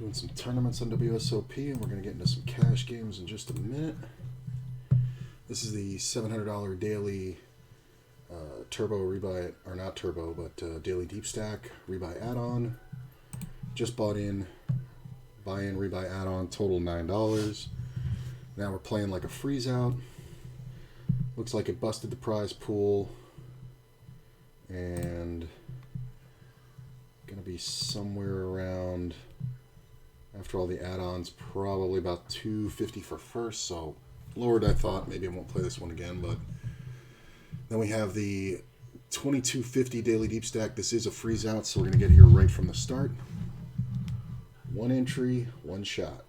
Doing some tournaments on WSOP, and we're going to get into some cash games in just a minute. This is the $700 daily turbo rebuy, or not turbo, but daily deep stack rebuy add-on. Just bought in, buy-in rebuy add-on, total $9. Now we're playing like a freeze out. Looks like it busted the prize pool, and gonna be somewhere around, after all the add-ons, probably about $250 for first. So lower than I thought. Maybe I won't play this one again. But then we have the $22.50 daily deep stack. This is a freeze out, so we're gonna get here right from the start. One entry, one shot,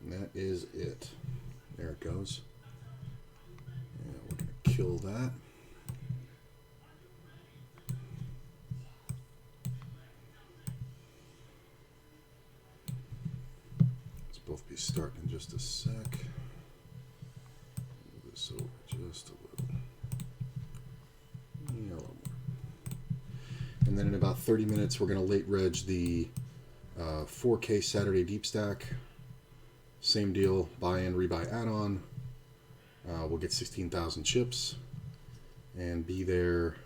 and that is it. There it goes. And we're gonna kill that. Both be starting in just a sec. Move this over just a little. Yeah, a little more. And then in about 30 minutes, we're going to late reg the 4K Saturday deep stack. Same deal, buy-in, rebuy add-on. We'll get 16,000 chips and be there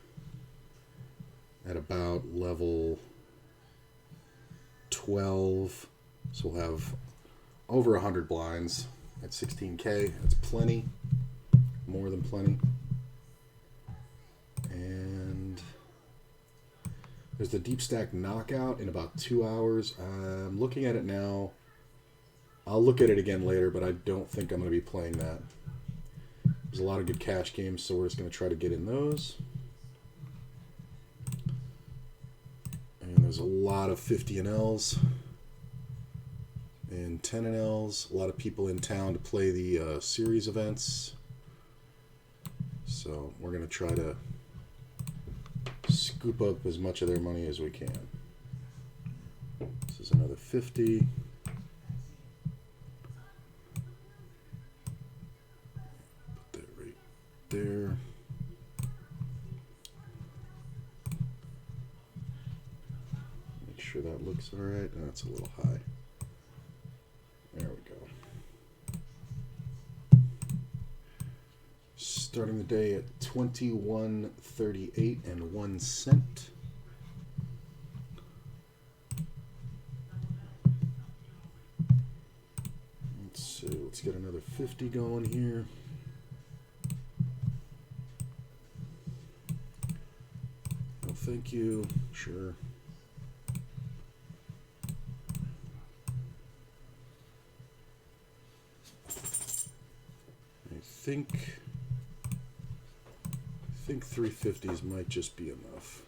at about level 12. So we'll have over 100 blinds at 16K. That's plenty, more than plenty. And there's the deep stack knockout in about 2 hours. I'm looking at it now. I'll look at it again later, but I don't think I'm going to be playing that. There's a lot of good cash games, so we're just going to try to get in those. And there's a lot of 50 NLs. And 10 NLs, a lot of people in town to play the series events. So we're going to try to scoop up as much of their money as we can. This is another 50. Put that right there. Make sure that looks all right. That's a little high. There we go. Starting the day at 21.38 and 1 cent. Let's see. Let's get another 50 going here. Oh, thank you. Sure. I think 350s might just be enough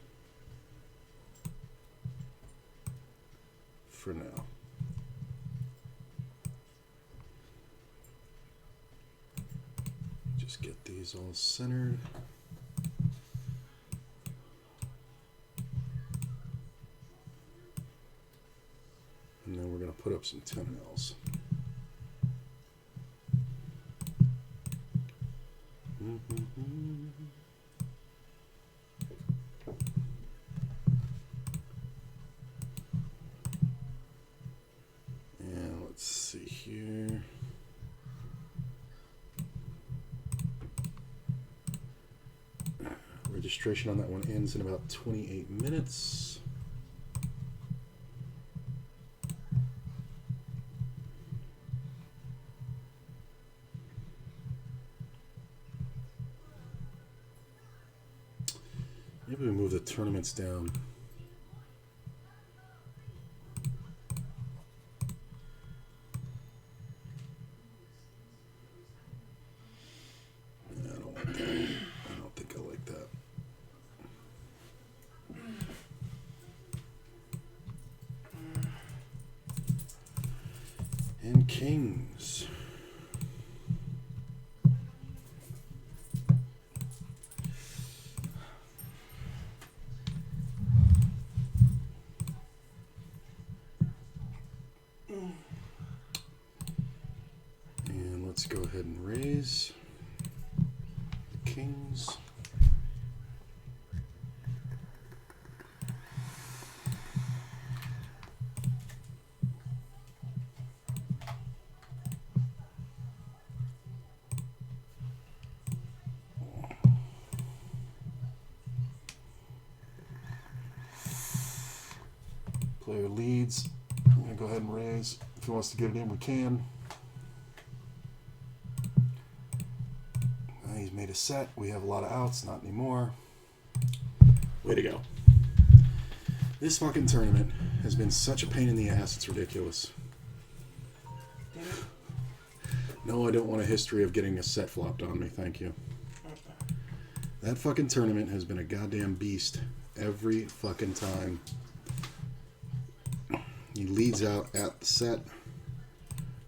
for now. Just get these all centered. And then we're going to put up some 10 Ls. And let's see here. Registration on that one ends in about 28 minutes. Maybe we move the tournaments down. I don't like that. I don't think I like that. And kings. And let's go ahead and raise the kings. Player leads. I'm going to go ahead and raise. If he wants to get it in, we can. He's made a set. We have a lot of outs. Not anymore. Way to go. This fucking tournament has been such a pain in the ass. It's ridiculous. No, I don't want a history of getting a set flopped on me. Thank you. That fucking tournament has been a goddamn beast every fucking time. He leads out at the set.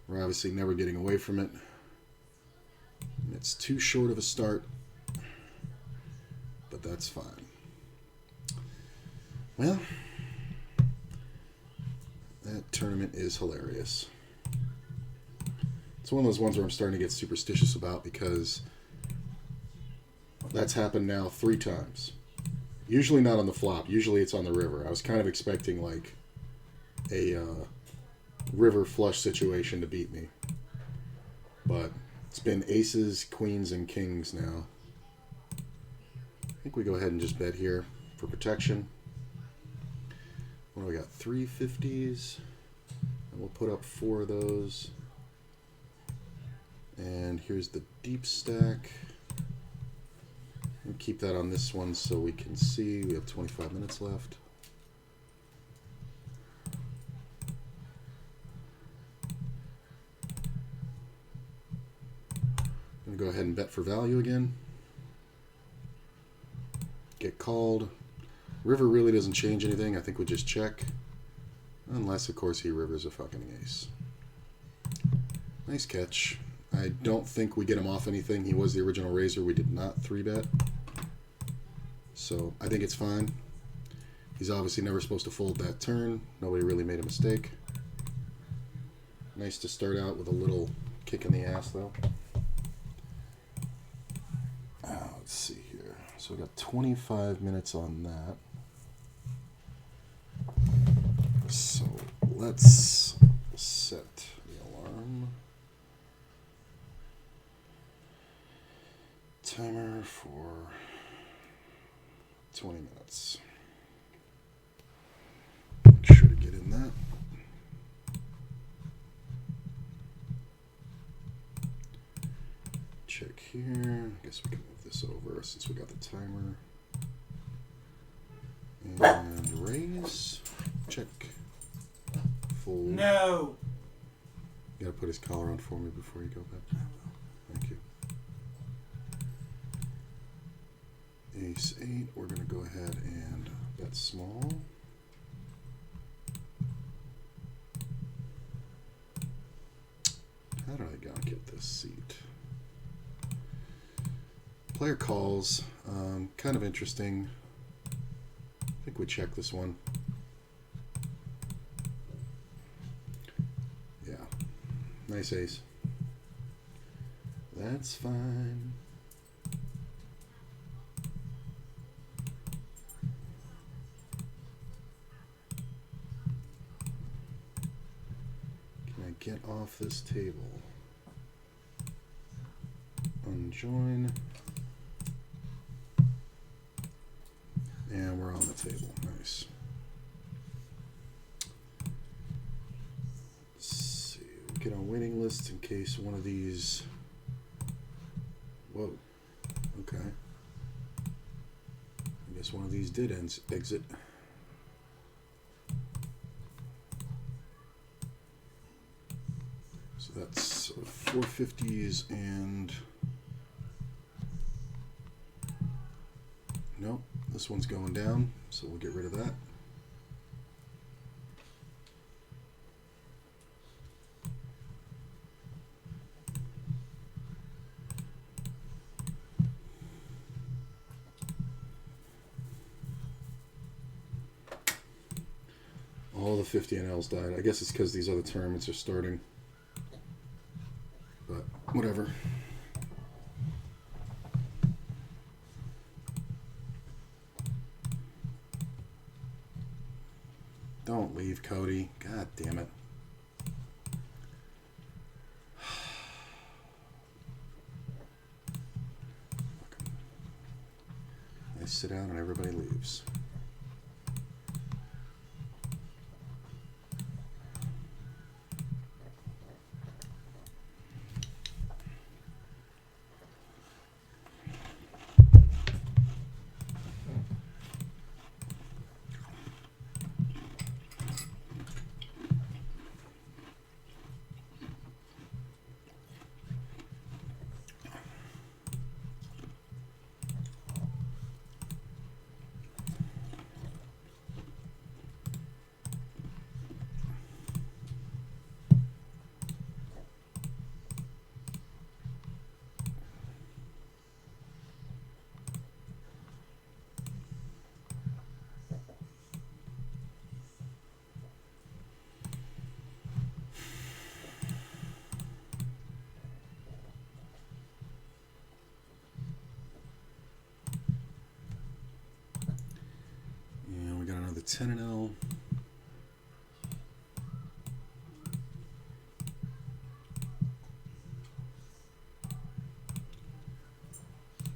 We're obviously never getting away from it. It's too short of a start, but that's fine. Well, that tournament is hilarious. It's one of those ones where I'm starting to get superstitious about because that's happened now 3 times. Usually not on the flop. Usually it's on the river. I was kind of expecting like a river flush situation to beat me. But it's been aces, queens, and kings now. I think we go ahead and just bet here for protection. What do we got? 3 50s. And we'll put up 4 of those. And here's the deep stack. We'll keep that on this one so we can see. We have 25 minutes left. I'm going to go ahead and bet for value again. Get called. River really doesn't change anything. I think we just check. Unless, of course, he rivers a fucking ace. Nice catch. I don't think we get him off anything. He was the original raiser. We did not 3-bet. So I think it's fine. He's obviously never supposed to fold that turn. Nobody really made a mistake. Nice to start out with a little kick in the ass, though. Let's see here. So we got 25 minutes on that. So let's set the alarm. Timer for 20 minutes. Make sure to get in that. Check here. I guess we can move this over since we got the timer. And raise. Check. Fold. No. You gotta put his collar on for me before you go back. Thank you. Ace 8. We're gonna go ahead and bet small. How did I gotta get this seat? Player calls. Kind of interesting. I think we check this one. Yeah. Nice ace. That's fine. Can I get off this table? Unjoin. And we're on the table. Nice. Let's see. We get on waiting list in case one of these. Whoa. Okay. I guess one of these did exit. So that's 450s and. Nope. This one's going down, so we'll get rid of that. All the 50 NLs died. I guess it's because these other tournaments are starting. But whatever. Don't leave, Cody. God damn it. I sit down and everybody leaves. 10-0.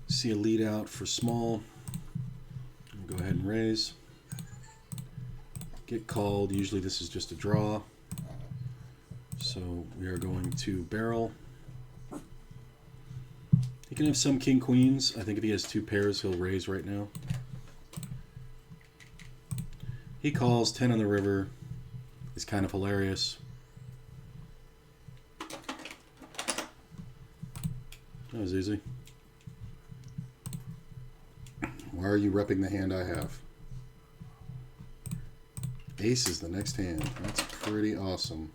See a lead out for small. Go ahead and raise. Get called. Usually this is just a draw. So we are going to barrel. He can have some king queens. I think if he has two pairs, he'll raise right now. He calls 10 on the river. It's kind of hilarious. That was easy. Why are you repping the hand I have? Ace is the next hand. That's pretty awesome.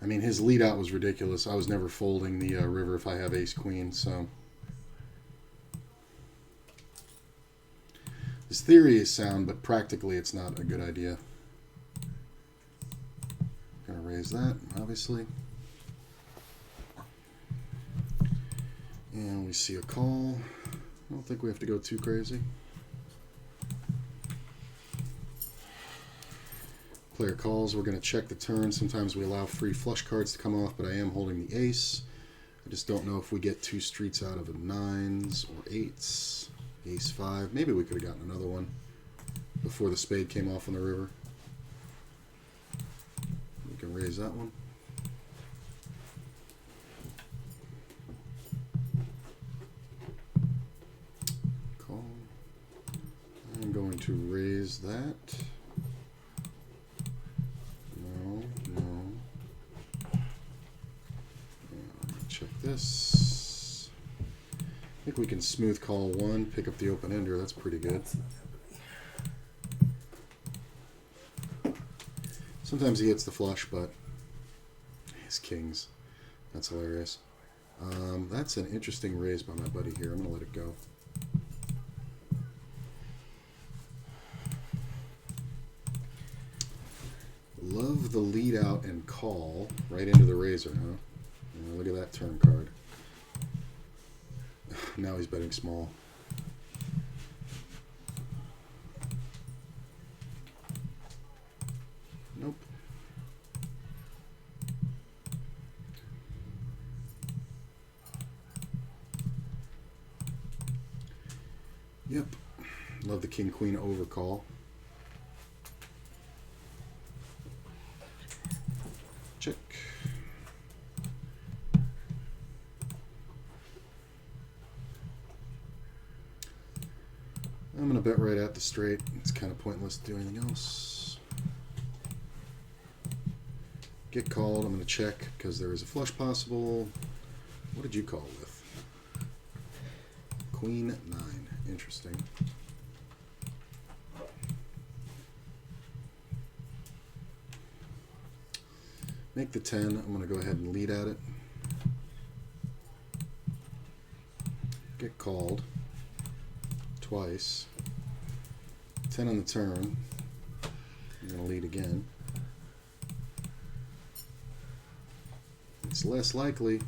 I mean, his lead out was ridiculous. I was never folding the river if I have ace queen, so. His theory is sound, but practically it's not a good idea. Gonna raise that, obviously. And we see a call. I don't think we have to go too crazy. Player calls. We're going to check the turn. Sometimes we allow free flush cards to come off, but I am holding the ace. I just don't know if we get two streets out of a 9s or 8s. Ace 5. Maybe we could have gotten another one before the spade came off on the river. We can raise that one. Call. I'm going to raise that. Check this. I think we can smooth call one, pick up the open ender. That's pretty good. Sometimes he hits the flush, but his kings. That's hilarious. That's an interesting raise by my buddy here. I'm going to let it go. Love the lead out and call right into the razor, huh? Yeah, look at that turn card. Now he's betting small. Nope. Yep. Love the king queen overcall. Check. I'm going to bet right at the straight. It's kind of pointless to do anything else. Get called. I'm going to check because there is a flush possible. What did you call with? Queen 9. Interesting. Make the 10. I'm going to go ahead and lead at it. Get called twice. 10 on the turn. I'm going to lead again. It's less likely.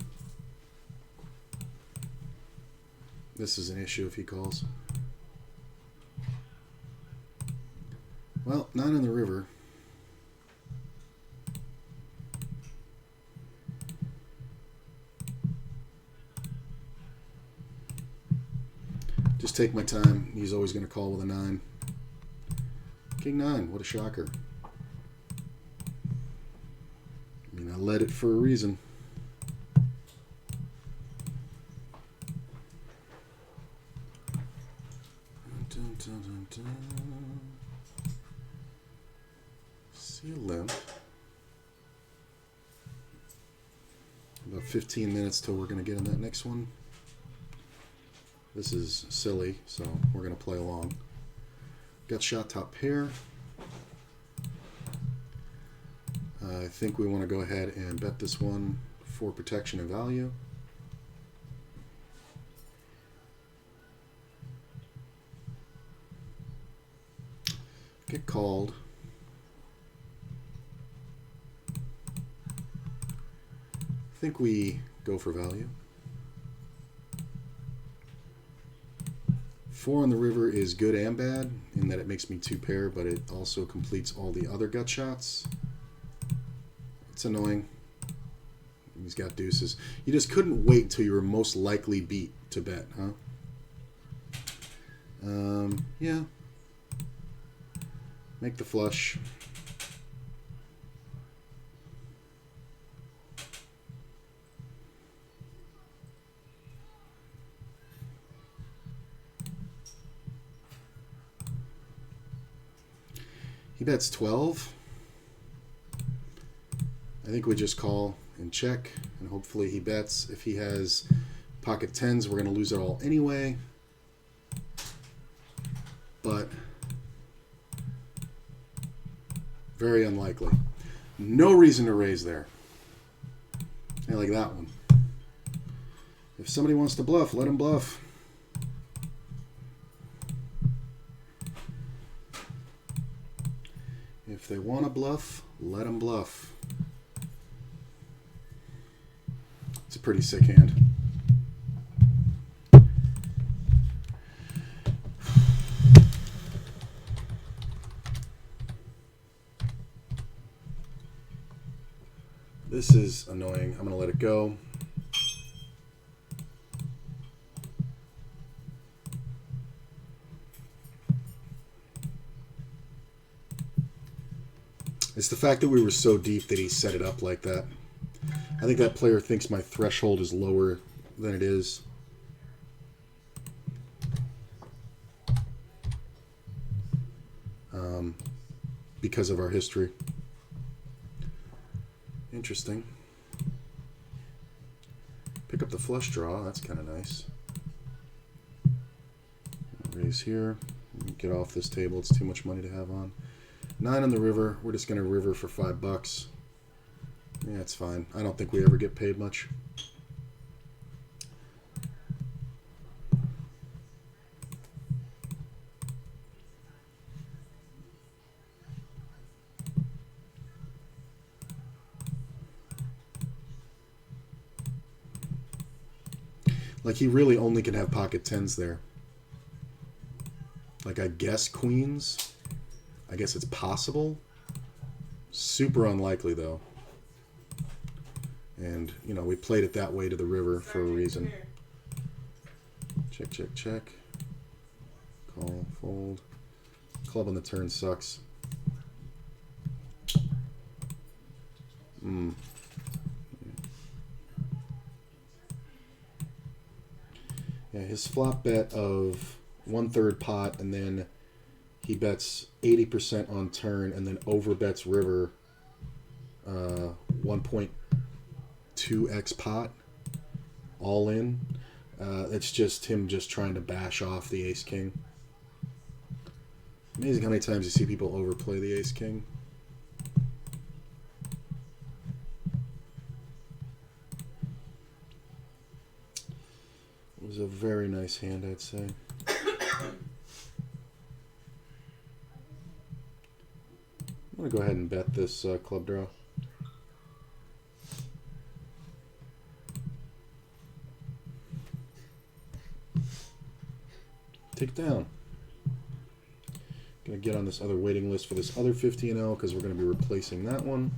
This is an issue if he calls. Well, not in the river. Just take my time. He's always going to call with a 9. King 9, what a shocker. I mean, I led it for a reason. Dun, dun, dun, dun. See a limp. About 15 minutes till we're going to get in that next one. This is silly, so we're going to play along. Got shot top pair. I think we want to go ahead and bet this one for protection and value. Get called. I think we go for value. 4 on the river is good and bad in that it makes me 2 pair, but it also completes all the other gut shots. It's annoying. He's got deuces. You just couldn't wait until you were most likely beat to bet, huh? Yeah. Make the flush. He bets 12. I think we just call and check, and hopefully he bets. If he has pocket 10s, we're going to lose it all anyway. But very unlikely. No reason to raise there. I like that one. If somebody wants to bluff, let him bluff. If they want to bluff, let them bluff. It's a pretty sick hand. This is annoying. I'm going to let it go. It's the fact that we were so deep that he set it up like that. I think that player thinks my threshold is lower than it is. Because of our history. Interesting. Pick up the flush draw. That's kind of nice. Raise here. Get off this table. It's too much money to have on. 9 on the river. We're just going to river for $5. Yeah, it's fine. I don't think we ever get paid much. Like, he really only can have pocket 10s there. Like, I guess queens. I guess it's possible. Super unlikely, though. And, you know, we played it that way to the river for a reason. Check, check, check. Call, fold. Club on the turn sucks. Yeah, his flop bet of 1/3 pot, and then he bets 80% on turn, and then over bets river 1.2x pot, all in. It's just him just trying to bash off the ace-king. Amazing how many times you see people overplay the ace-king. It was a very nice hand, I'd say. I'm going to go ahead and bet this club draw. Take down. Going to get on this other waiting list for this other 50-0 because we're going to be replacing that one.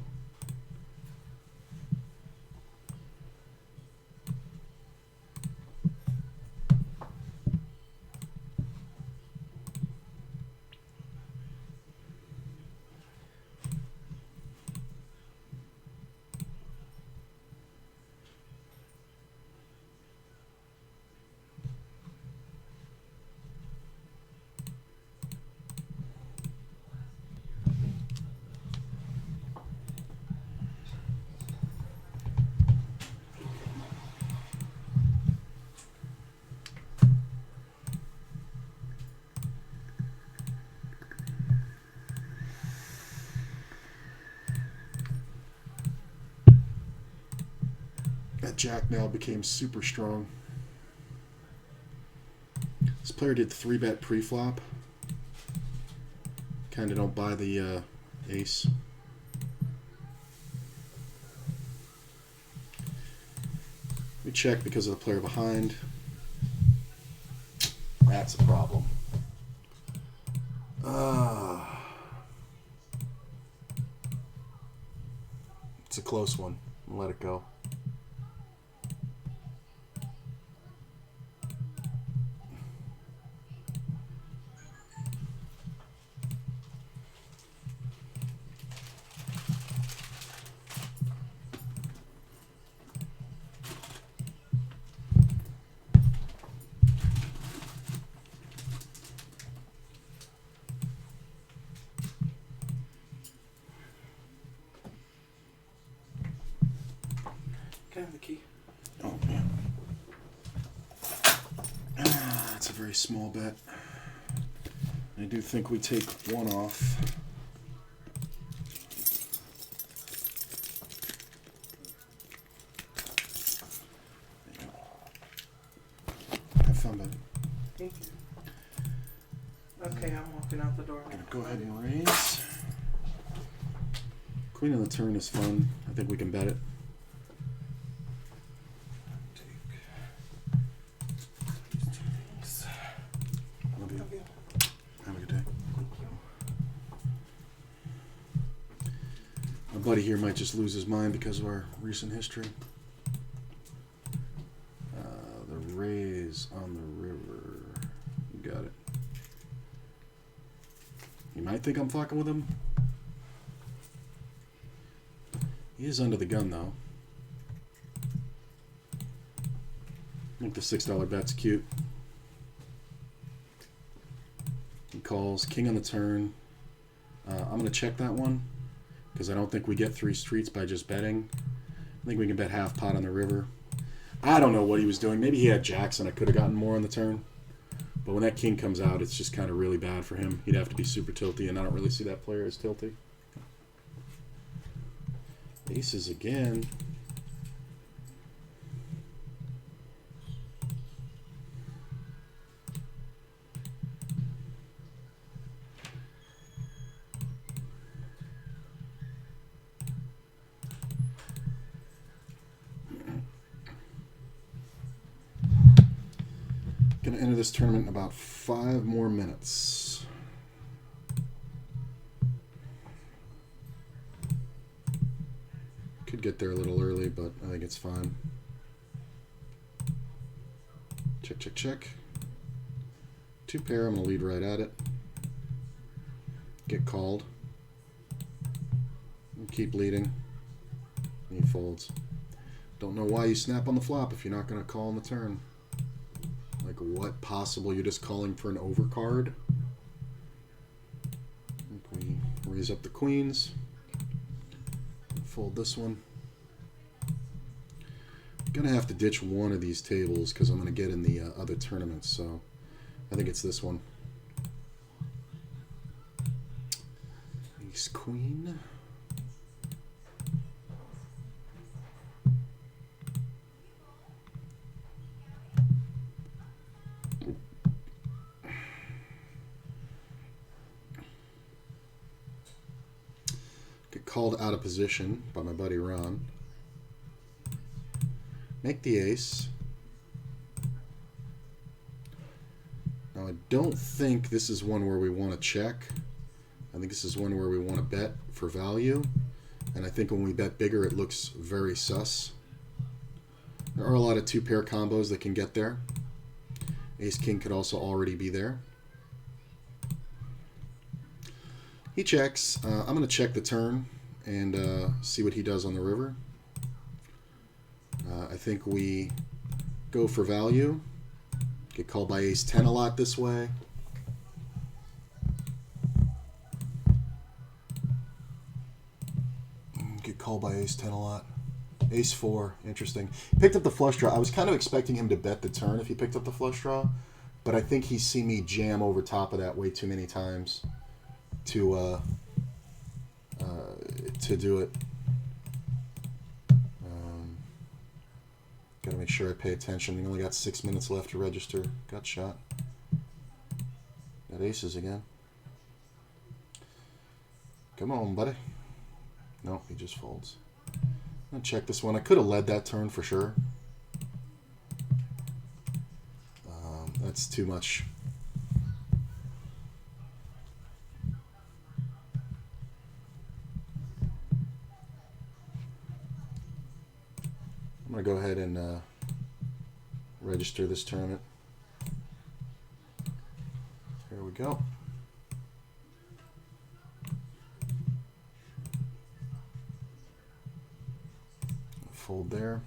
That jack now became super strong. This player did 3-bet pre-flop. Kind of don't buy the ace. We check because of the player behind. That's a problem. It's a close one. I'll let it go. Can I have the key? Oh, yeah. That's a very small bet. I do think we take one off. There you go. Have fun, buddy. Thank you. Okay, I'm walking out the door. I'm gonna go ahead and raise. Queen on the turn is fun. I think we can bet it. Love you. Have a good day. My buddy here might just lose his mind because of our recent history. The raise on the river. You got it. You might think I'm fucking with him. He is under the gun, though. I think the $6 bet's cute. He calls. King on the turn. I'm going to check that one because I don't think we get 3 streets by just betting. I think we can bet half pot on the river. I don't know what he was doing. Maybe he had jacks and I could have gotten more on the turn. But when that king comes out, it's just kind of really bad for him. He'd have to be super tilty, and I don't really see that player as tilty. Aces again. Going to enter this tournament in about 5 more minutes. Could get there a little early, but I think it's fine. Check, check, check. 2 pair, I'm going to lead right at it. Get called. And keep leading. And he folds. Don't know why you snap on the flop if you're not going to call on the turn. Like what possible? You're just calling for an overcard. We raise up the queens. Fold this one. I'm gonna have to ditch one of these tables because I'm gonna get in the other tournaments. So I think it's this one. Ace queen. Get called out of position by my buddy Ron. Make the ace. Now I don't think this is one where we want to check. I think this is one where we want to bet for value. And I think when we bet bigger it looks very sus. There are a lot of 2-pair combos that can get there. Ace king could also already be there. He checks. I'm going to check the turn and see what he does on the river. I think we go for value. Get called by ace 10 a lot this way. Get called by ace 10 a lot. Ace 4, interesting. Picked up the flush draw. I was kind of expecting him to bet the turn if he picked up the flush draw, but I think he's seen me jam over top of that way too many times to do it. Gotta make sure I pay attention. We only got 6 minutes left to register. Got shot. Got aces again. Come on, buddy. No, he just folds. I'm gonna check this one. I could have led that turn for sure. That's too much going to go ahead and register this tournament. Here we go. Fold there.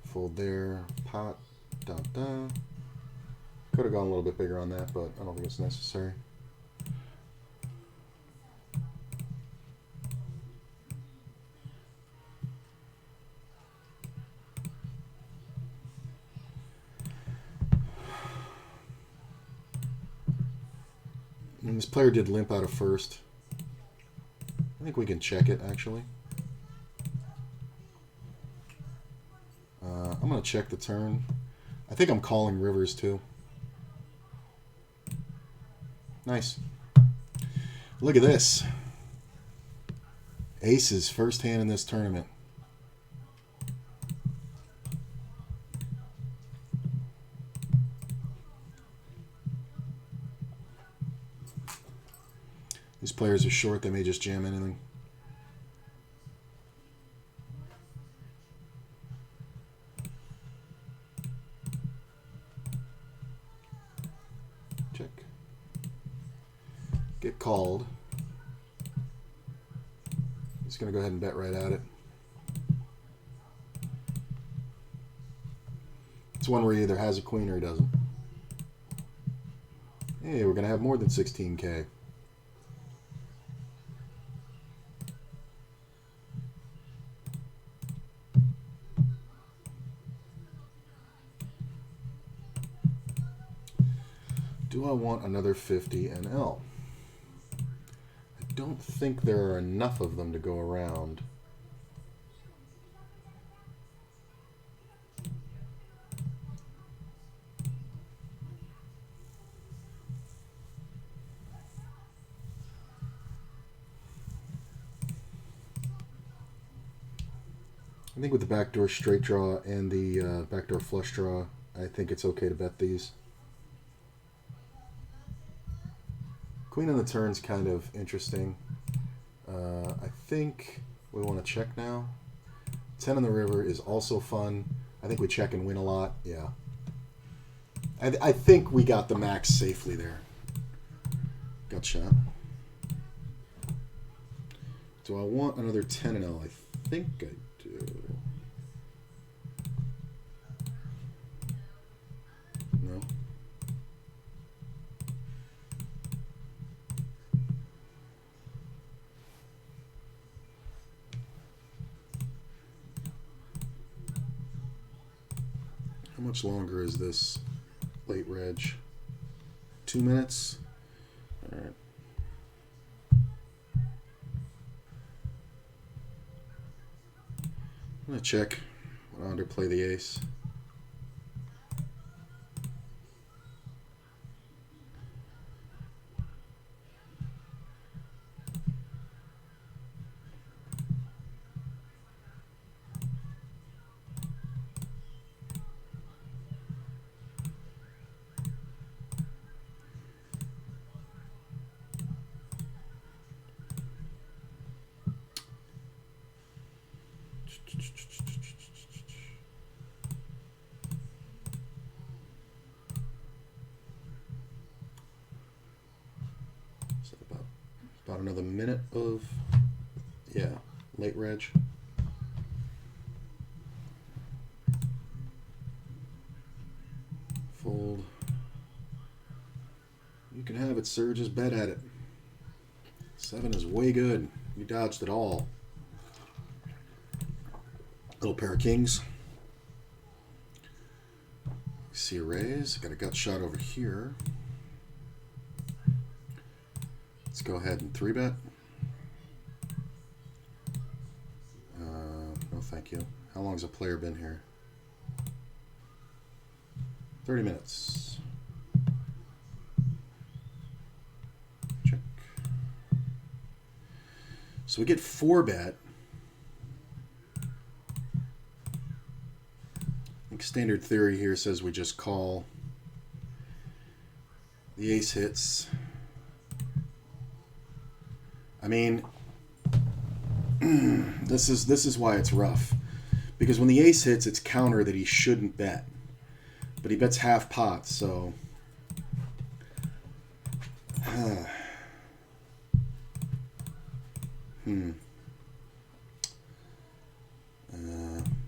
Fold there. Pot. Da da. Could have gone a little bit bigger on that, but I don't think it's necessary. And this player did limp out of first. I think we can check it, actually. I'm going to check the turn. I think I'm calling rivers, too. Nice. Look at this. Aces, first hand in this tournament. These players are short, they may just jam anything. Check. Get called. He's going to go ahead and bet right at it. It's one where he either has a queen or he doesn't. Hey, we're going to have more than 16K. Do I want another 50 NL? I don't think there are enough of them to go around. I think with the backdoor straight draw and the backdoor flush draw, I think it's okay to bet these. Queen on the turn's kind of interesting. I think we want to check now. 10 on the river is also fun. I think we check and win a lot. Yeah. I think we got the max safely there. Got shot. Do I want another 10 and L? I think I do. No. How much longer is this late reg? 2 minutes? All right. I'm going to check. I want to underplay the ace. So about another minute of, yeah, late reg. Fold. You can have it, sir. Just bet at it. 7 is way good. You dodged it all. Little pair of kings. See a raise. Got a gut shot over here. Let's go ahead and 3-bet. No, thank you. How long has a player been here? 30 minutes. Check. So we get 4-bet. I think standard theory here says we just call. The ace hits. I mean, This is why it's rough. Because when the ace hits, it's counter that he shouldn't bet. But he bets half pot, so...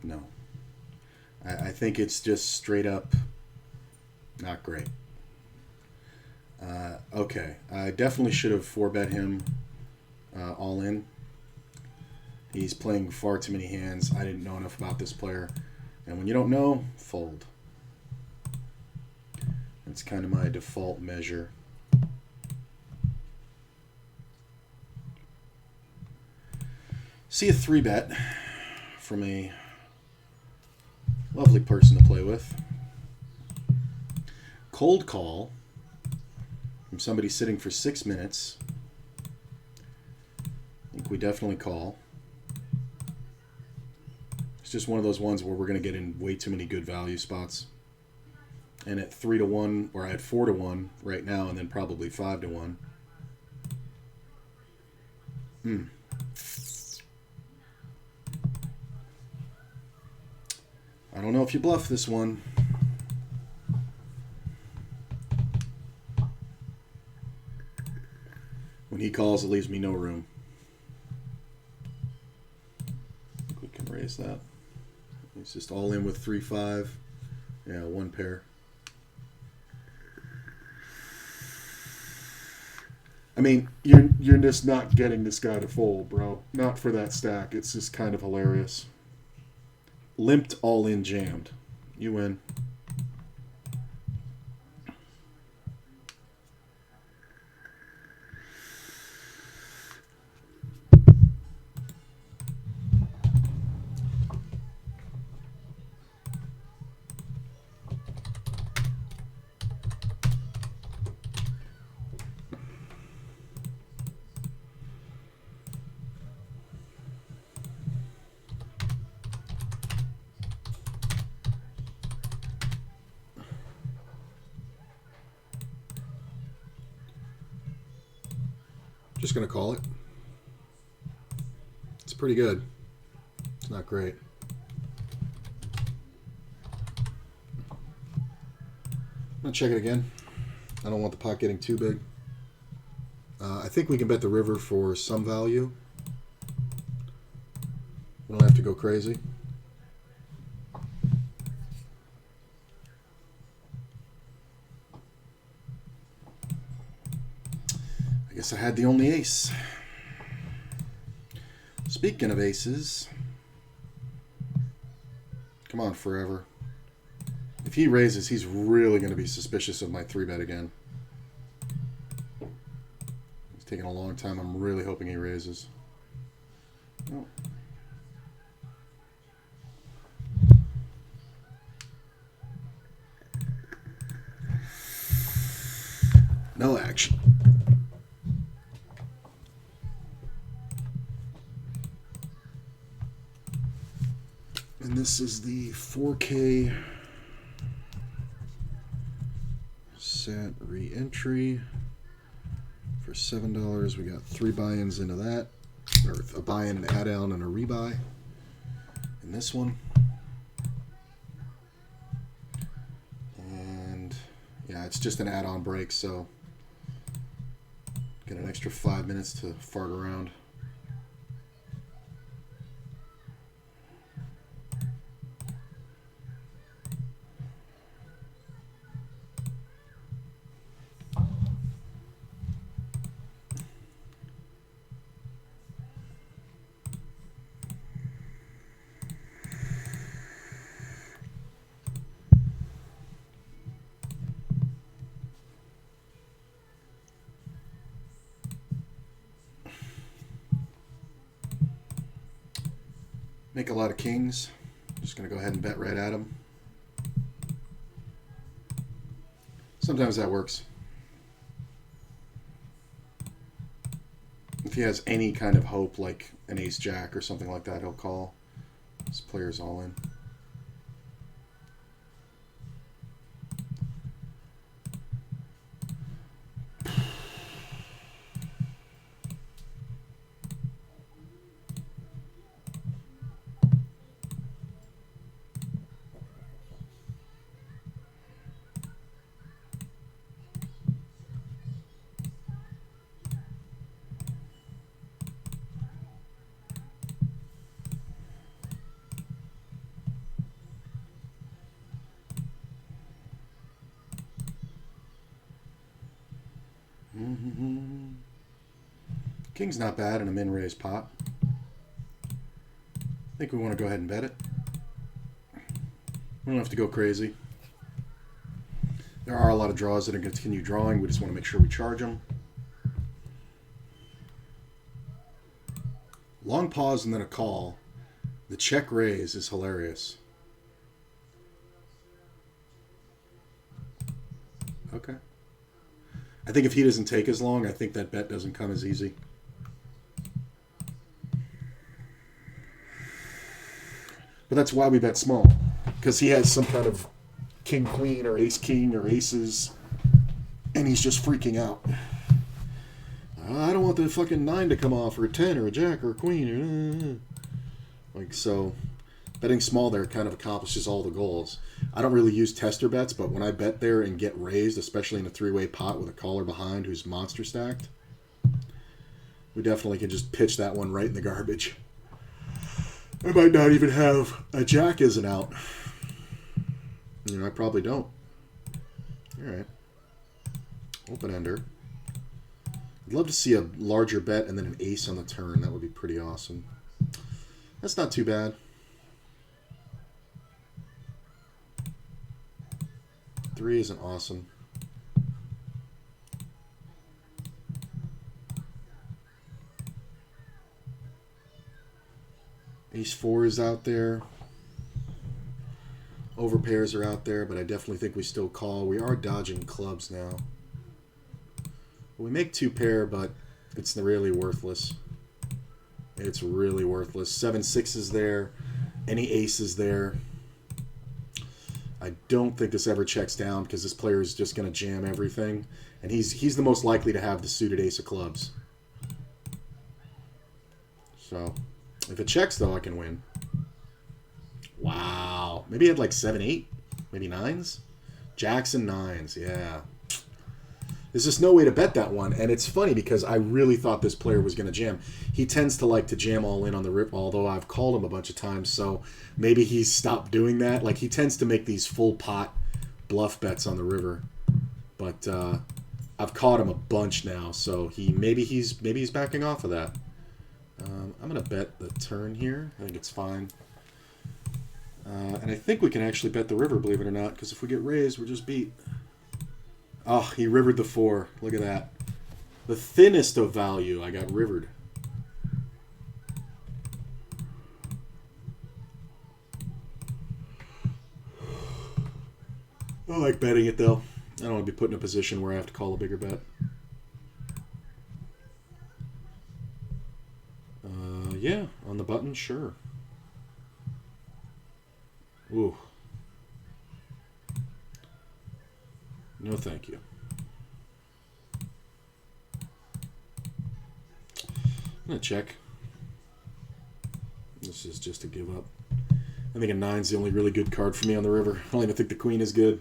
No. I think it's just straight up not great. Okay. I definitely should have 4-bet him all in. He's playing far too many hands. I didn't know enough about this player. And when you don't know, fold. It's kind of my default measure. See a 3-bet from a lovely person to play with. Cold call from somebody sitting for 6 minutes. I think we definitely call. It's just one of those ones where we're going to get in way too many good value spots. And at 3-1, or at 4-1 right now, and then probably 5-1. I don't know if you bluff this one. When he calls, it leaves me no room. I think we can raise that. He's just all in with 3-5. Yeah, one pair. I mean, you're just not getting this guy to fold, bro. Not for that stack. It's just kind of hilarious. Limped all in jammed. You win. Just going to call it. It's pretty good. It's not great. I'm going to check it again. I don't want the pot getting too big. I think we can bet the river for some value. We don't have to go crazy. I guess I had the only ace. Speaking of aces, come on, forever. If he raises, he's really going to be suspicious of my 3-bet again. It's taking a long time. I'm really hoping he raises. Oh. No action. And this is the 4K set re-entry for $7. We got 3 buy-ins into that, or a buy-in, an add-on, and a rebuy in this one. And yeah, it's just an add-on break, so get an extra 5 minutes to fart around. Make a lot of kings. Just going to go ahead and bet right at him. Sometimes that works. If he has any kind of hope, like an ace-jack or something like that, he'll call. This player's all in. King's not bad in a min-raise pot. I think we want to go ahead and bet it. We don't have to go crazy. There are a lot of draws that are going to continue drawing. We just want to make sure we charge them. Long pause and then a call. The check raise is hilarious. Okay. I think if he doesn't take as long, I think that bet doesn't come as easy. But that's why we bet small. Because he has some kind of king-queen or ace-king or aces. And he's just freaking out. I don't want the fucking 9 to come off, or a 10, or a jack, or a queen. Like, so, betting small there kind of accomplishes all the goals. I don't really use tester bets, but when I bet there and get raised, especially in a three-way pot with a caller behind who's monster stacked, we definitely can just pitch that one right in the garbage. I might not even have a jack as an out. You know, I probably don't. All right. Open ender. I'd love to see a larger bet and then an ace on the turn. That would be pretty awesome. That's not too bad. Three isn't awesome. Ace 4 is out there. Overpairs are out there, but I definitely think we still call. We are dodging clubs now. We make 2 pair, but it's really worthless. It's really worthless. 7-6 is there. Any ace is there. I don't think this ever checks down because this player is just going to jam everything. And he's the most likely to have the suited ace of clubs. So, if it checks, though, I can win. Wow. Maybe he had like 7-8? Maybe 9s? Jacks and 9s, yeah. There's just no way to bet that one. And it's funny because I really thought this player was going to jam. He tends to like to jam all in on the rip, although I've called him a bunch of times. So maybe he's stopped doing that. Like, he tends to make these full pot bluff bets on the river. But I've caught him a bunch now. So maybe he's backing off of that. I'm going to bet the turn here. I think it's fine. And I think we can actually bet the river, believe it or not. Because if we get raised, we're just beat. Oh, he rivered the 4. Look at that. The thinnest of value. I got rivered. I like betting it, though. I don't want to be put in a position where I have to call a bigger bet. Yeah, on the button, sure. Ooh. No, thank you. I'm going to check. This is just a give up. I think a 9's the only really good card for me on the river. I don't even think the queen is good.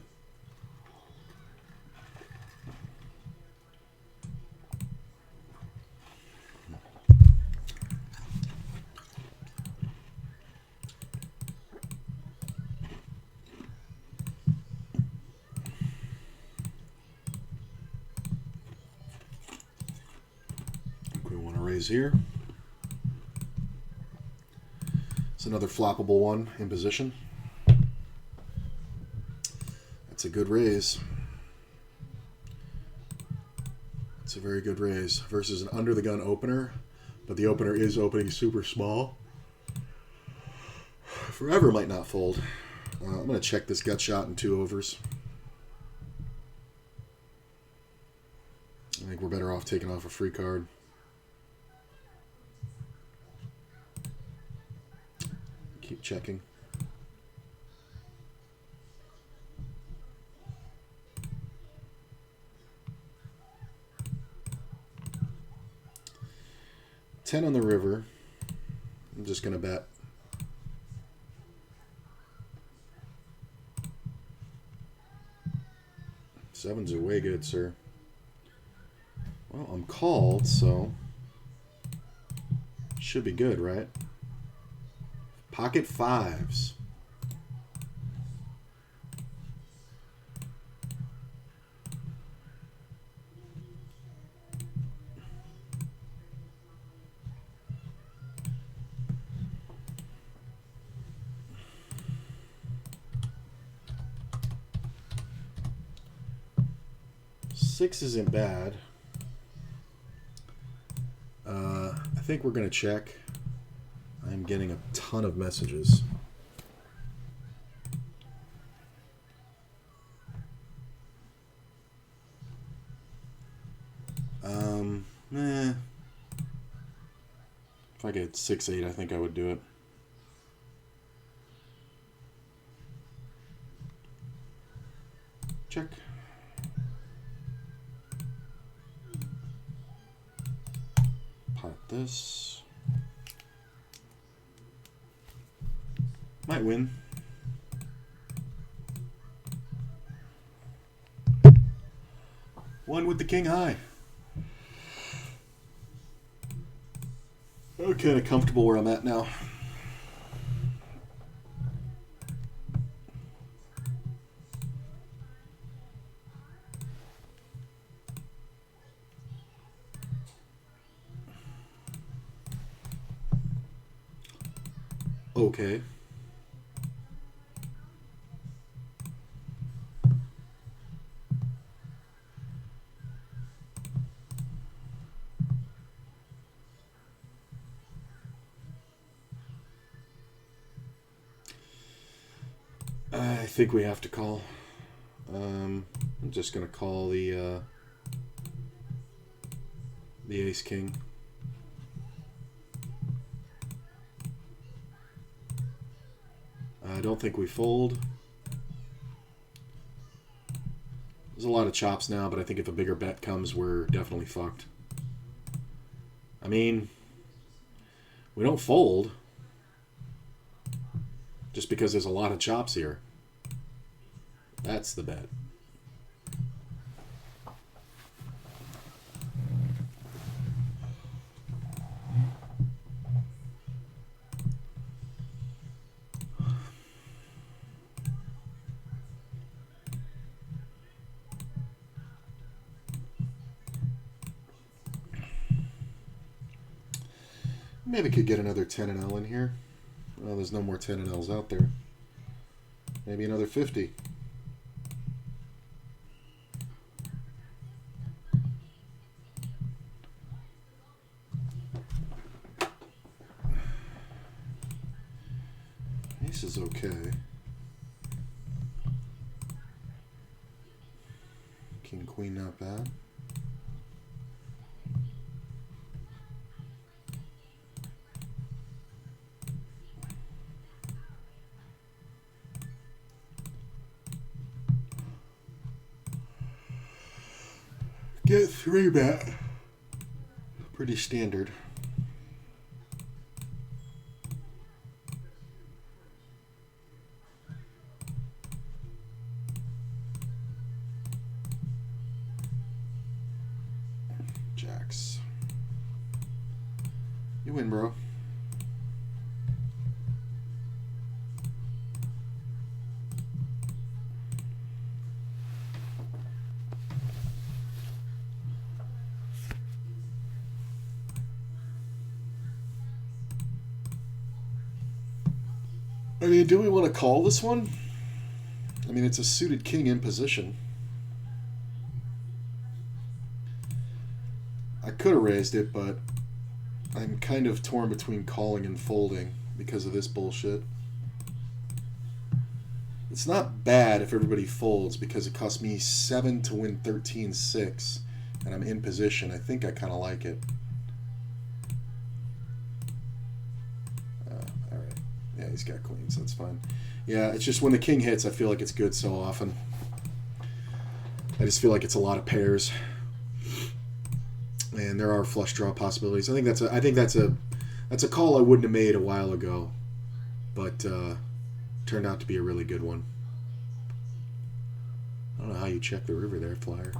Here. It's another floppable one in position. That's a good raise. It's a very good raise versus an under the gun opener, but the opener is opening super small. Forever might not fold. I'm going to check this gut shot in 2 overs. I think we're better off taking off a free card. Keep checking. $10 on the river. I'm just going to bet. Sevens are way good, sir. Well, I'm called, so should be good, right? Pocket 5s. 6 isn't bad. I think we're going to check. I'm getting a ton of messages. If I get 6-8, I think I would do it. Check. Pot this. Might win. One with the king high. I'm kind of comfortable where I'm at now. Okay. I think we have to call. I'm just gonna call the ace king. I don't think we fold. There's a lot of chops now, but I think if a bigger bet comes, we're definitely fucked. I mean, we don't fold just because there's a lot of chops here. That's the bet. Maybe could get another 10 and L in here. Well, there's no more 10 and Ls out there. Maybe another 50. Ace is okay. King, queen, not bad. Get 3-bet. Pretty standard. Jacks. You win, bro. I mean, do we want to call this one? I mean, it's a suited king in position. I could have raised it, but I'm kind of torn between calling and folding because of this bullshit. It's not bad if everybody folds because it cost me 7 to win 13-6, and I'm in position. I think I kind of like it. Yeah, he's got queens, that's fine. Yeah, it's just when the king hits, I feel like it's good so often. I just feel like it's a lot of pairs. And there are flush draw possibilities. I think that's a call I wouldn't have made a while ago. But turned out to be a really good one. I don't know how you check the river there, Flyer.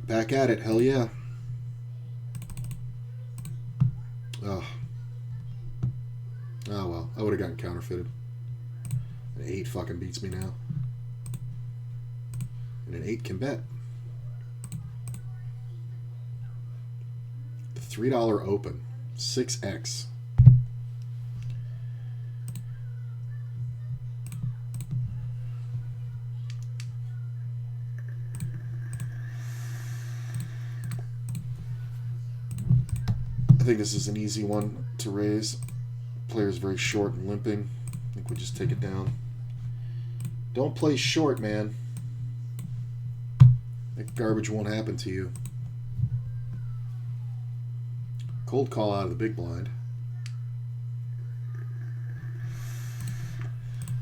Back at it, hell yeah. Oh. Oh well, I would have gotten counterfeited. An 8 fucking beats me now. And an 8 can bet. The $3 open. 6x. I think this is an easy one to raise. Player's very short and limping. I think we just take it down. Don't play short, man. That garbage won't happen to you. Cold call out of the big blind.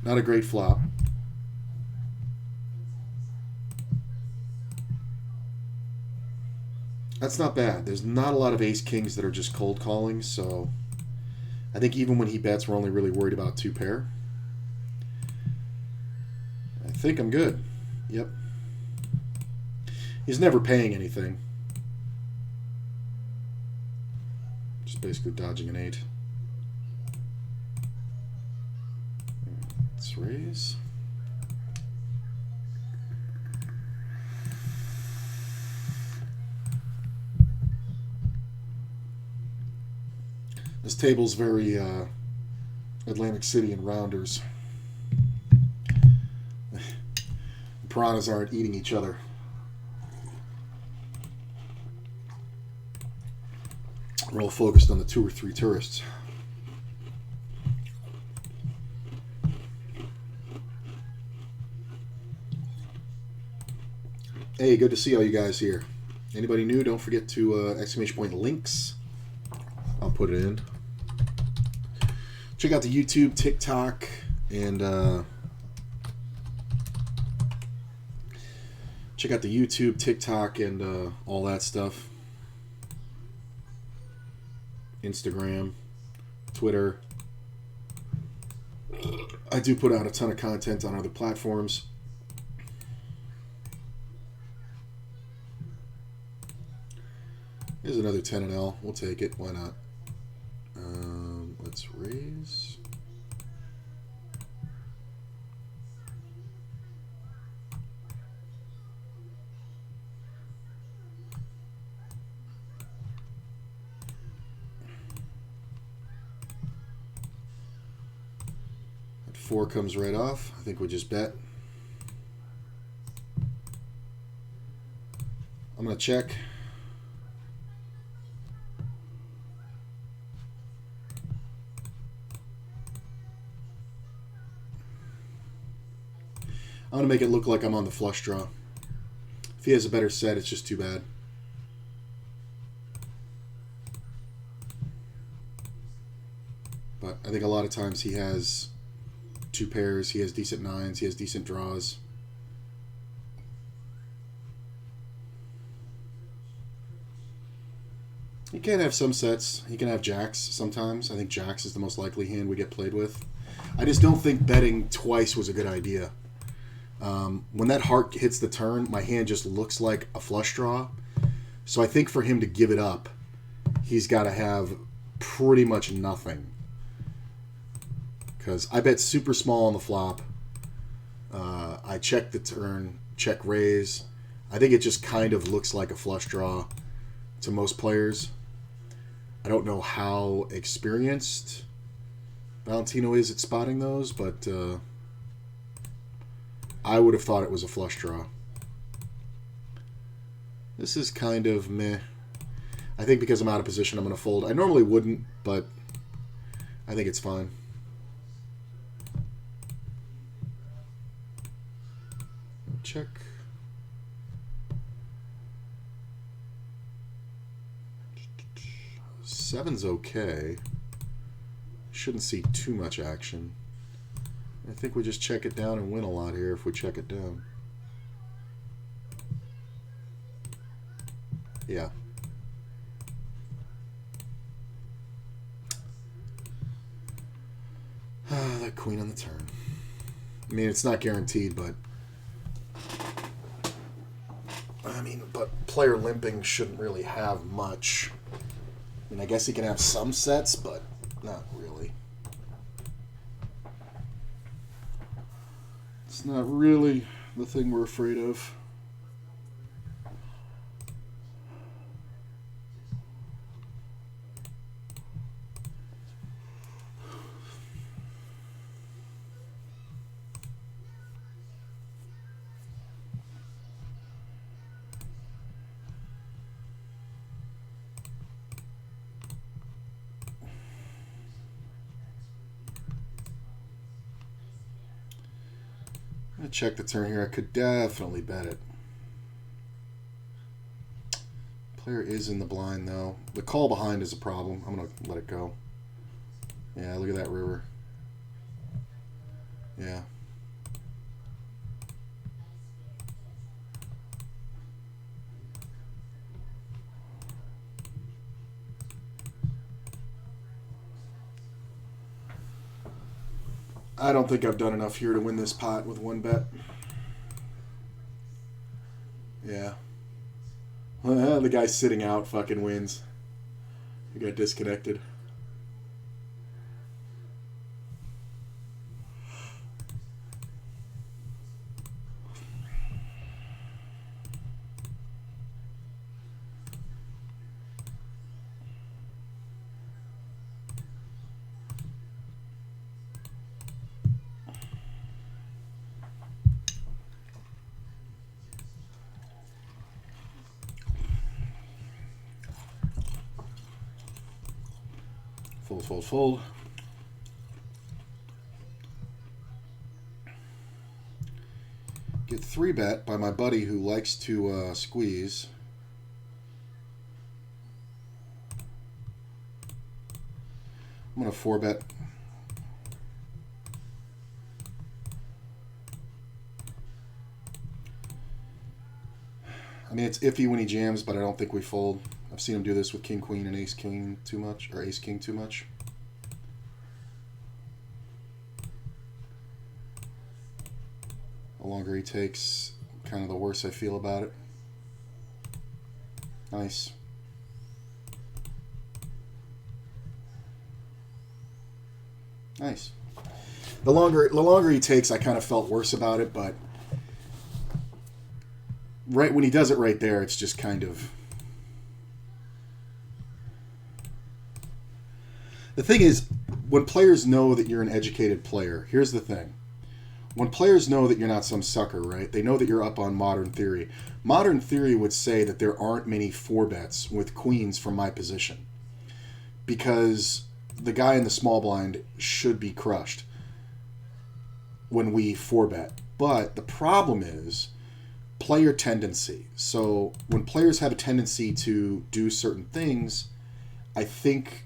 Not a great flop. That's not bad. There's not a lot of ace-kings that are just cold calling, so I think even when he bets, we're only really worried about 2 pair. I think I'm good. Yep. He's never paying anything. Just basically dodging an 8. Let's raise. This table's very Atlantic City and Rounders. The piranhas aren't eating each other. We're all focused on the 2 or 3 tourists. Hey, good to see all you guys here. Anybody new, don't forget to exclamation point links. I'll put it in. Check out the YouTube, TikTok, and check out the YouTube, TikTok, and all that stuff. Instagram, Twitter. I do put out a ton of content on other platforms. Here's another 10 and L. We'll take it. Why not? Let's raise. That 4 comes right off. I think we just bet. I'm going to check. I'm going to make it look like I'm on the flush draw. If he has a better set, it's just too bad. But I think a lot of times he has 2 pairs, he has decent 9s, he has decent draws. He can have some sets. He can have jacks sometimes. I think jacks is the most likely hand we get played with. I just don't think betting twice was a good idea. When that heart hits the turn, my hand just looks like a flush draw. So I think for him to give it up, he's got to have pretty much nothing. Because I bet super small on the flop. I check the turn, check raise. I think it just kind of looks like a flush draw to most players. I don't know how experienced Valentino is at spotting those, but I would have thought it was a flush draw. This is kind of meh. I think because I'm out of position, I'm going to fold. I normally wouldn't, but I think it's fine. Check. Seven's okay. Shouldn't see too much action. I think we just check it down and win a lot here if we check it down. Yeah. That queen on the turn. I mean, it's not guaranteed, but mean, but player limping shouldn't really have much. I mean, I guess he can have some sets, but not really. It's not really the thing we're afraid of. Check the turn here. I could definitely bet it. Player is in the blind, though. The call behind is a problem. I'm going to let it go. Yeah, look at that river. Yeah. I don't think I've done enough here to win this pot with one bet. Yeah. The guy sitting out fucking wins. He got disconnected. Fold, fold, fold. Get 3-bet by my buddy who likes to squeeze. I'm going to 4-bet. I mean, it's iffy when he jams, but I don't think we fold. I've seen him do this with King Queen and Ace King too much, or Ace King too much. The longer he takes, kind of the worse I feel about it. Nice. Nice. The longer he takes, I kind of felt worse about it, but right when he does it right there, it's just kind of... The thing is, when players know that you're an educated player, here's the thing. When players know that you're not some sucker, right? They know that you're up on modern theory. Modern theory would say that there aren't many 4-bets with queens from my position, because the guy in the small blind should be crushed when we 4-bet. But the problem is player tendency. So when players have a tendency to do certain things, I think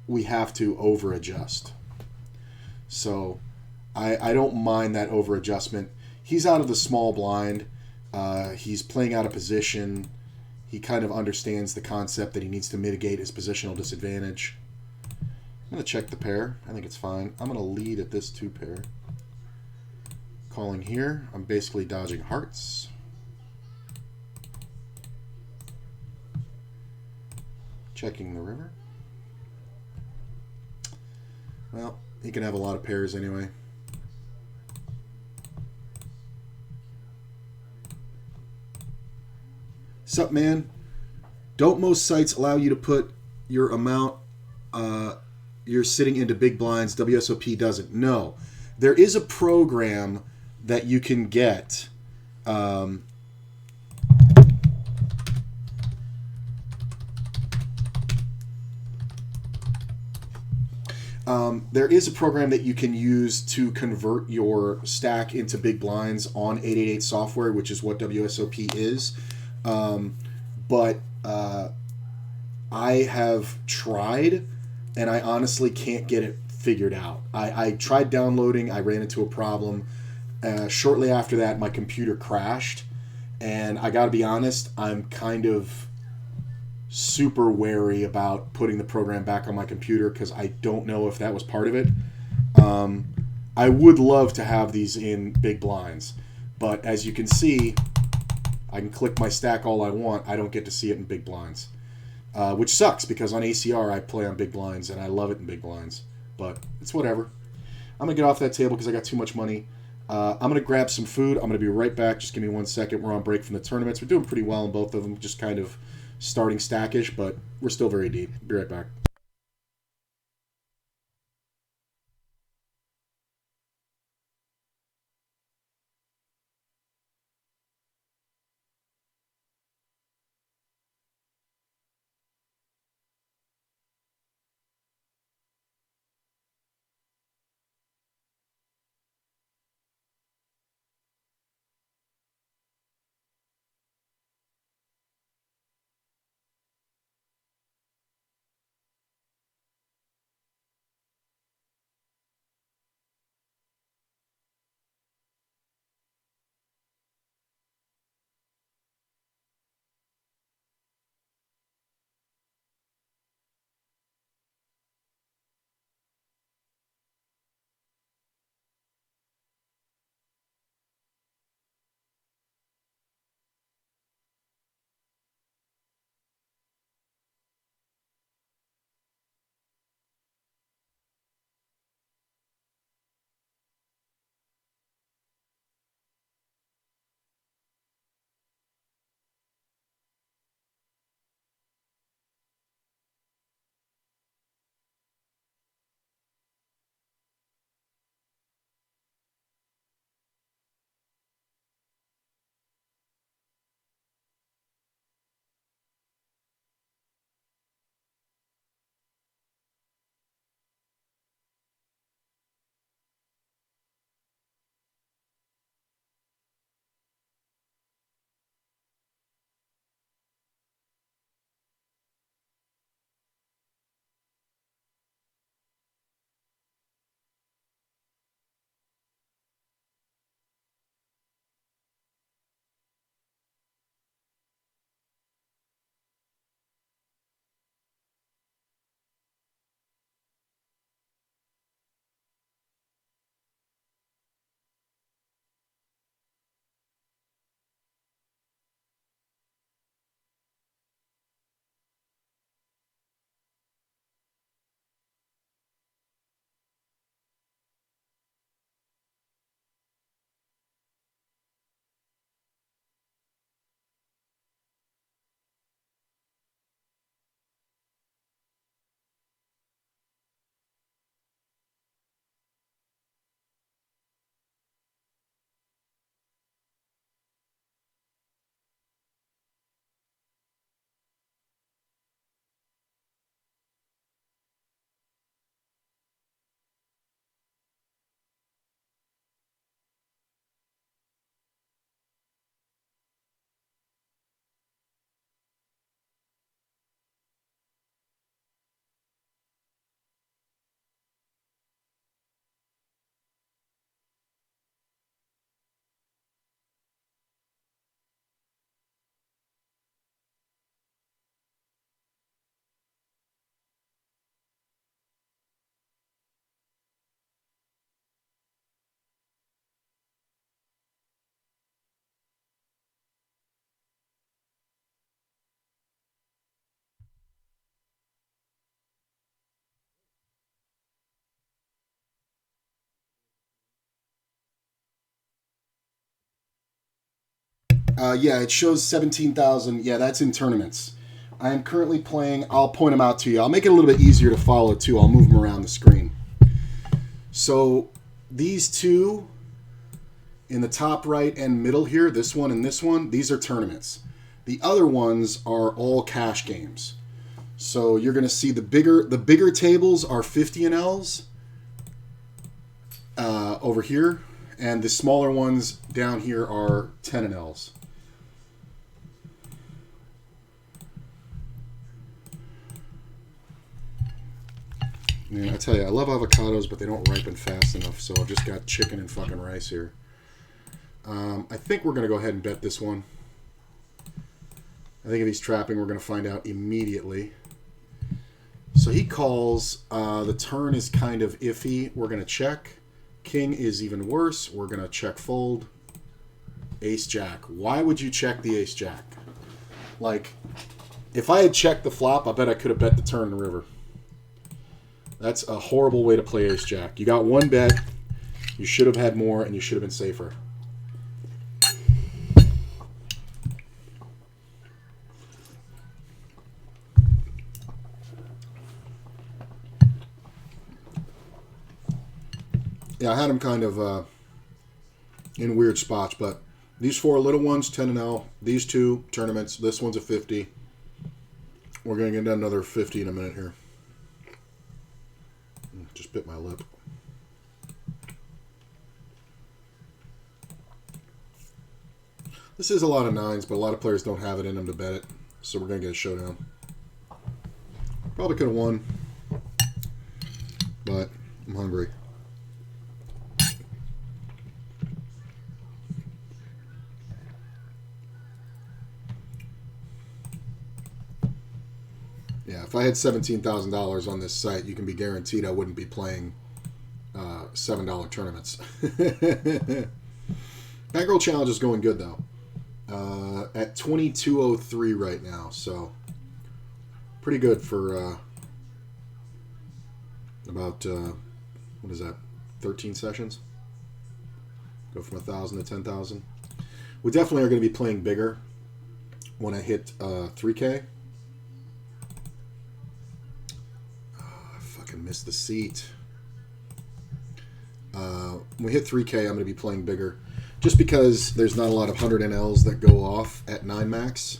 we have to over adjust. So I don't mind that over adjustment. He's out of the small blind. He's playing out of position. He kind of understands the concept that he needs to mitigate his positional disadvantage. I'm going to check the pair. I think it's fine. I'm going to lead at this 2-pair. Calling here. I'm basically dodging hearts. Checking the river. Well, he can have a lot of pairs anyway. Sup, man? Don't most sites allow you to put your amount you're sitting into big blinds? WSOP doesn't. No. There is a program that you can get. There is a program that you can use to convert your stack into big blinds on 888 software, which is what WSOP is. But I have tried, and I honestly can't get it figured out. I tried downloading. I ran into a problem. Shortly after that, my computer crashed. And I got to be honest, I'm kind of super wary about putting the program back on my computer because I don't know if that was part of it. I would love to have these in big blinds, but as you can see, I can click my stack all I want. I don't get to see it in big blinds, which sucks because on ACR I play on big blinds and I love it in big blinds. But it's whatever. I'm going to get off that table because I got too much money. I'm going to grab some food. I'm going to be right back. Just give me 1 second. We're on break from the tournaments. We're doing pretty well in both of them. Just kind of starting stackish, but we're still very deep. Be right back. Yeah, it shows 17,000. Yeah, that's in tournaments. I am currently playing. I'll point them out to you. I'll make it a little bit easier to follow, too. I'll move them around the screen. So these two in the top right and middle here, this one and this one, these are tournaments. The other ones are all cash games. So you're going to see the bigger tables are 50 NLs over here, and the smaller ones down here are 10 NLs. Man, I tell you, I love avocados, but they don't ripen fast enough, so I've just got chicken and fucking rice here. I think we're going to go ahead and bet this one. I think if he's trapping, we're going to find out immediately. So he calls. The turn is kind of iffy. We're going to check. King is even worse. We're going to check fold. Ace Jack. Why would you check the Ace Jack? Like, if I had checked the flop, I bet I could have bet the turn in the river. That's a horrible way to play Ace Jack. You got one bet. You should have had more, and you should have been safer. Yeah, I had him kind of in weird spots, but these 4 little ones, 10 and L. These 2 tournaments. This one's a 50. We're going to get another 50 in a minute here. Just bit my lip. This is a lot of 9s, but a lot of players don't have it in them to bet it. So we're going to get a showdown. Probably could have won, but I'm hungry. Yeah, if I had $17,000 on this site, you can be guaranteed I wouldn't be playing $7 tournaments. Bankroll Challenge is going good, though. At 2203 right now, so pretty good for about, what is that, 13 sessions? Go from 1,000 to 10,000. We definitely are going to be playing bigger when I hit 3K. Missed the seat. When we hit 3K, I'm going to be playing bigger. Just because there's not a lot of 100 NLs that go off at 9 max.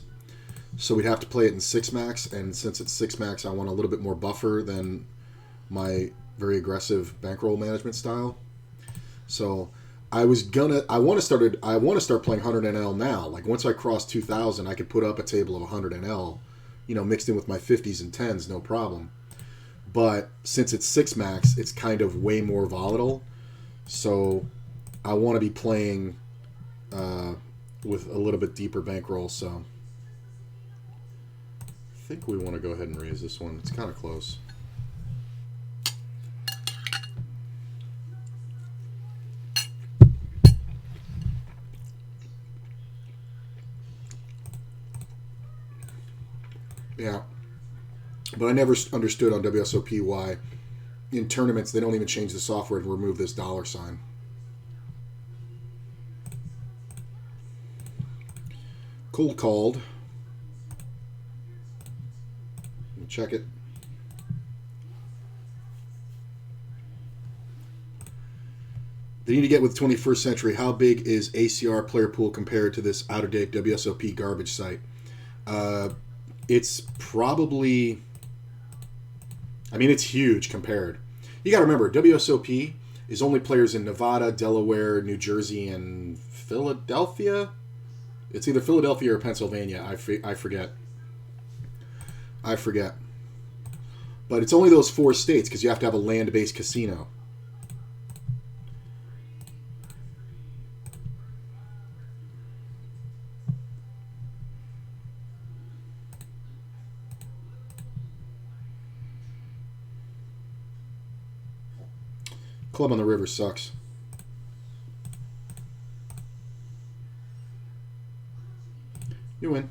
So we'd have to play it in 6 max. And since it's 6 max, I want a little bit more buffer than my very aggressive bankroll management style. So I want to start playing 100 NL now. Like once I cross 2,000, I could put up a table of 100 NL, mixed in with my 50s and 10s, no problem. But since it's 6 max, it's kind of way more volatile. So I want to be playing with a little bit deeper bankroll. So I think we want to go ahead and raise this one. It's kind of close. Yeah. But I never understood on WSOP why in tournaments they don't even change the software to remove this $sign. Cold called. Let me check it. They need to get with 21st century. How big is ACR player pool compared to this out-of-date WSOP garbage site? It's probably... it's huge compared. You got to remember, WSOP is only players in Nevada, Delaware, New Jersey, and Philadelphia. It's either Philadelphia or Pennsylvania. I forget. But it's only those 4 states because you have to have a land-based casino. Club on the river sucks. You win.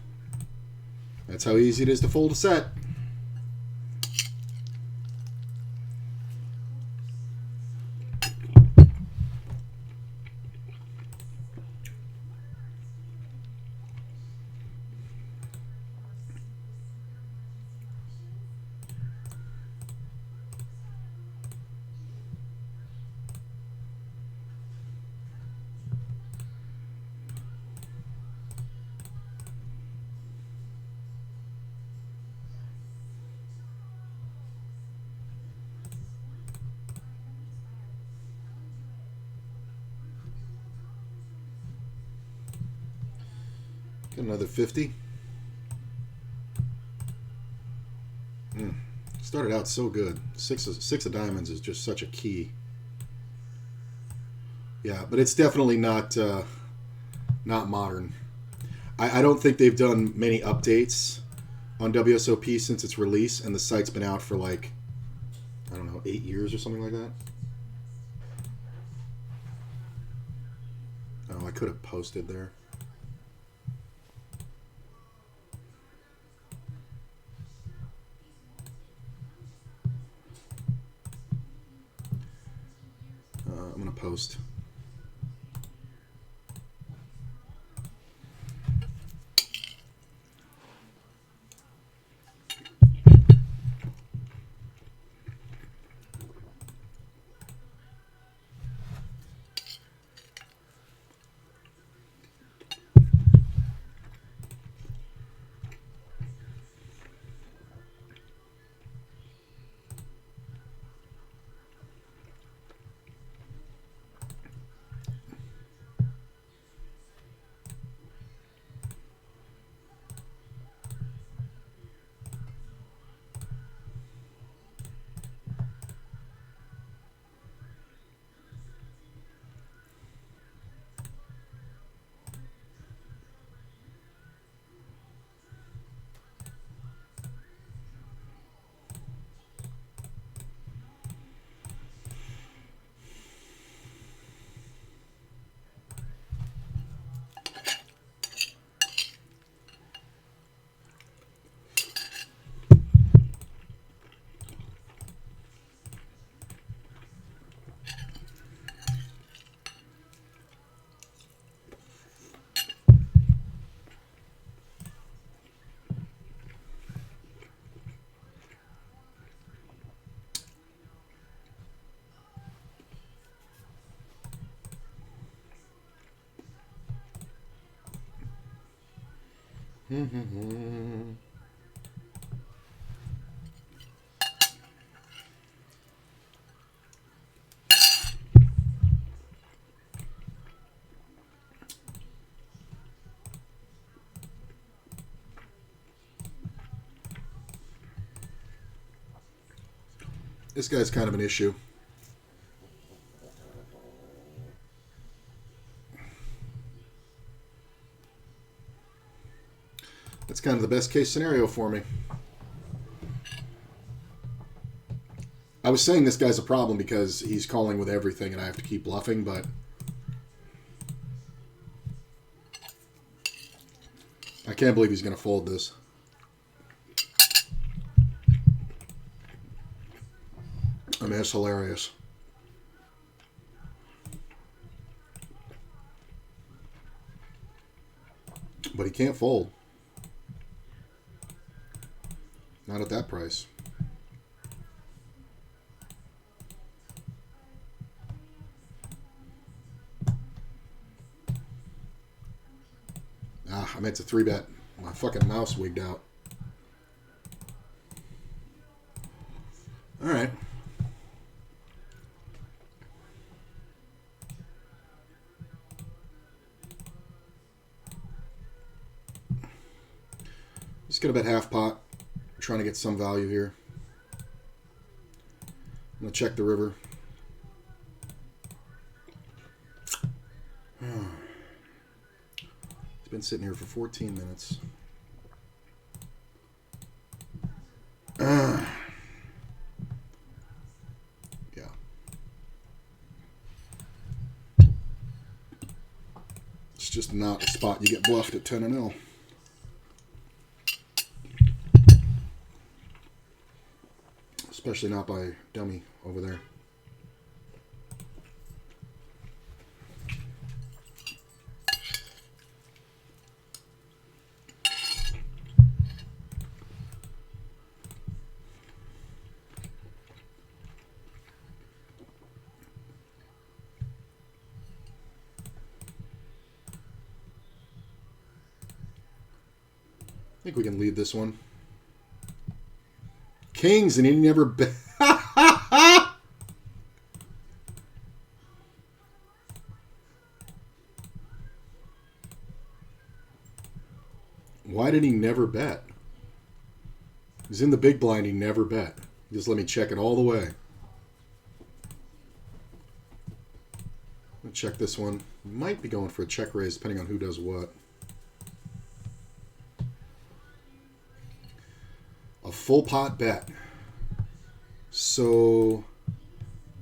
That's how easy it is to fold a set. Get another 50. Started out so good. Six of diamonds is just such a key. Yeah, but it's definitely not modern. I don't think they've done many updates on WSOP since its release, and the site's been out for like, I don't know, 8 years or something like that. Oh, I could have posted there. I'm going to post. This guy's kind of an issue. That's kind of the best case scenario for me. I was saying this guy's a problem because he's calling with everything and I have to keep bluffing, but I can't believe he's going to fold this. I mean, it's hilarious. But he can't fold. Not at that price. I meant to 3-bet. My fucking mouse wigged out. All right. Just gonna bet half pot. Trying to get some value here. I'm gonna check the river. It's been sitting here for 14 minutes. Yeah. It's just not a spot you get bluffed at 10-0. Especially not by dummy over there. I think we can lead this one. Kings, and he never bet. Why did he never bet? He's in the big blind. He never bet. Just let me check it all the way. Let's check this one. Might be going for a check raise depending on who does what. A full pot bet. So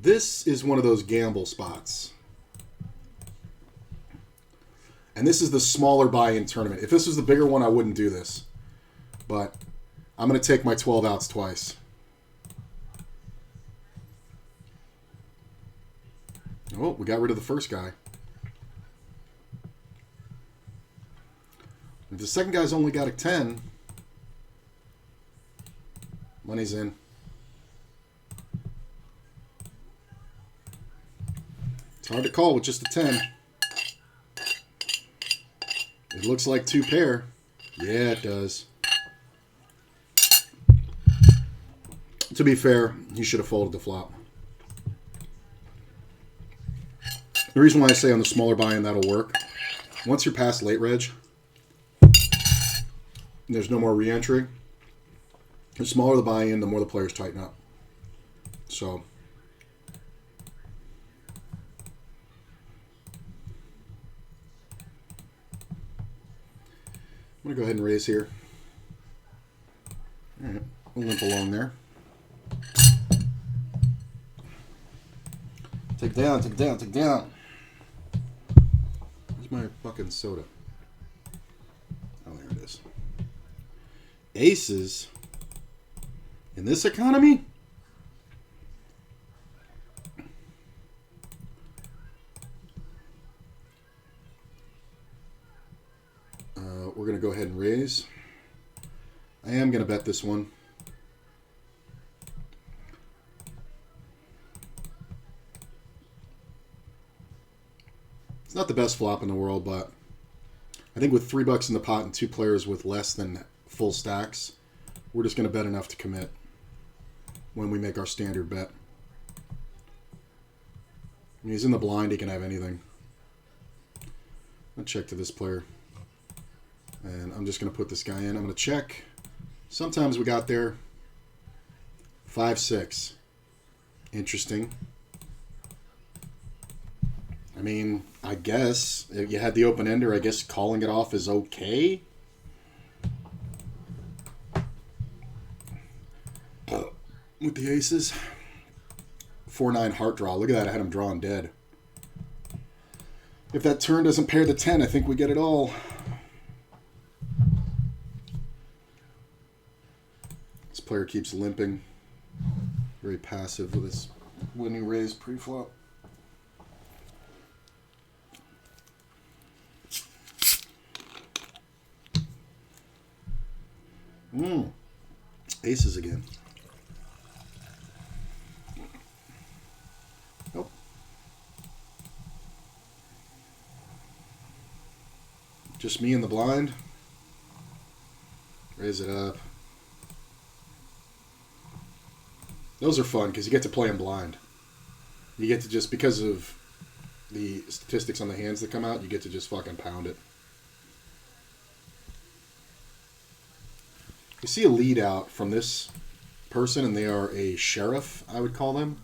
this is one of those gamble spots. And this is the smaller buy-in tournament. If this was the bigger one, I wouldn't do this. But I'm going to take my 12 outs twice. Oh, we got rid of the first guy. If the second guy's only got a 10, money's in. It's hard to call with just a 10. It looks like 2 pair. Yeah, it does. To be fair, he should have folded the flop. The reason why I say on the smaller buy-in that'll work, once you're past late reg, there's no more re-entry. The smaller the buy-in, the more the players tighten up. So, I'm going to go ahead and raise here. All right, we'll limp along there. Take down, take down, take down. Where's my fucking soda? Oh, there it is. Aces? In this economy? We're going to go ahead and raise. I am going to bet this one. It's not the best flop in the world, but I think with $3 in the pot and 2 players with less than full stacks, we're just going to bet enough to commit when we make our standard bet. I mean, he's in the blind, he can have anything. I'll check to this player. And I'm just going to put this guy in. I'm going to check. Sometimes we got there. 5-6. Interesting. I mean, I guess if you had the open ender, I guess calling it off is okay. With the aces. 4-9 heart draw. Look at that. I had him drawing dead. If that turn doesn't pair the 10, I think we get it all. This player keeps limping. Very passive with this when he raised pre-flop. Aces again. Nope. Just me in the blind. Raise it up. Those are fun because you get to play them blind. You get to just, because of the statistics on the hands that come out, you get to just fucking pound it. You see a lead out from this person, and they are a sheriff, I would call them.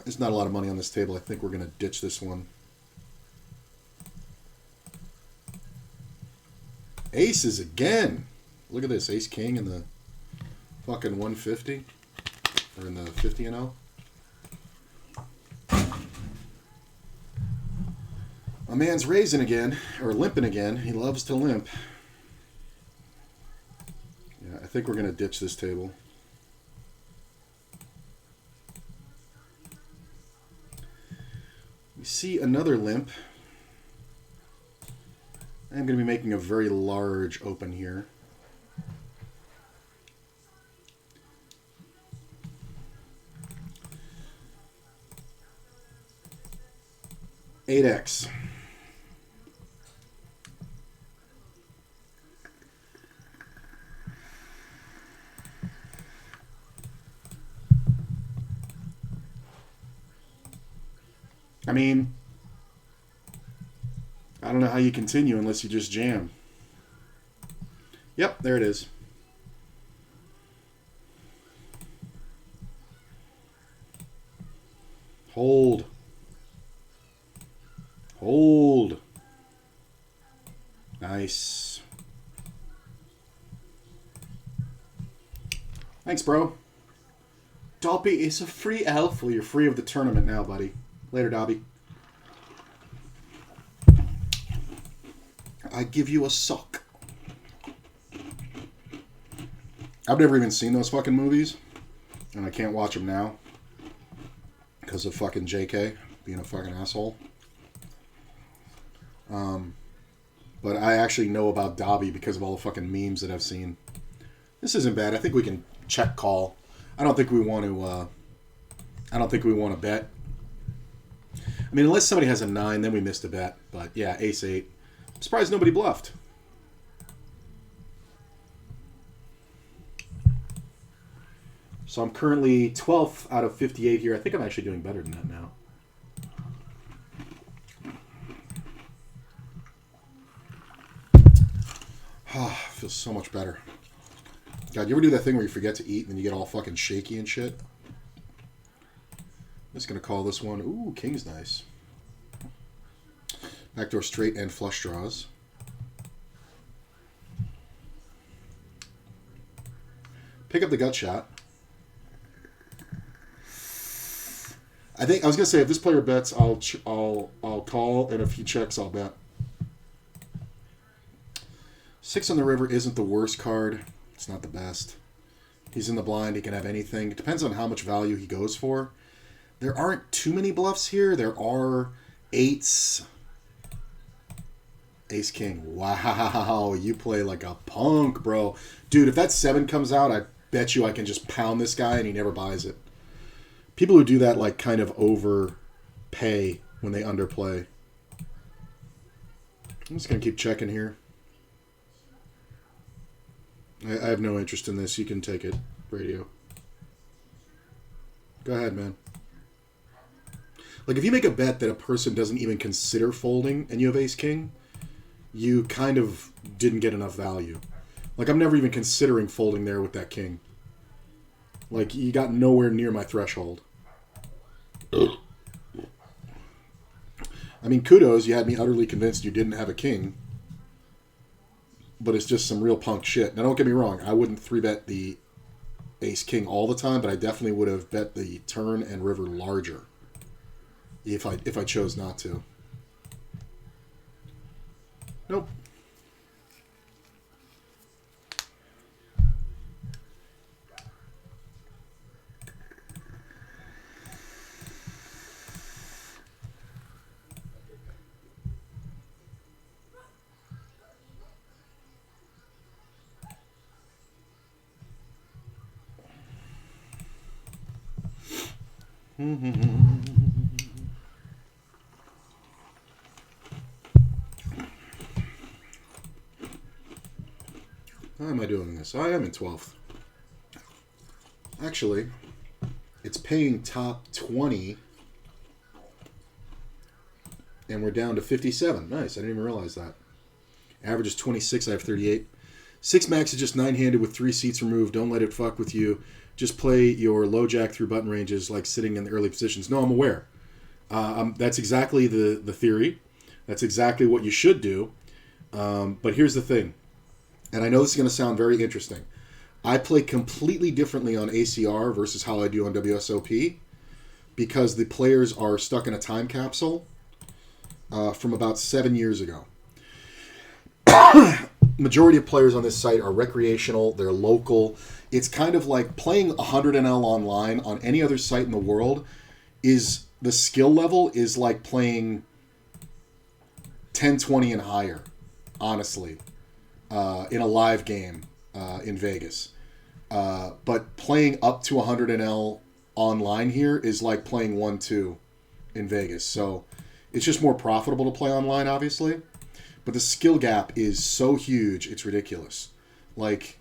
There's not a lot of money on this table. I think we're going to ditch this one. Aces again. Look at this. Ace King in the fucking 150. Or in the 50 and 0. My man's raising again. Or limping again. He loves to limp. Yeah, I think we're going to ditch this table. We see another limp. I'm going to be making a very large open here. $8X. I mean, I don't know how you continue unless you just jam. Yep, there it is. Hold. Hold. Nice. Thanks, bro. Dobby is a free elf. Well, you're free of the tournament now, buddy. Later, Dobby. I give you a sock. I've never even seen those fucking movies, and I can't watch them now. because of fucking JK being a fucking asshole. But I actually know about Dobby because of all the fucking memes that I've seen. This isn't bad. I think we can check call. I don't think we want to. I don't think we want to bet. I mean, unless somebody has a 9, then we missed a bet. But yeah, ace 8. I'm surprised nobody bluffed. So I'm currently 12th out of 58 here. I think I'm actually doing better than that now. Feels so much better. God, you ever do that thing where you forget to eat and then you get all fucking shaky and shit? I'm just going to call this one. Ooh, king's nice. Backdoor straight and flush draws. Pick up the gut shot. I was gonna say if this player bets, I'll call, and if he checks, I'll bet. 6 on the river isn't the worst card. It's not the best. He's in the blind. He can have anything. It depends on how much value he goes for. There aren't too many bluffs here. There are 8s. Ace King. Wow, you play like a punk, bro. Dude, if that 7 comes out, I bet you I can just pound this guy and he never buys it. People who do that like kind of overpay when they underplay. I'm just going to keep checking here. I have no interest in this. You can take it, radio. Go ahead, man. Like, if you make a bet that a person doesn't even consider folding and you have ace-king, you kind of didn't get enough value. Like, I'm never even considering folding there with that king. Like, you got nowhere near my threshold. I mean, kudos, you had me utterly convinced you didn't have a king. But it's just some real punk shit. Now, don't get me wrong. I wouldn't 3-bet the ace-king all the time, but I definitely would have bet the turn and river larger if I chose not to. Nope. How am I doing this? I am in 12th. Actually, it's paying top 20, and we're down to 57. Nice, I didn't even realize that. Average is 26, I have 38. 6 max is just 9-handed with 3 seats removed. Don't let it fuck with you. Just play your low jack through button ranges like sitting in the early positions. No, I'm aware. That's exactly the theory. That's exactly what you should do. But here's the thing. And I know this is going to sound very interesting. I play completely differently on ACR versus how I do on WSOP because the players are stuck in a time capsule from about 7 years ago. Majority of players on this site are recreational. They're local. It's kind of like playing 100NL online on any other site in the world is the skill level is like playing 10-20 and higher, honestly, in a live game in Vegas. But playing up to 100NL online here is like playing 1-2 in Vegas. So it's just more profitable to play online, obviously. But the skill gap is so huge, it's ridiculous. Like,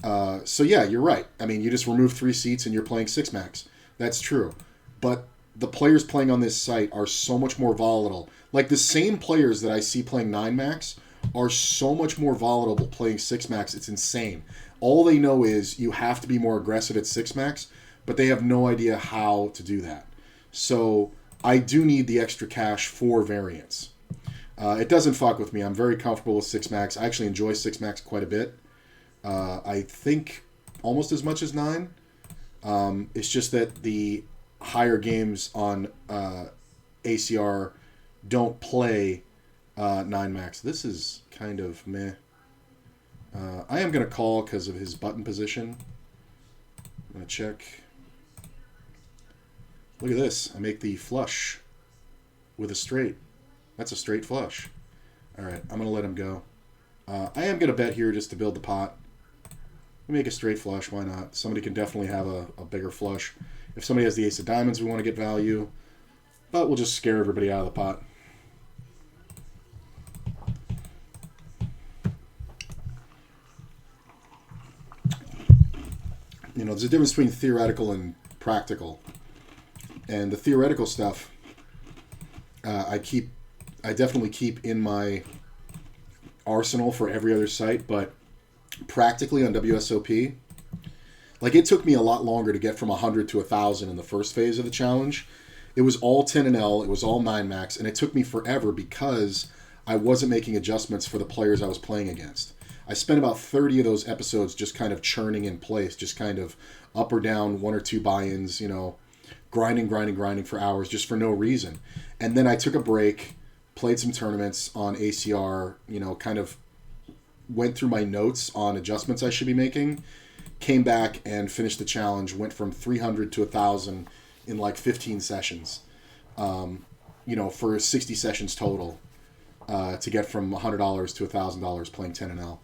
so yeah, you're right. I mean, you just remove 3 seats and you're playing 6 max. That's true. But the players playing on this site are so much more volatile. Like, the same players that I see playing 9 max are so much more volatile playing 6 max. It's insane. All they know is you have to be more aggressive at 6 max, but they have no idea how to do that. So I do need the extra cash for variance. It doesn't fuck with me. I'm very comfortable with 6 max. I actually enjoy 6 max quite a bit. I think almost as much as 9. It's just that the higher games on ACR don't play 9 max. This is kind of meh. I am going to call because of his button position. I'm going to check. Look at this. I make the flush with a straight. That's a straight flush. All right, I'm going to let him go. I am going to bet here just to build the pot. We make a straight flush. Why not? Somebody can definitely have a bigger flush. If somebody has the ace of diamonds, we want to get value. But we'll just scare everybody out of the pot. You know, there's a difference between theoretical and practical. And the theoretical stuff, I definitely keep in my arsenal for every other site, but practically on WSOP, like it took me a lot longer to get from 100 to 1,000 in the first phase of the challenge. It was all 10 and L, it was all 9 max, and it took me forever because I wasn't making adjustments for the players I was playing against. I spent about 30 of those episodes just kind of churning in place, just kind of up or down 1 or 2 buy-ins, you know, grinding for hours just for no reason. And then I took a break, played some tournaments on ACR, you know, kind of went through my notes on adjustments I should be making, came back and finished the challenge, went from 300 to 1,000 in like 15 sessions, you know, for 60 sessions total, to get from $100 to $1,000 playing 10 and L.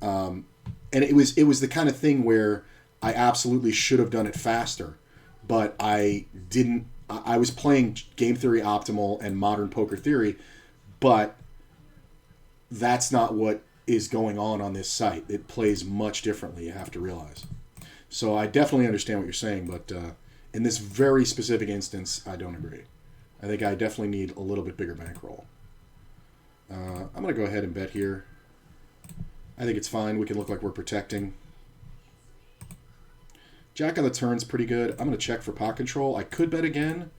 And it was the kind of thing where I absolutely should have done it faster, but I didn't. I was playing Game Theory Optimal and Modern Poker Theory, but that's not what is going on this site. It plays much differently, you have to realize. So I definitely understand what you're saying, but in this very specific instance, I don't agree. I think I definitely need a little bit bigger bankroll. I'm going to go ahead and bet here. I think it's fine. We can look like we're protecting. Jack on the turn's pretty good. I'm going to check for pot control. I could bet again.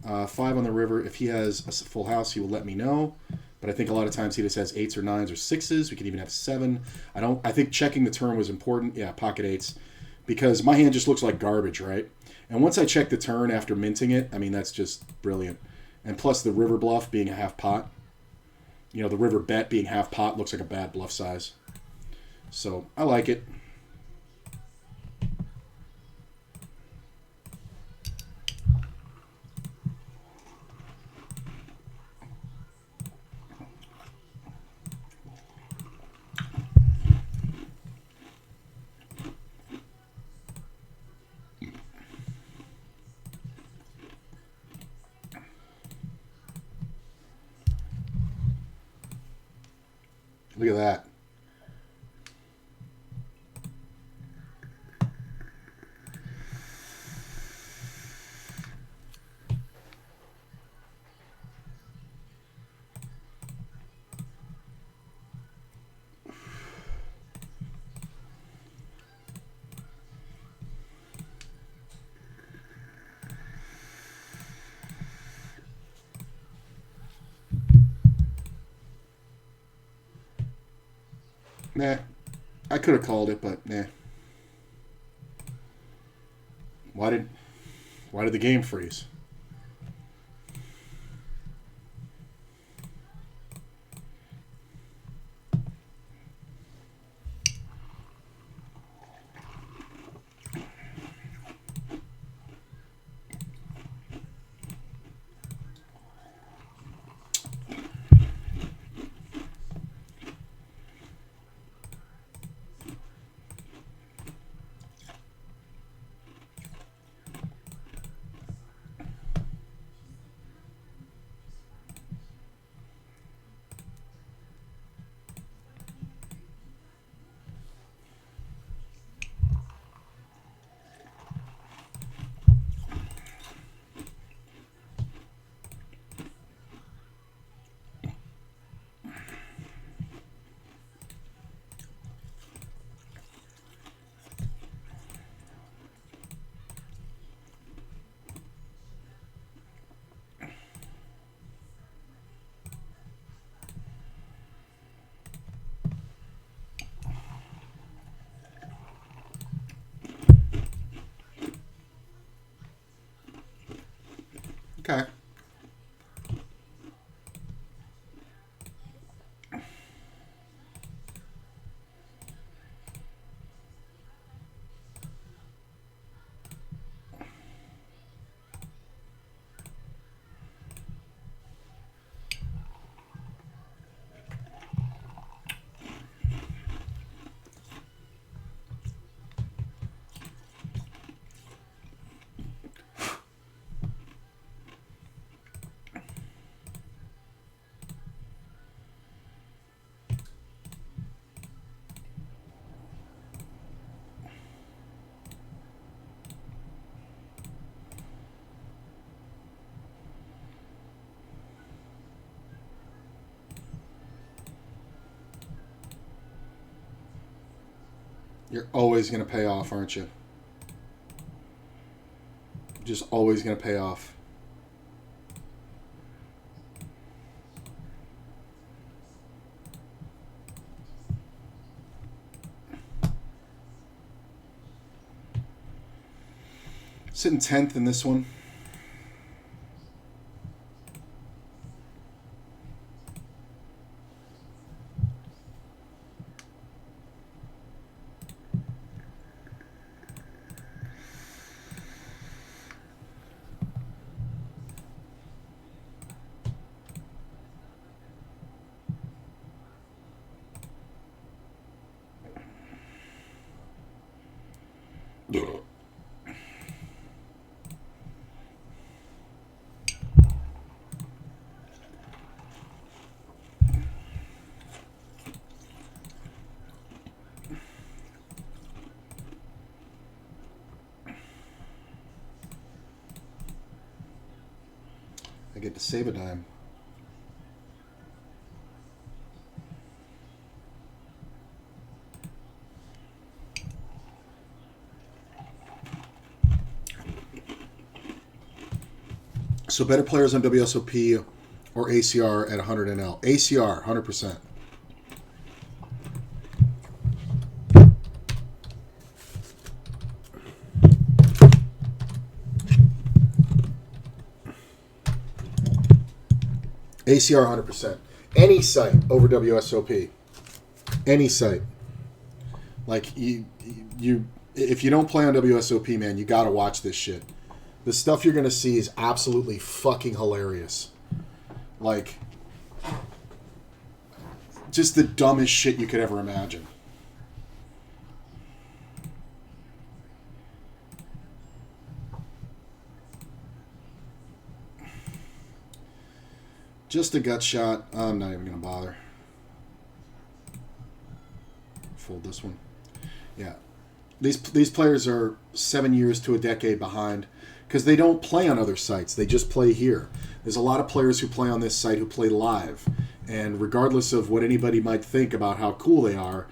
5 on the river. If he has a full house, he will let me know. But I think a lot of times he just has 8s or 9s or 6s. We could even have 7. I think checking the turn was important. Yeah, pocket 8s. Because my hand just looks like garbage, right? And once I check the turn after minting it, I mean, that's just brilliant. And plus the river bluff being a half pot. You know, the river bet being half pot looks like a bad bluff size. So, I like it. Look at that. Nah. I could have called it, but nah. Why did the game freeze? Okay. You're always going to pay off, aren't you? Just always going to pay off. Sitting 10th in this one. I get to save a dime. So better players on WSOP or ACR at 100 NL. ACR, 100%. ACR 100%. Any site over WSOP. Any site. Like, you if you don't play on WSOP, man, you gotta watch this shit. The stuff you're gonna see is absolutely fucking hilarious. Like, just the dumbest shit you could ever imagine. Just a gut shot. I'm not even going to bother. Fold this one. Yeah. These players are 7 years to a decade behind because they don't play on other sites. They just play here. There's a lot of players who play on this site who play live. And regardless of what anybody might think about how cool they are,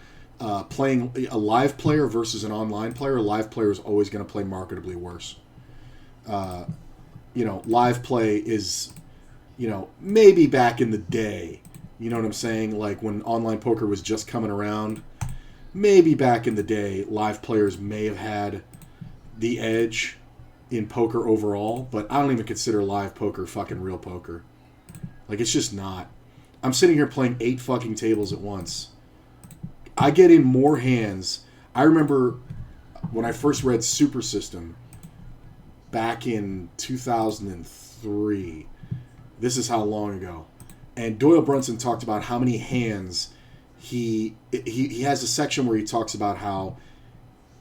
playing a live player versus an online player, a live player is always going to play marketably worse. Live play is... maybe back in the day, you know what I'm saying? Like when online poker was just coming around, maybe back in the day, live players may have had the edge in poker overall, but I don't even consider live poker fucking real poker. Like, it's just not. I'm sitting here playing 8 fucking tables at once. I get in more hands. I remember when I first read Super System back in 2003. This is how long ago. And Doyle Brunson talked about how many hands he has a section where he talks about how,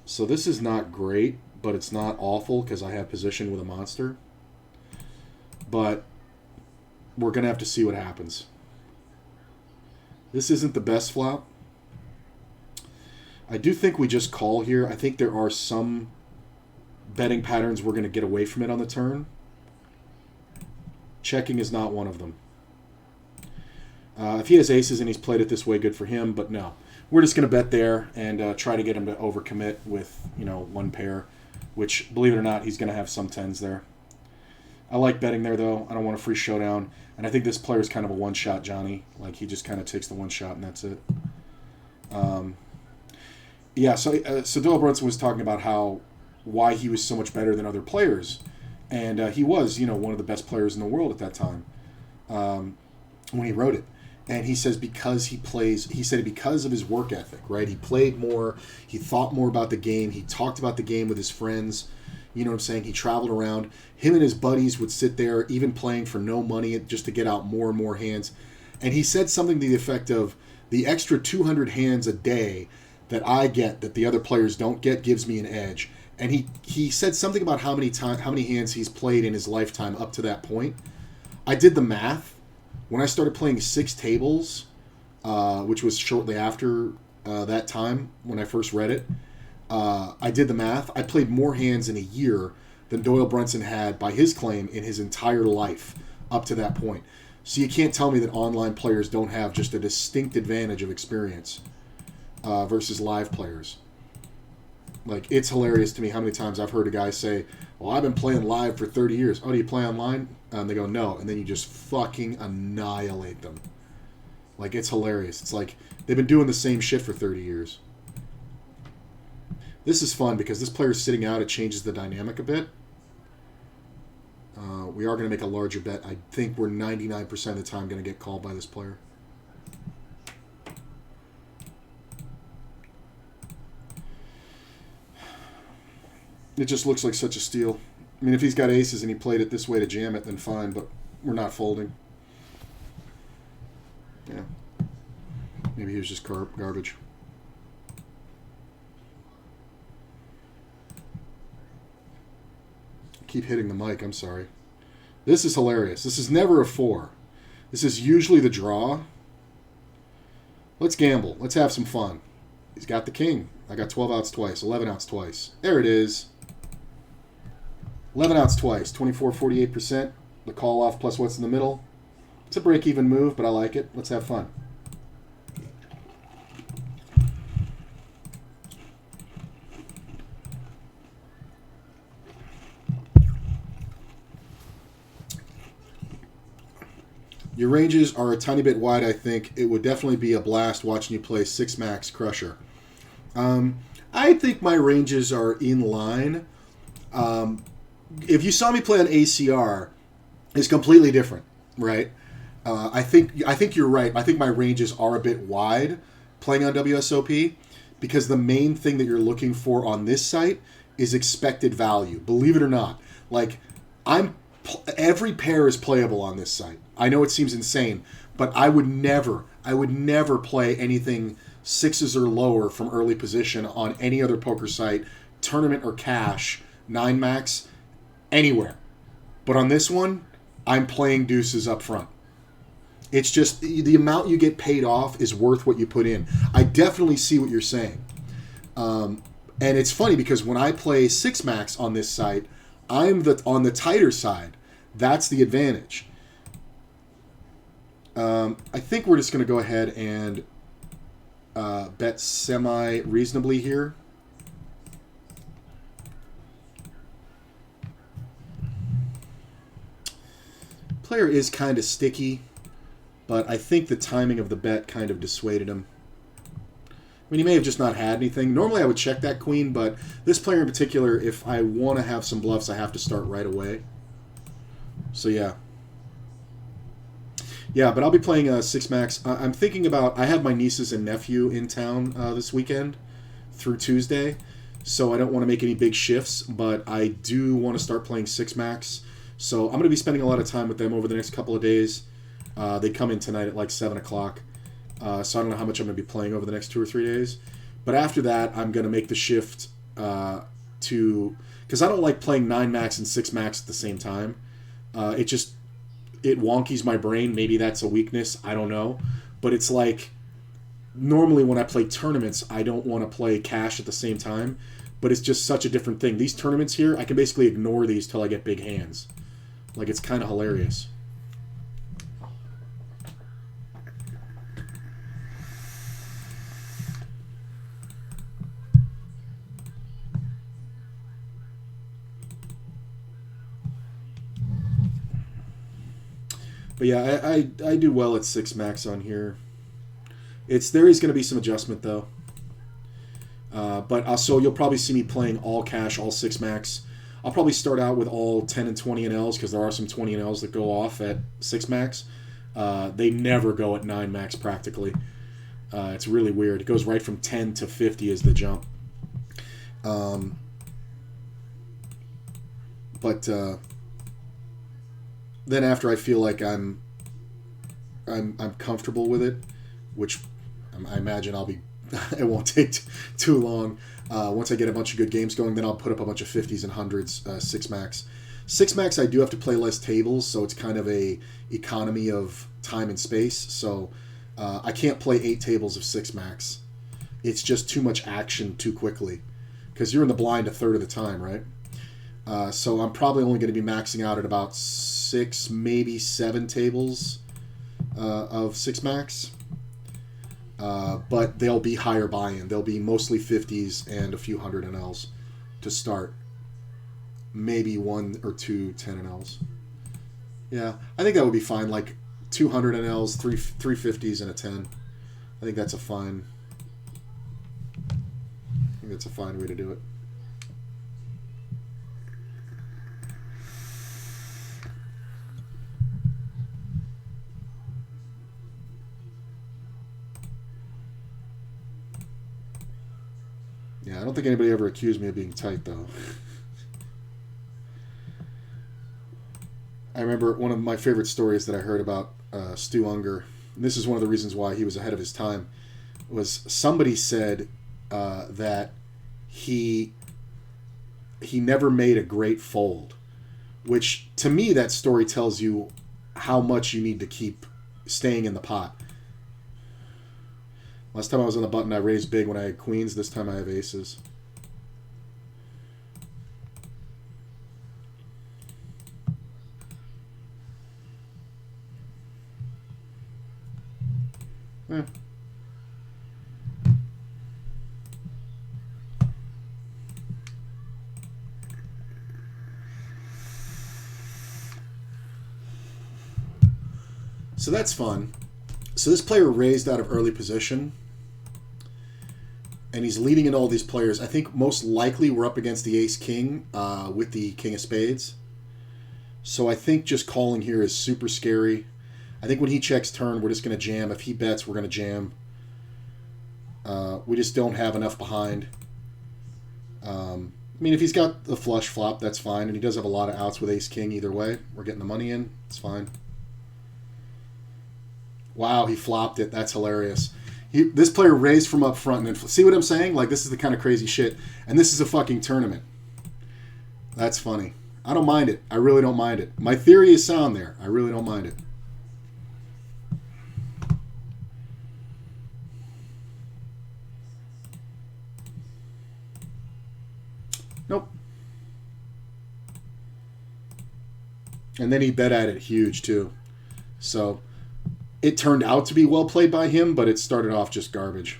so this is not great, but it's not awful because I have position with a monster. But we're going to have to see what happens. This isn't the best flop. I do think we just call here. I think there are some betting patterns we're going to get away from it on the turn. Checking is not one of them. If he has aces and he's played it this way, good for him. But no, we're just going to bet there and try to get him to overcommit with one pair, which, believe it or not, he's going to have some tens there. I like betting there, though. I don't want a free showdown. And I think this player is kind of a one-shot Johnny. Like, he just kind of takes the one shot and that's it. So Doyle Brunson was talking about why he was so much better than other players. And he was, one of the best players in the world at that time when he wrote it. And he says because of his work ethic, right? He played more, he thought more about the game, he talked about the game with his friends, you know what I'm saying? He traveled around. Him and his buddies would sit there, even playing for no money, just to get out more and more hands. And he said something to the effect of, the extra 200 hands a day that I get that the other players don't get gives me an edge. And he said something about how many hands he's played in his lifetime up to that point. I did the math. When I started playing 6 tables, which was shortly after that time when I first read it, I did the math. I played more hands in a year than Doyle Brunson had, by his claim, in his entire life up to that point. So you can't tell me that online players don't have just a distinct advantage of experience versus live players. Like, it's hilarious to me how many times I've heard a guy say, well, I've been playing live for 30 years. Oh, do you play online? And they go, no. And then you just fucking annihilate them. Like, it's hilarious. It's like they've been doing the same shit for 30 years. This is fun because this player's sitting out. It changes the dynamic a bit. We are going to make a larger bet. I think we're 99% of the time going to get called by this player. It just looks like such a steal. I mean, if he's got aces and he played it this way to jam it, then fine, but we're not folding. Yeah. Maybe he was just garbage. Keep hitting the mic, I'm sorry. This is hilarious. This is never a 4. This is usually the draw. Let's gamble. Let's have some fun. He's got the king. I got 12 outs twice, 11 outs twice. There it is. 11 outs twice, 24, 48%. The call off plus what's in the middle. It's a break-even move, but I like it. Let's have fun. Your ranges are a tiny bit wide, I think. It would definitely be a blast watching you play 6-max Crusher. I think my ranges are in line. If you saw me play on ACR, it's completely different, right? I think you're right. I think my ranges are a bit wide playing on WSOP because the main thing that you're looking for on this site is expected value. Believe it or not, like every pair is playable on this site. I know it seems insane, but I would never play anything 6s or lower from early position on any other poker site, tournament or cash, 9-max, anywhere. But on this one, I'm playing deuces up front. It's just the amount you get paid off is worth what you put in. I definitely see what you're saying. And it's funny because when I play 6-max on this site, I'm on the tighter side. That's the advantage. I think we're just going to go ahead and bet semi-reasonably here. Player is kind of sticky, but I think the timing of the bet kind of dissuaded him. I mean, he may have just not had anything. Normally I would check that queen, but this player in particular, if I want to have some bluffs, I have to start right away. So yeah. Yeah, but I'll be playing 6-max. I'm thinking about... I have my nieces and nephew in town this weekend through Tuesday, so I don't want to make any big shifts, but I do want to start playing 6-max. So I'm going to be spending a lot of time with them over the next couple of days. They come in tonight at like 7 o'clock, so I don't know how much I'm going to be playing over the next 2 or 3 days. But after that, I'm going to make the shift to... Because I don't like playing 9-max and 6-max at the same time. It wonkies my brain. Maybe that's a weakness. I don't know. But it's like, normally when I play tournaments, I don't want to play cash at the same time. But it's just such a different thing. These tournaments here, I can basically ignore these till I get big hands. Like, it's kind of hilarious. But yeah, I do well at 6-max on here. There is going to be some adjustment though. So you'll probably see me playing all cash, all 6-max. I'll probably start out with all 10 and 20 and Ls because there are some 20 and Ls that go off at 6-max. They never go at 9-max practically. It's really weird. It goes right from 10 to 50 is the jump. Then after I feel like I'm comfortable with it, which I imagine it won't take too long. Once I get a bunch of good games going, then I'll put up a bunch of 50s and 100s, 6-max. 6-max I do have to play less tables, so it's kind of a economy of time and space. So I can't play 8 tables of 6-max. It's just too much action too quickly because you're in the blind a third of the time, right? So I'm probably only going to be maxing out at about 6, maybe 7 tables of 6-max. but they'll be higher buy-in. They'll be mostly 50s and a few hundred NLs to start. Maybe 1 or 2 10 NLs. Yeah, I think that would be fine. Like 200 NLs, 350s, and a 10. I think that's a fine. I think that's a fine way to do it. Yeah, I don't think anybody ever accused me of being tight, though. I remember one of my favorite stories that I heard about Stu Unger, and this is one of the reasons why he was ahead of his time, was somebody said that he never made a great fold, which to me that story tells you how much you need to keep staying in the pot. Last time I was on the button, I raised big when I had queens. This time I have aces. Eh. So that's fun. So this player raised out of early position, and he's leading in all these players. I think most likely we're up against the ace-king with the king of spades. So I think just calling here is super scary. I think when he checks turn, we're just going to jam. If he bets, we're going to jam. We just don't have enough behind. I mean, if he's got the flush flop, that's fine. And he does have a lot of outs with ace-king either way. We're getting the money in. It's fine. Wow, he flopped it. That's hilarious. This player raised from up front. And see what I'm saying? Like, this is the kind of crazy shit. And this is a fucking tournament. That's funny. I don't mind it. I really don't mind it. My theory is sound there. I really don't mind it. Nope. And then he bet at it huge, too. So it turned out to be well played by him, but it started off just garbage.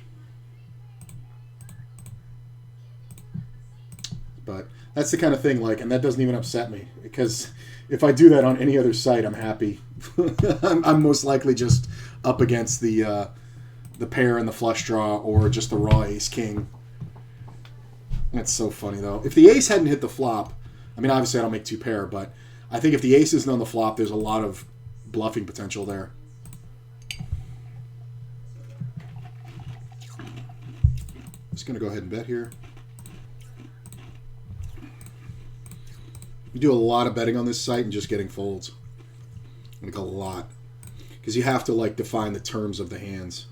But that's the kind of thing, like, and that doesn't even upset me, because if I do that on any other site, I'm happy. I'm most likely just up against the pair and the flush draw, or just the raw ace-king. That's so funny, though. If the ace hadn't hit the flop, I mean, obviously I don't make two pair, but I think if the ace isn't on the flop, there's a lot of bluffing potential there. Just going to go ahead and bet here. You do a lot of betting on this site and just getting folds. Like a lot. Because you have to, like, define the terms of the hands.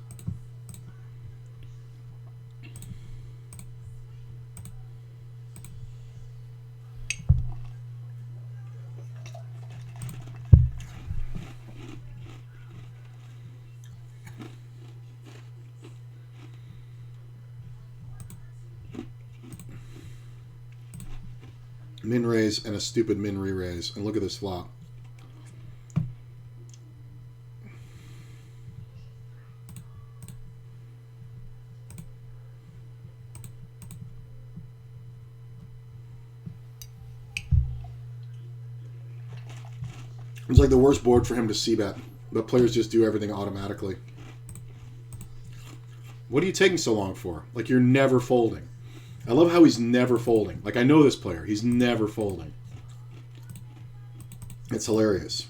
Min raise and a stupid min re-raise. And look at this flop. It's like the worst board for him to c-bet. But players just do everything automatically. What are you taking so long for? Like, you're never folding. I love how he's never folding. Like, I know this player. He's never folding. It's hilarious.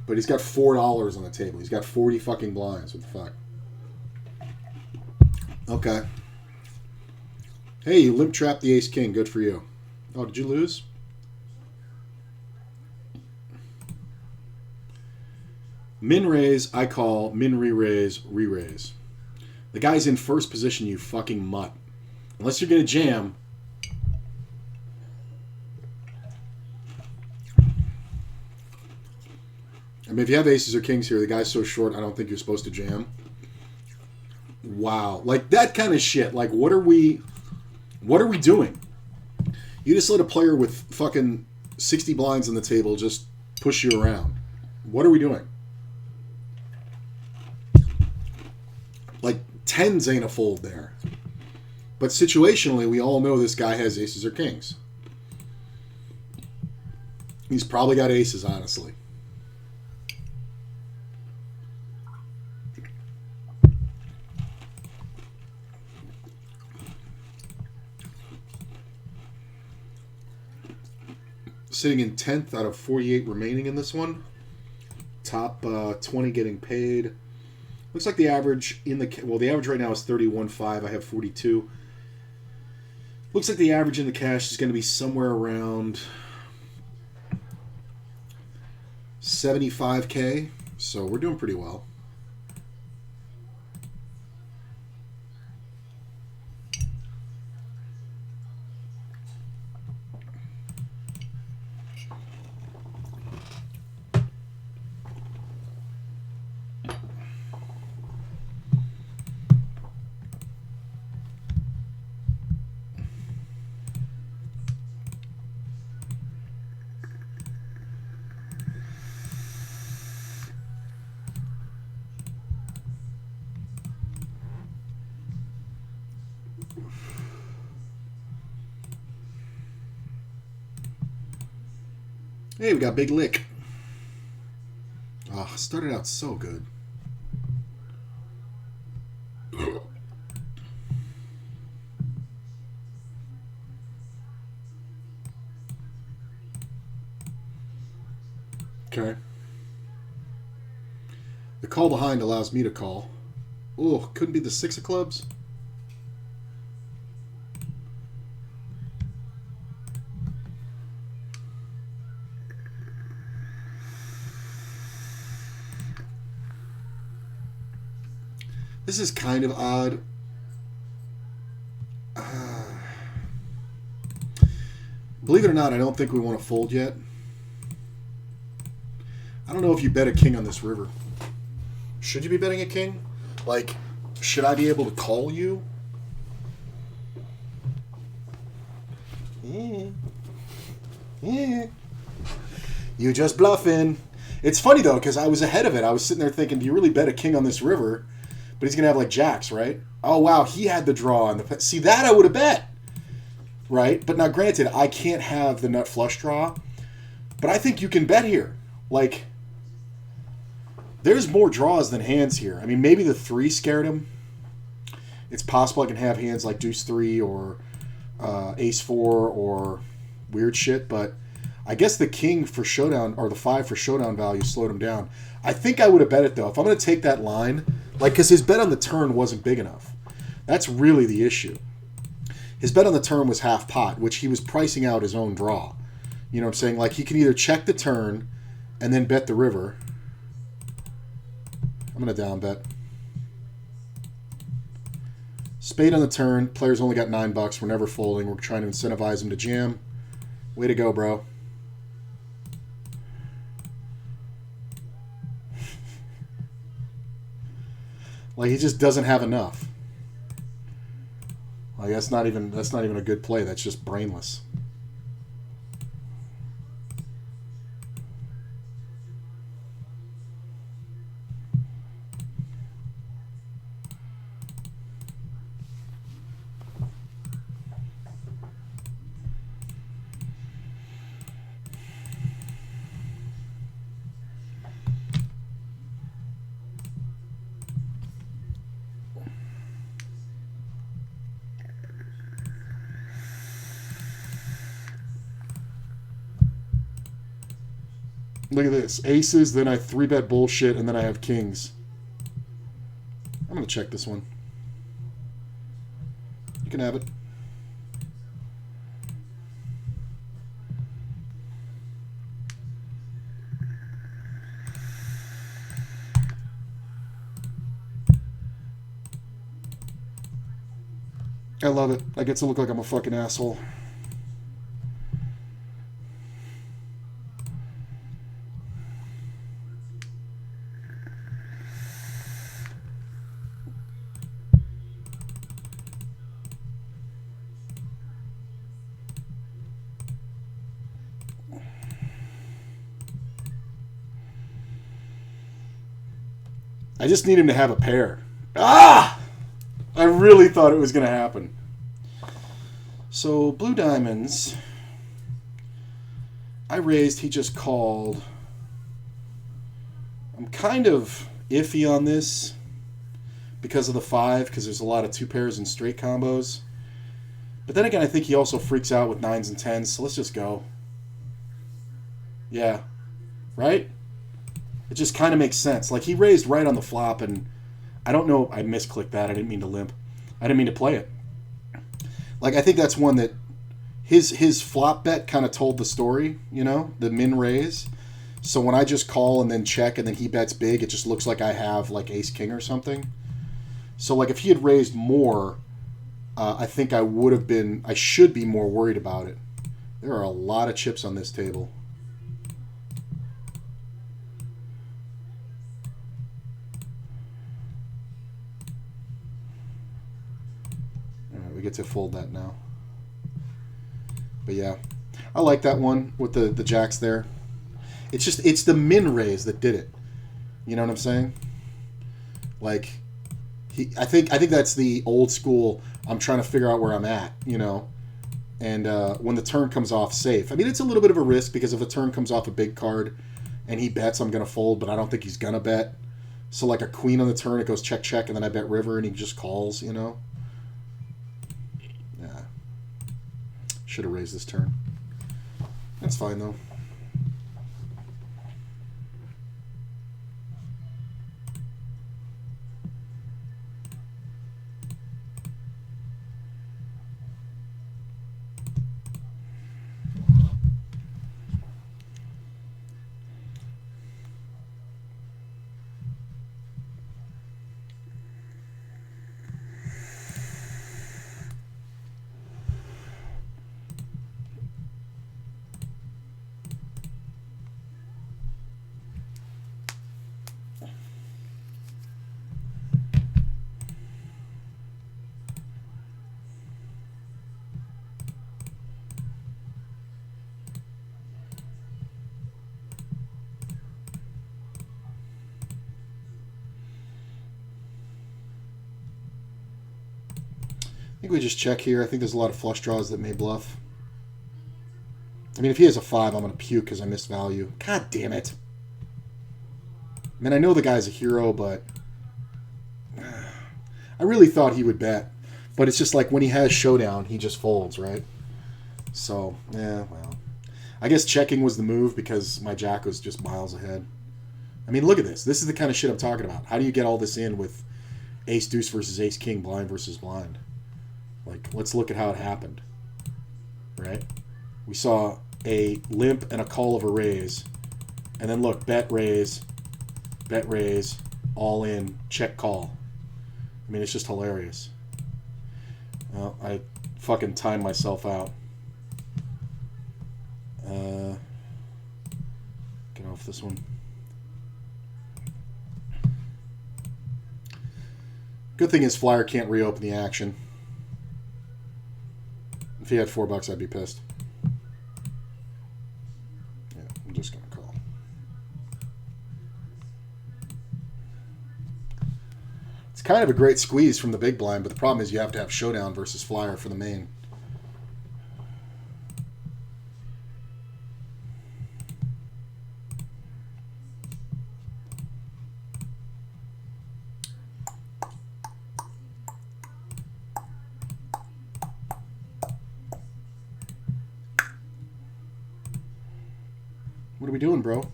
But he's got $4 on the table. He's got 40 fucking blinds. What the fuck? Okay. Hey, you limp trapped the ace-king. Good for you. Oh, did you lose? Min raise, I call. Min re-raise, re-raise. The guy's in first position, you fucking mutt. Unless you're going to jam. I mean, if you have aces or kings here, the guy's so short, I don't think you're supposed to jam. Wow. Like, that kind of shit. Like, what are we doing? You just let a player with fucking 60 blinds on the table just push you around. What are we doing? Like, tens ain't a fold there. But situationally, we all know this guy has aces or kings. He's probably got aces, honestly. Sitting in 10th out of 48 remaining in this one. Top 20 getting paid. Looks like the average in the... Well, the average right now is 31.5. I have 42. Looks like the average in the cash is going to be somewhere around 75K. So we're doing pretty well. Hey, we got Big Lick. Oh, started out so good. Okay. The call behind allows me to call. Oh, couldn't be the 6 of clubs. This is kind of odd. Believe it or not, I don't think we want to fold yet. I don't know if you bet a king on this river. Should you be betting a king? Like, should I be able to call you? Yeah. You just bluffing. It's funny, though, because I was ahead of it. I was sitting there thinking, do you really bet a king on this river? But he's going to have, like, jacks, right? Oh, wow, he had the draw on the... See, that I would have bet. Right? But now, granted, I can't have the nut flush draw. But I think you can bet here. Like, there's more draws than hands here. I mean, maybe the 3 scared him. It's possible I can have hands like deuce 3 or ace 4 or weird shit. But I guess the king for showdown, or the 5 for showdown value slowed him down. I think I would have bet it, though. If I'm going to take that line, like, because his bet on the turn wasn't big enough. That's really the issue. His bet on the turn was half pot, which he was pricing out his own draw. You know what I'm saying? Like, he can either check the turn and then bet the river. I'm going to down bet. Spade on the turn. Player's only got $9. We're never folding. We're trying to incentivize him to jam. Way to go, bro. Like, he just doesn't have enough. Like, that's not even a good play. That's just brainless. Look at this. Aces, then I 3-bet bullshit, and then I have kings. I'm going to check this one. You can have it. I love it. I get to look like I'm a fucking asshole. I just need him to have a pair. Ah! I really thought it was going to happen. So, blue diamonds. I raised, he just called. I'm kind of iffy on this because of the 5, because there's a lot of 2 pairs and straight combos. But then again, I think he also freaks out with 9s and 10s, so let's just go. Yeah. Right? It just kind of makes sense. Like, he raised right on the flop, and I don't know. I misclicked that. I didn't mean to limp. I didn't mean to play it. Like, I think that's one that his flop bet kind of told the story, you know, the min raise. So when I just call and then check and then he bets big, it just looks like I have, like, ace-king or something. So, like, if he had raised more, I think I should be more worried about it. There are a lot of chips on this table. We get to fold that now. But yeah, I like that one with the jacks there. It's the min raise that did it. You know what I'm saying? Like, I think that's the old school. I'm trying to figure out where I'm at, you know. And when the turn comes off, safe. I mean, it's a little bit of a risk because if a turn comes off a big card and he bets, I'm gonna fold, but I don't think he's gonna bet. So like a queen on the turn, it goes check check, and then I bet river, and he just calls, you know. Should have raised this turn. That's fine, though. I think we just check here. I think there's a lot of flush draws that may bluff. I mean, if he has a 5, I'm going to puke because I missed value. God damn it. I mean, I know the guy's a hero, but I really thought he would bet. But it's just like when he has showdown, he just folds, right? So, yeah, well. I guess checking was the move because my jack was just miles ahead. I mean, look at this. This is the kind of shit I'm talking about. How do you get all this in with ace-deuce versus ace-king, blind versus blind? Like, let's look at how it happened, right? We saw a limp and a call of a raise. And then look, bet raise, all in, check call. I mean, it's just hilarious. Well, I fucking timed myself out. Get off this one. Good thing is Flyer can't reopen the action. If he had $4, I'd be pissed. Yeah, I'm just going to call. It's kind of a great squeeze from the big blind, but the problem is you have to have showdown versus Flyer for the main. What are we doing, bro?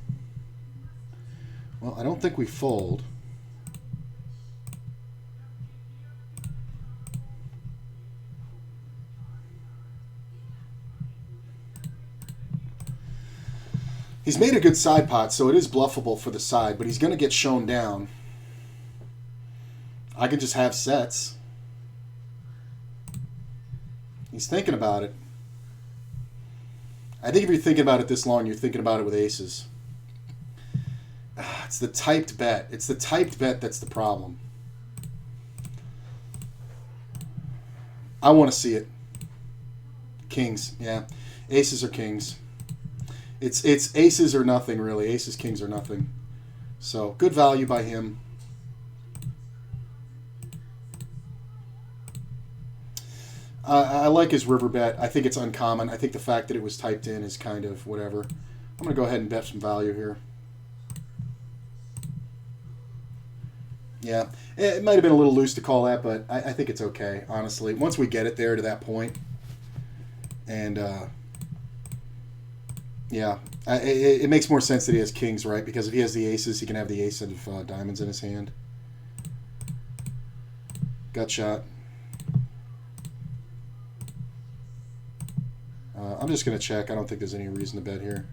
Well, I don't think we fold. He's made a good side pot, so it is bluffable for the side, but he's going to get shown down. I can just have sets. He's thinking about it. I think if you're thinking about it this long, you're thinking about it with aces. It's the typed bet. It's the typed bet that's the problem. I want to see it. Kings, yeah. Aces or kings. It's aces or nothing, really. Aces, kings or nothing. So, good value by him. I like his river bet. I think it's uncommon. I think the fact that it was typed in is kind of whatever. I'm going to go ahead and bet some value here. Yeah, it might have been a little loose to call that, but I think it's okay, honestly. Once we get it there to that point, and yeah, it makes more sense that he has kings, right? Because if he has the aces, he can have the ace of diamonds in his hand. Gut shot. I'm just going to check. I don't think there's any reason to bet here.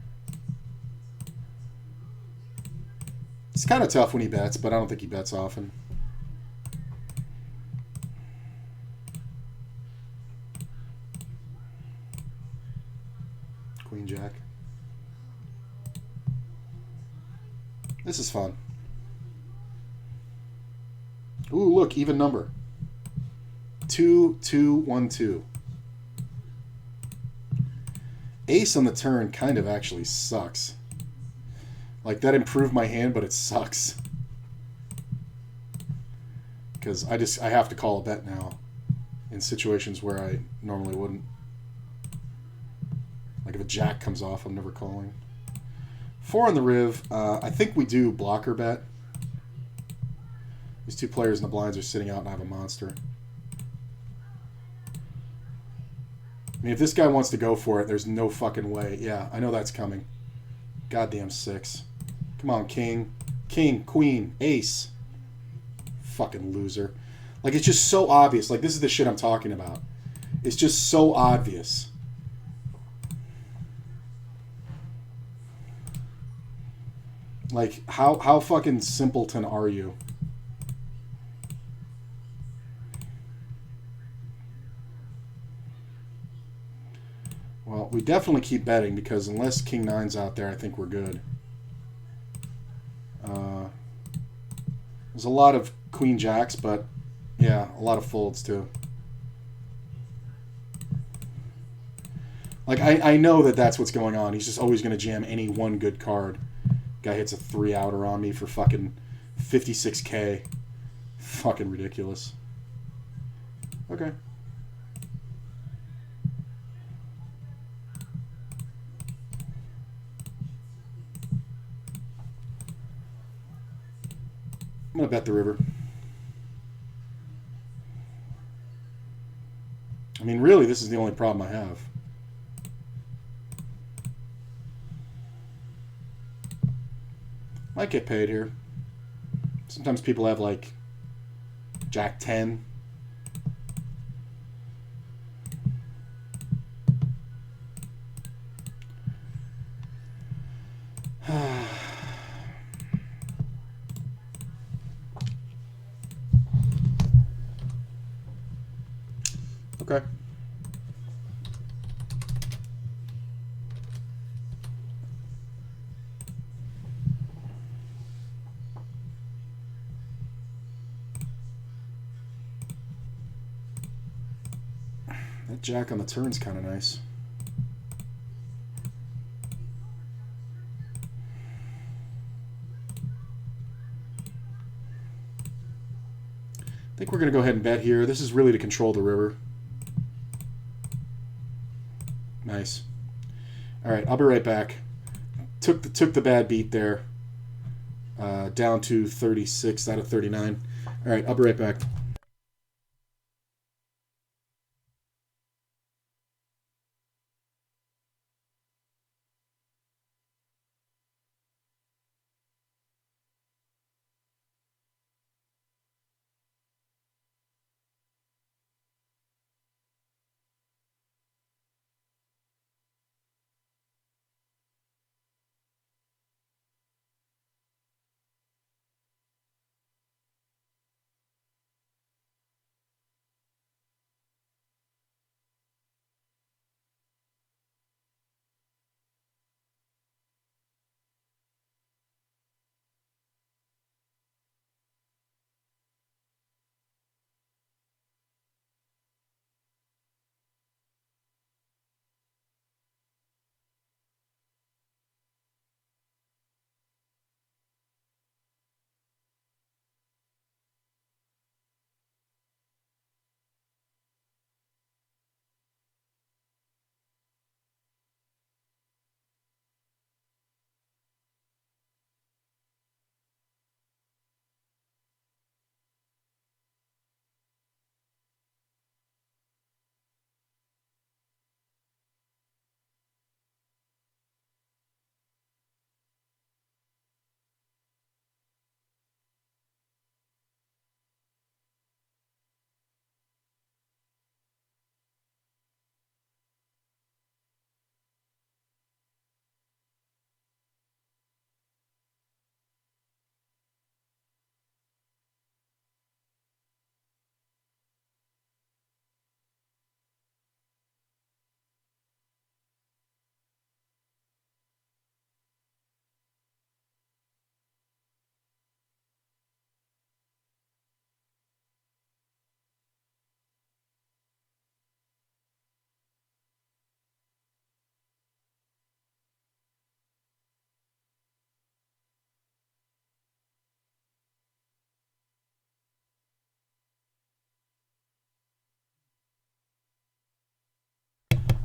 It's kind of tough when he bets, but I don't think he bets often. Queen Jack. This is fun. Ooh, look, even number. 2, 2, 1, 2. Ace on the turn kind of actually sucks. Like, that improved my hand, but it sucks. Because I have to call a bet now in situations where I normally wouldn't. Like if a jack comes off, I'm never calling. 4 on the riv. I think we do blocker bet. These two players in the blinds are sitting out and I have a monster. I mean, if this guy wants to go for it, there's no fucking way. Yeah, I know that's coming. Goddamn 6. Come on, king. King, queen, ace. Fucking loser. Like, it's just so obvious. Like, this is the shit I'm talking about. It's just so obvious. Like, how fucking simpleton are you? Well, we definitely keep betting because unless king 9's out there, I think we're good. There's a lot of queen jacks, but yeah, a lot of folds too. Like, I know that that's what's going on. He's just always going to jam any one good card. Guy hits a 3-outer on me for fucking 56k. Fucking ridiculous. Okay. I'm going to bet the river. I mean, really, this is the only problem I have. Might get paid here. Sometimes people have, like, Jack 10. Okay. That jack on the turn's kind of nice. I think we're going to go ahead and bet here. This is really to control the river. Nice. All right, I'll be right back. Took the bad beat there. Down to 36 out of 39. All right, I'll be right back.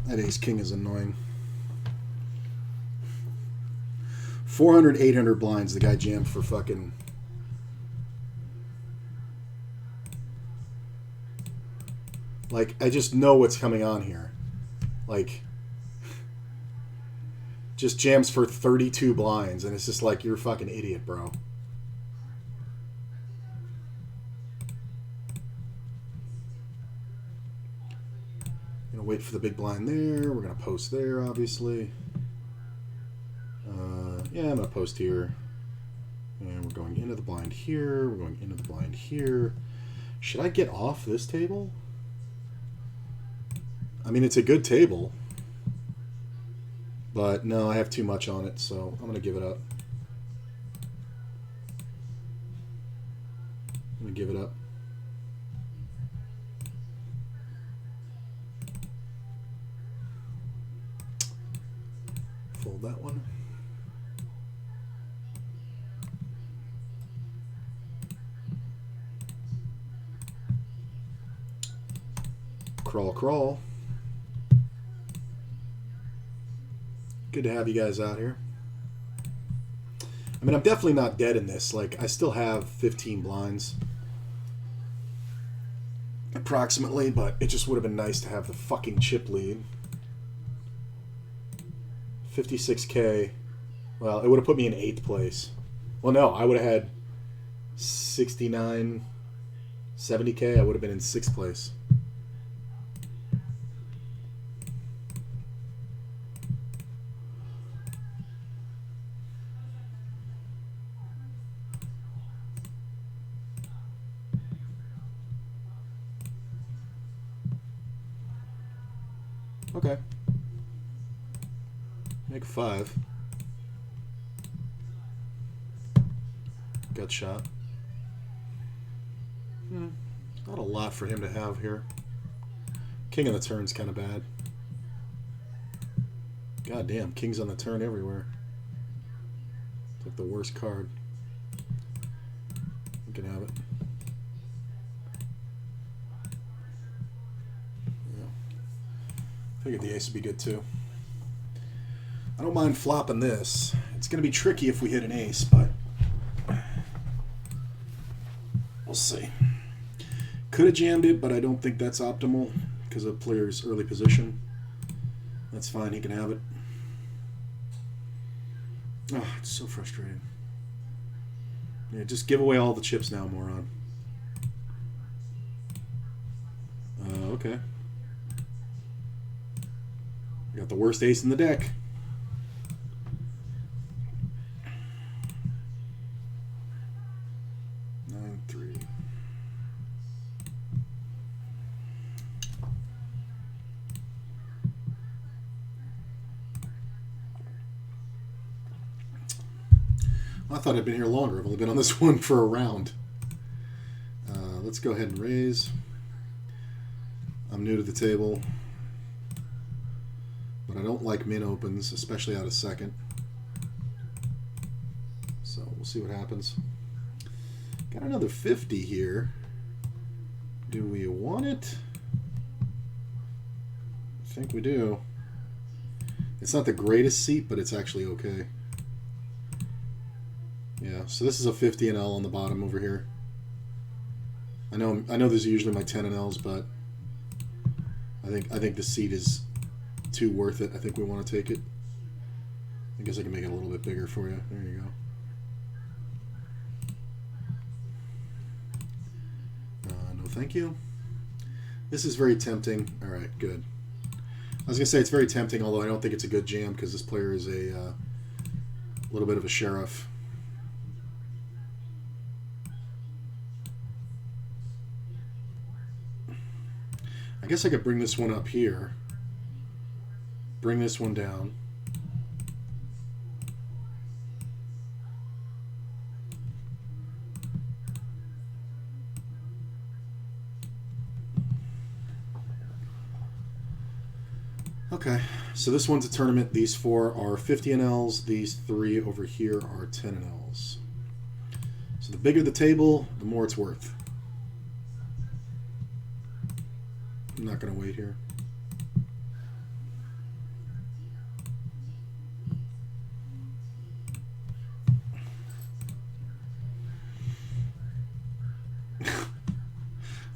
That ace king is annoying. 400, 800 blinds. The guy jammed for fucking... Like, I just know what's coming on here. Like, just jams for 32 blinds, and it's just like, you're a fucking idiot, bro. Gonna wait for the big blind there. We're gonna post there, obviously. Yeah, I'm gonna post here. And we're going into the blind here. We're going into the blind here. Should I get off this table? I mean, it's a good table. But no, I have too much on it, so I'm gonna give it up. I'm gonna give it up. Fold that one. Crawl, crawl. Good to have you guys out here. I mean, I'm definitely not dead in this. Like, I still have 15 blinds. Approximately, but it just would have been nice to have the fucking chip lead. 56K. Well, it would have put me in 8th place. Well, no, I would have had 69, 70K. I would have been in 6th place. Okay. Make 5. Gut shot. Not a lot for him to have here. King on the turn's kind of bad. God damn, kings on the turn everywhere. It's like the worst card. You can have it. Figured the ace would be good too. I don't mind flopping this. It's going to be tricky if we hit an ace, but we'll see. Could have jammed it, but I don't think that's optimal because of the player's early position. That's fine. He can have it. Oh, it's so frustrating. Yeah, just give away all the chips now, moron. Okay. Got the worst ace in the deck. I thought I'd been here longer. I've only been on this one for a round. Let's go ahead and raise. I'm new to the table, but I don't like min opens, especially out of second. So we'll see what happens. Got another 50 here. Do we want it? I think we do. It's not the greatest seat, but it's actually okay. Yeah, so this is a 50 and L on the bottom over here. I know these are usually my 10 and Ls, but I think the seat is too worth it. I think we want to take it. I guess I can make it a little bit bigger for you. There you go. No, thank you. This is very tempting. All right, good. I was gonna say it's very tempting, although I don't think it's a good jam because this player is a little bit of a sheriff. I guess I could bring this one up here. Bring this one down. Okay, so this one's a tournament. These 4 are 50 NLs. These 3 over here are 10 NLs. So the bigger the table, the more it's worth. I'm not going to wait here.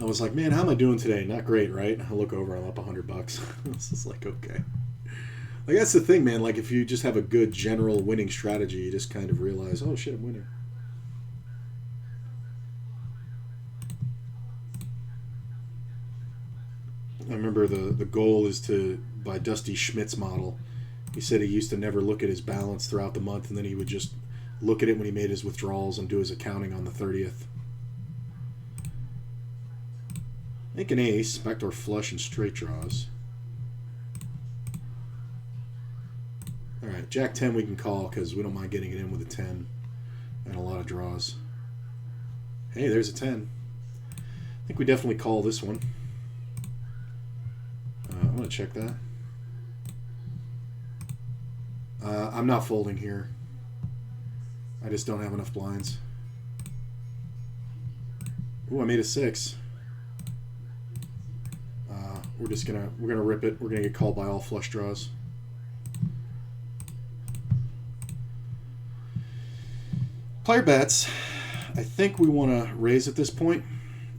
I was like, man, how am I doing today? Not great, right? I look over, I'm up $100. This is like, okay. Like, that's the thing, man. Like, if you just have a good general winning strategy, you just kind of realize, oh, shit, I'm winning. I remember the goal is to, by Dusty Schmidt's model, he said he used to never look at his balance throughout the month, and then he would just look at it when he made his withdrawals and do his accounting on the 30th. Make an ace, backdoor flush, and straight draws. Alright, Jack 10 we can call because we don't mind getting it in with a 10 and a lot of draws. Hey, there's a 10. I think we definitely call this one. I'm going to check that. I'm not folding here. I just don't have enough blinds. Ooh, I made a 6. We're gonna rip it. We're gonna get called by all flush draws. Player bets. I think we want to raise at this point.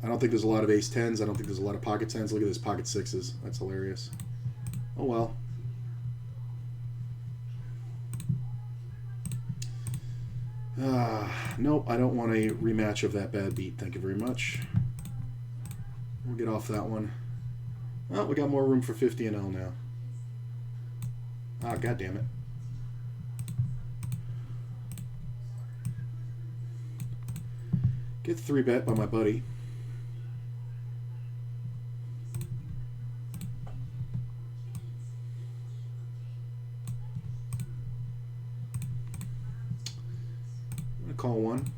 I don't think there's a lot of ace 10s. I don't think there's a lot of pocket 10s. Look at this, pocket 6s. That's hilarious. Oh well. Nope, I don't want a rematch of that bad beat. Thank you very much. We'll get off that one. Well, we got more room for 50 and L now. Ah, god damn it. Get 3-bet by my buddy. I'm gonna call one.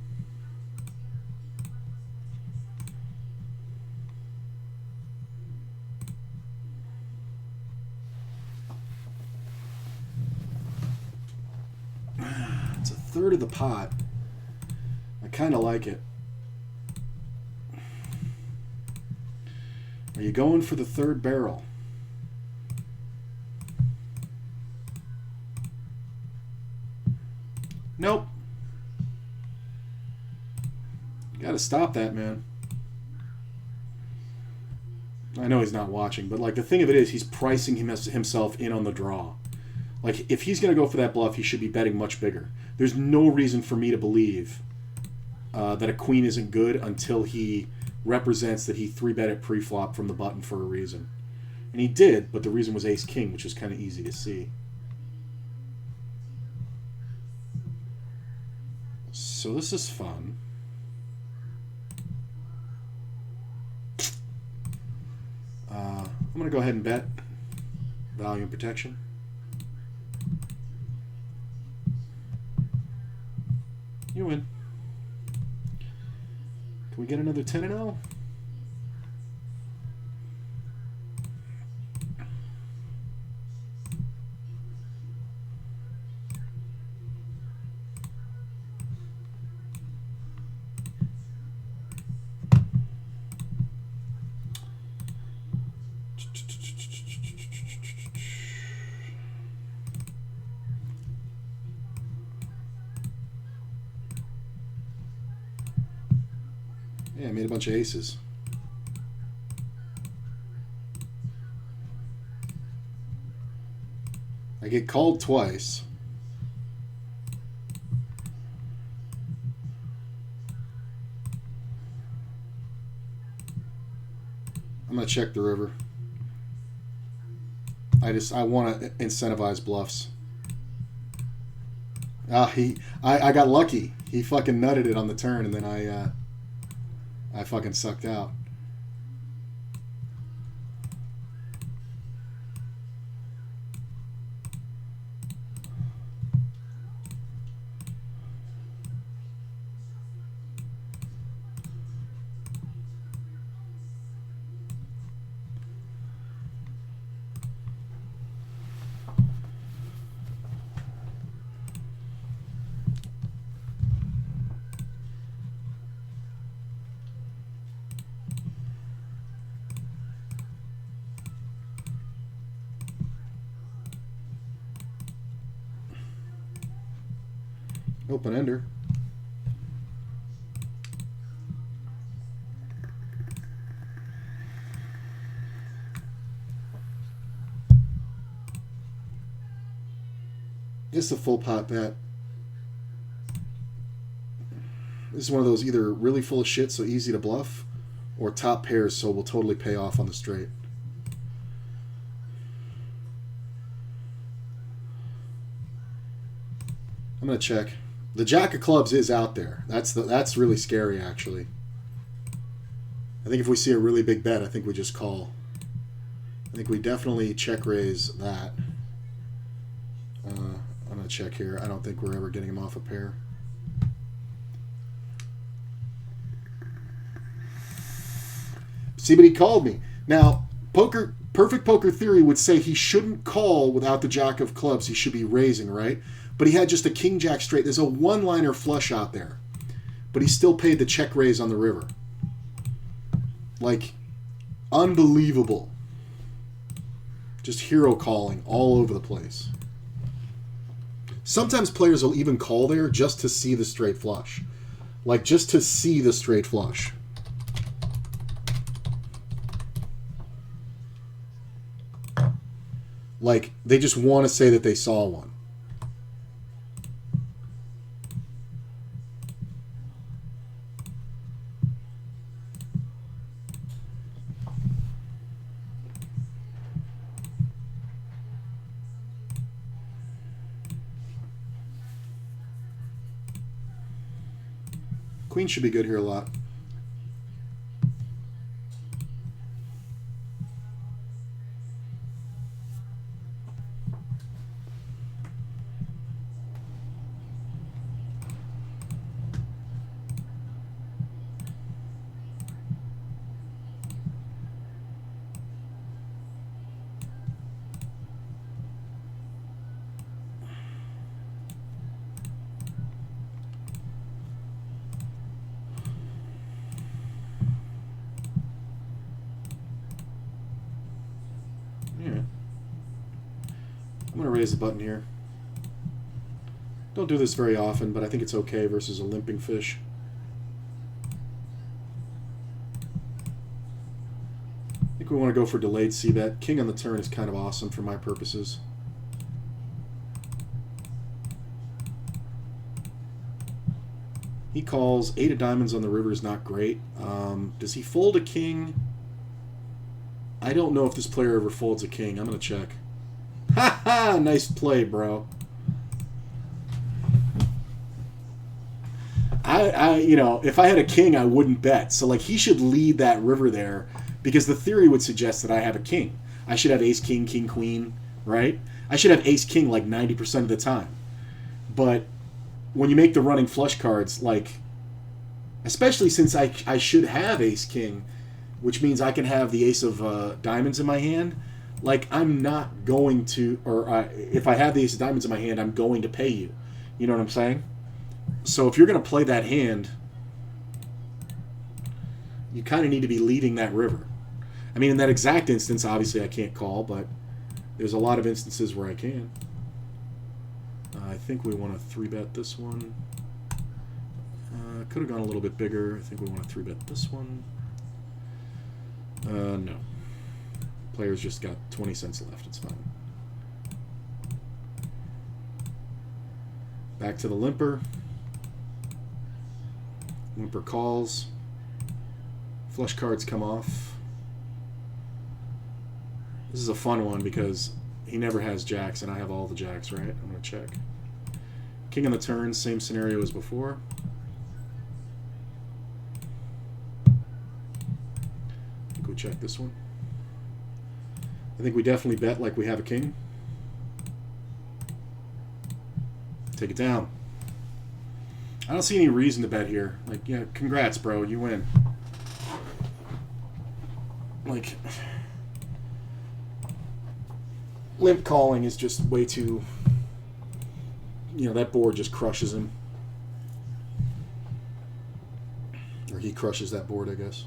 It's a third of the pot. I kind of like it. Are you going for the third barrel? Nope. You gotta stop that, man. I know he's not watching, but like the thing of it is, he's pricing himself in on the draw. Like, if he's gonna go for that bluff, he should be betting much bigger. There's no reason for me to believe that a queen isn't good until he represents that he 3-bet it pre-flop from the button for a reason. And he did, but the reason was ace-king, which is kind of easy to see. So this is fun. I'm going to go ahead and bet. Value and protection. You win. Can we get another 10 and 0? Yeah, I made a bunch of aces. I get called twice. I'm gonna check the river. I want to incentivize bluffs. I got lucky. He fucking nutted it on the turn, and then I fucking sucked out. Open ender. This is a full pot bet. This is one of those either really full of shit, so easy to bluff, or top pairs, so will totally pay off on the straight. I'm gonna check. The Jack of Clubs is out there. That's really scary, actually. I think if we see a really big bet, I think we just call. I think we definitely check raise that. I'm gonna check here. I don't think we're ever getting him off a pair. See, but he called me. Now, perfect poker theory would say he shouldn't call without the Jack of Clubs. He should be raising, right? But he had just a King Jack straight. There's a one-liner flush out there. But he still paid the check raise on the river. Like, unbelievable. Just hero calling all over the place. Sometimes players will even call there just to see the straight flush. Like, just to see the straight flush. Like, they just want to say that they saw one. Queen should be good here a lot. I'm going to raise the button here. Don't do this very often, but I think it's okay versus a limping fish. I think we want to go for delayed c-bet. King on the turn is kind of awesome for my purposes. He calls. 8 of diamonds on the river is not great. Does he fold a king? I don't know if this player ever folds a king. I'm going to check. Ha ha! Nice play, bro. You know, if I had a king, I wouldn't bet. So, like, he should lead that river there because the theory would suggest that I have a king. I should have ace, king, king, queen, right? I should have ace, king like 90% of the time. But when you make the running flush cards, like, especially since I should have ace, king, which means I can have the ace of diamonds in my hand, like, I'm not going to, or if I have the ace of diamonds in my hand, I'm going to pay you. You know what I'm saying? So if you're going to play that hand, you kind of need to be leading that river. I mean, in that exact instance, obviously I can't call, but there's a lot of instances where I can. I think we want to 3-bet this one. Could have gone a little bit bigger. I think we want to 3-bet this one. No. Player's just got 20 cents left. It's fine. Back to the limper. Limper calls. Flush cards come off. This is a fun one because he never has jacks and I have all the jacks, right? I'm going to check. King on the turn, same scenario as before. I think we check this one. I think we definitely bet like we have a king. Take it down. I don't see any reason to bet here. Like, yeah, congrats, bro. You win. Like, limp calling is just way too... You know, that board just crushes him. Or he crushes that board, I guess.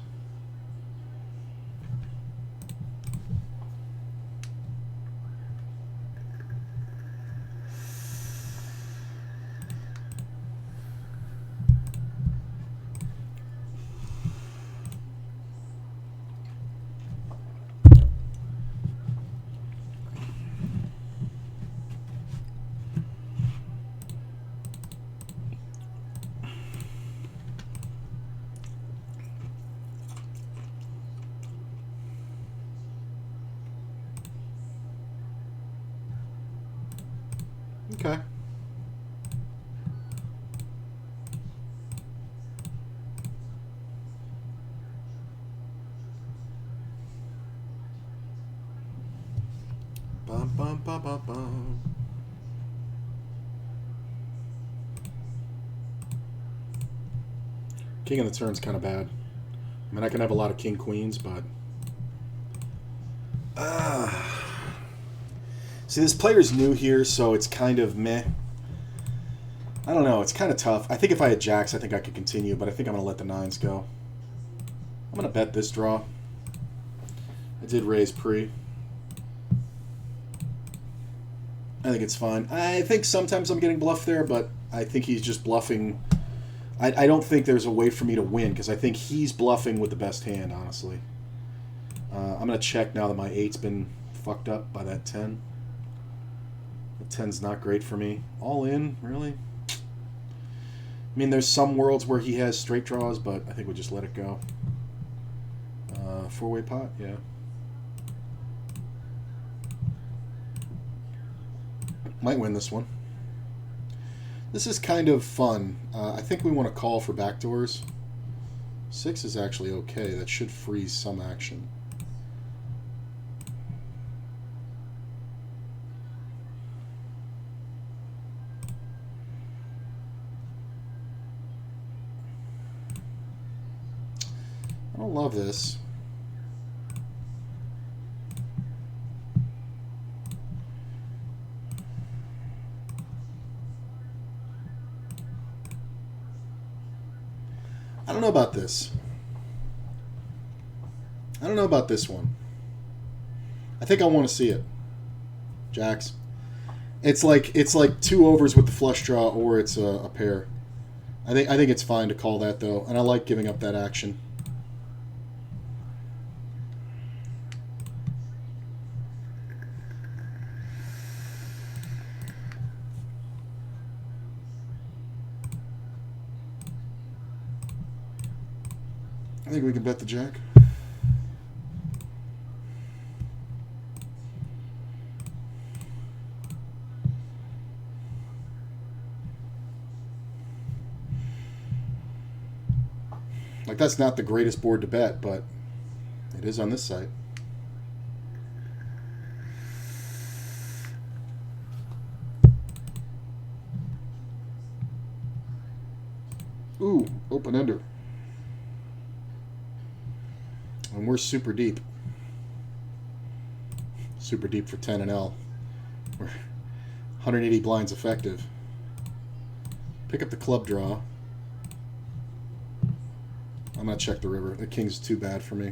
Okay. Bum, bum, bum, bum, bum. King of the turn's kind of bad. I mean, I can have a lot of king queens, but see, this player's new here, so it's kind of meh. I don't know. It's kind of tough. I think if I had jacks, I think I could continue, but I think I'm going to let the nines go. I'm going to bet this draw. I did raise pre. I think it's fine. I think sometimes I'm getting bluffed there, but I think he's just bluffing. I don't think there's a way for me to win, because I think he's bluffing with the best hand, honestly. I'm going to check now that my 8's been fucked up by that 10. The 10's not great for me. All in, really? I mean, there's some worlds where he has straight draws, but I think we'll just let it go. Four-way pot, yeah. Might win this one. This is kind of fun. I think we want to call for backdoors. 6 is actually okay. That should freeze some action. I don't love this. I don't know about this. I don't know about this one. I think I want to see it. Jacks. It's like 2 overs with the flush draw, or it's a pair. I think it's fine to call that though, and I like giving up that action. I think we can bet the jack. Like, that's not the greatest board to bet, but it is on this side. Ooh, open ender. And we're super deep. Super deep for 10 and L. We're 180 blinds effective. Pick up the club draw. I'm going to check the river. The king's too bad for me.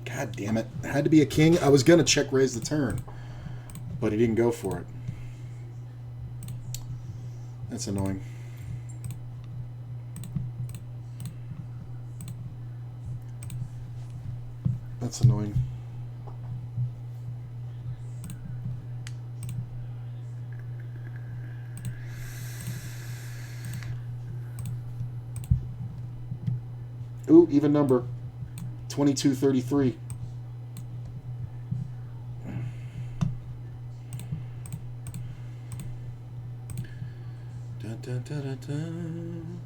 God damn it. It had to be a king. I was going to check raise the turn, but he didn't go for it. That's annoying. That's annoying. Ooh, even number. 22-33. Dun, dun, dun, dun, dun.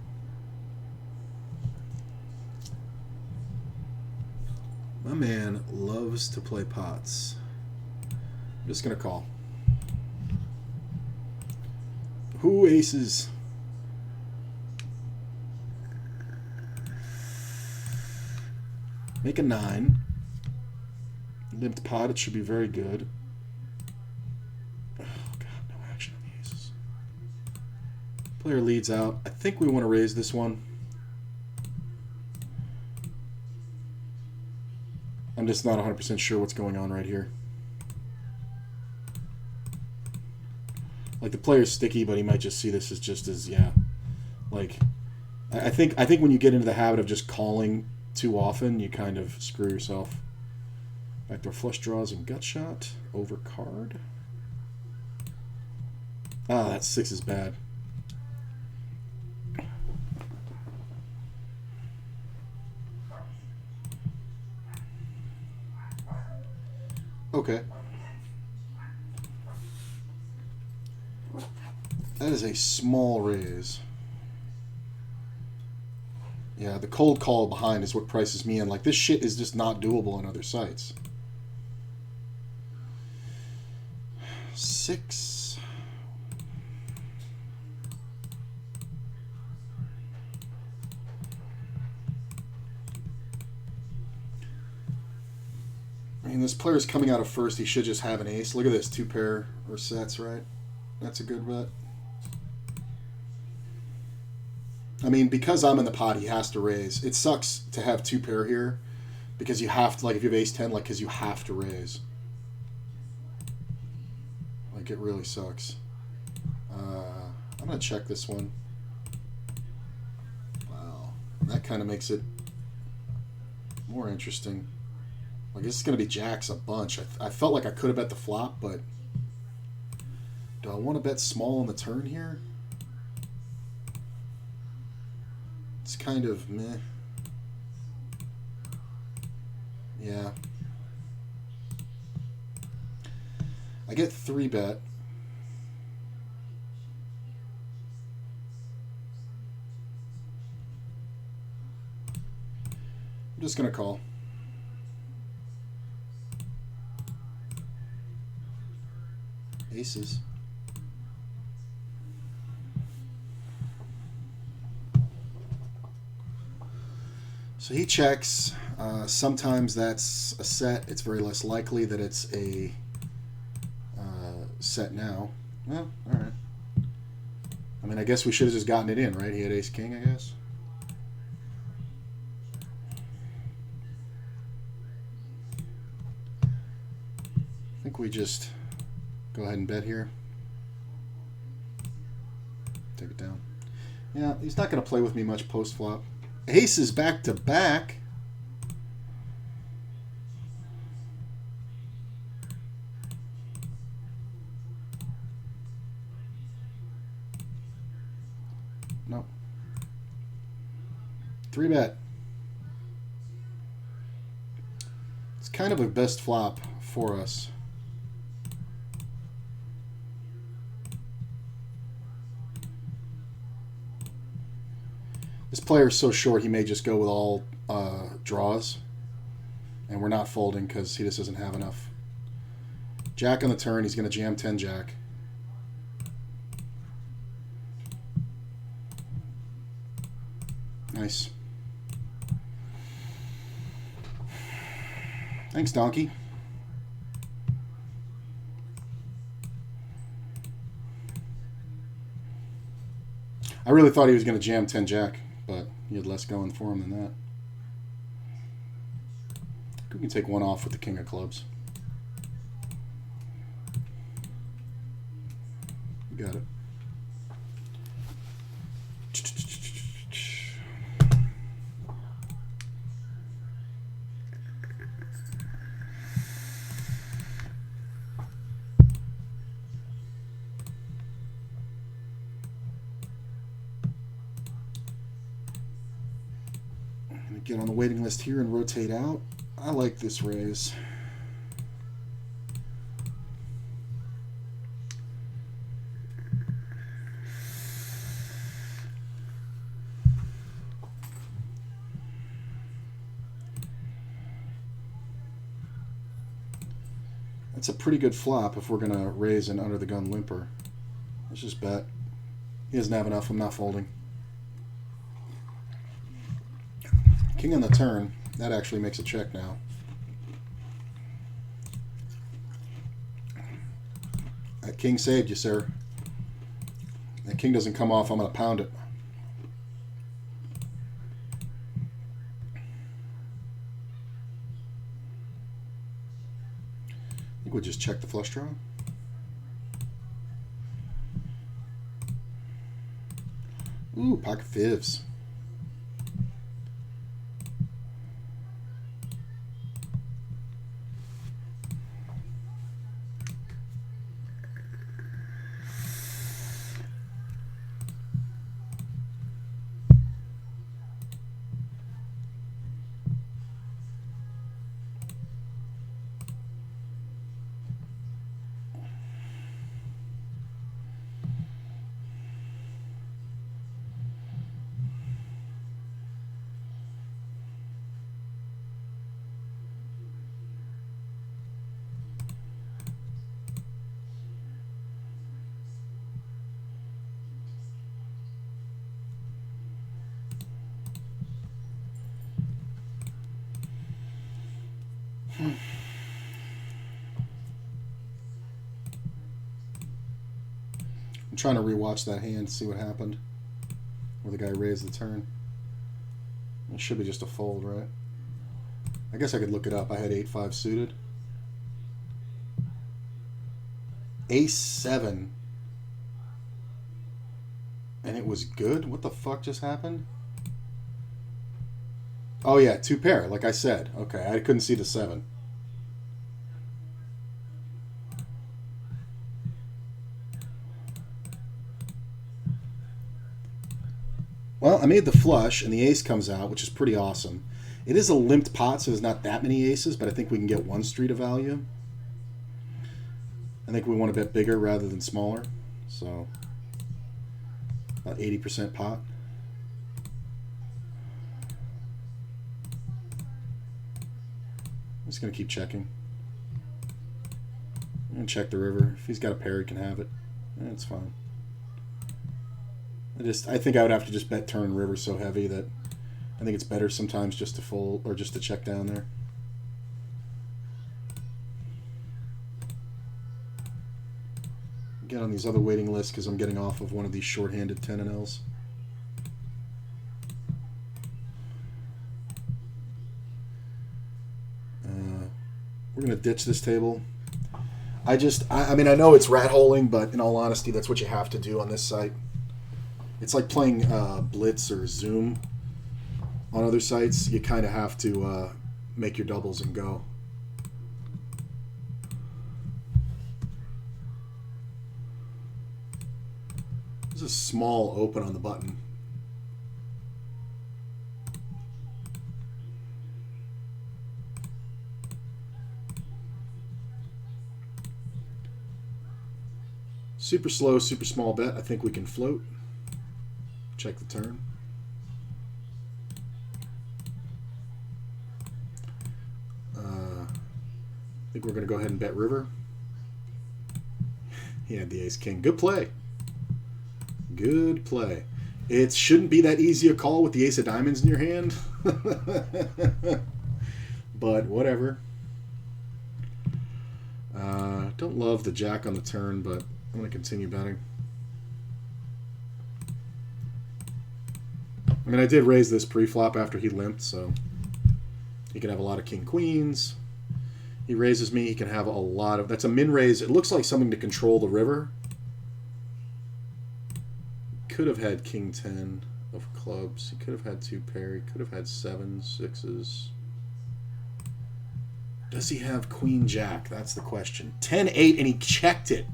My man loves to play pots. I'm just going to call. Who aces? Make a 9. Limped pot, it should be very good. Oh, God, no action on the aces. Player leads out. I think we want to raise this one. I'm just not 100% sure what's going on right here. Like, the player's sticky, but he might just see this as just as, yeah. Like, I think when you get into the habit of just calling too often, you kind of screw yourself. Backdoor flush draws and gut shot. Over card. Ah, that 6 is bad. Okay. That is a small raise. Yeah, the cold call behind is what prices me in. Like, this shit is just not doable on other sites. 6. I mean, this player's coming out of first. He should just have an ace. Look at this. 2 pair or sets, right? That's a good bet. I mean, because I'm in the pot, he has to raise. It sucks to have 2 pair here because you have to, like, if you have ace 10, like, because you have to raise. Like, it really sucks. I'm going to check this one. Wow. That kind of makes it more interesting. Like, this is going to be jacks a bunch. I felt like I could have bet the flop, but do I want to bet small on the turn here? It's kind of meh. Yeah. I get 3 bet. I'm just going to call. Aces. So he checks. Sometimes that's a set. It's very less likely that it's a set now. Well, all right. I mean, I guess we should have just gotten it in, right? He had ace king, I guess. I think we just go ahead and bet here. Take it down. Yeah, he's not going to play with me much post-flop. Aces back to back. No. 3 bet. It's kind of a best flop for us. This player is so short, he may just go with all draws. And we're not folding because he just doesn't have enough. Jack on the turn, he's going to jam 10 jack. Nice. Thanks, Donkey. I really thought he was going to jam 10 jack, but he had less going for him than that. We can take one off with the king of clubs. You got it. Get on the waiting list here and rotate out. I like this raise. That's a pretty good flop if we're going to raise an under the gun limper. Let's just bet. He doesn't have enough. I'm not folding. King on the turn. That actually makes a check now. That king saved you, sir. That king doesn't come off, I'm going to pound it. I think we'll just check the flush draw. Ooh, pocket fivs. I'm trying to rewatch that hand to see what happened. Where the guy raised the turn. It should be just a fold, right? I guess I could look it up. I had 8-5 suited. Ace-7. And it was good? What the fuck just happened? Oh yeah, 2 pair, like I said. Okay, I couldn't see the 7. Well, I made the flush, and the ace comes out, which is pretty awesome. It is a limped pot, so there's not that many aces, but I think we can get 1 street of value. I think we want to bet bigger rather than smaller, so about 80% pot. I'm just going to keep checking. I'm going to check the river. If he's got a pair, he can have it. That's fine. I think I would have to just bet turn river so heavy that I think it's better sometimes just to fold or just to check down there. Get on these other waiting lists because I'm getting off of one of these short-handed 10 and Ls. We're going to ditch this table. I mean, I know it's rat-holing, but in all honesty, that's what you have to do on this site. It's like playing Blitz or Zoom on other sites. You kind of have to make your doubles and go. There's a small open on the button. Super slow, super small bet. I think we can float. Check the turn. I think we're going to go ahead and bet river. He had the ace king. Good play. Good play. It shouldn't be that easy a call with the ace of diamonds in your hand. But whatever. Don't love the jack on the turn, but I'm going to continue betting. I mean, I did raise this pre-flop after he limped, so he can have a lot of king queens. He raises me, he can have a lot of... That's a min raise. It looks like something to control the river. Could have had king 10 of clubs. He could have had 2 pair. He could have had 7s, 6s. Does he have queen jack? That's the question. 10-8, and he checked it.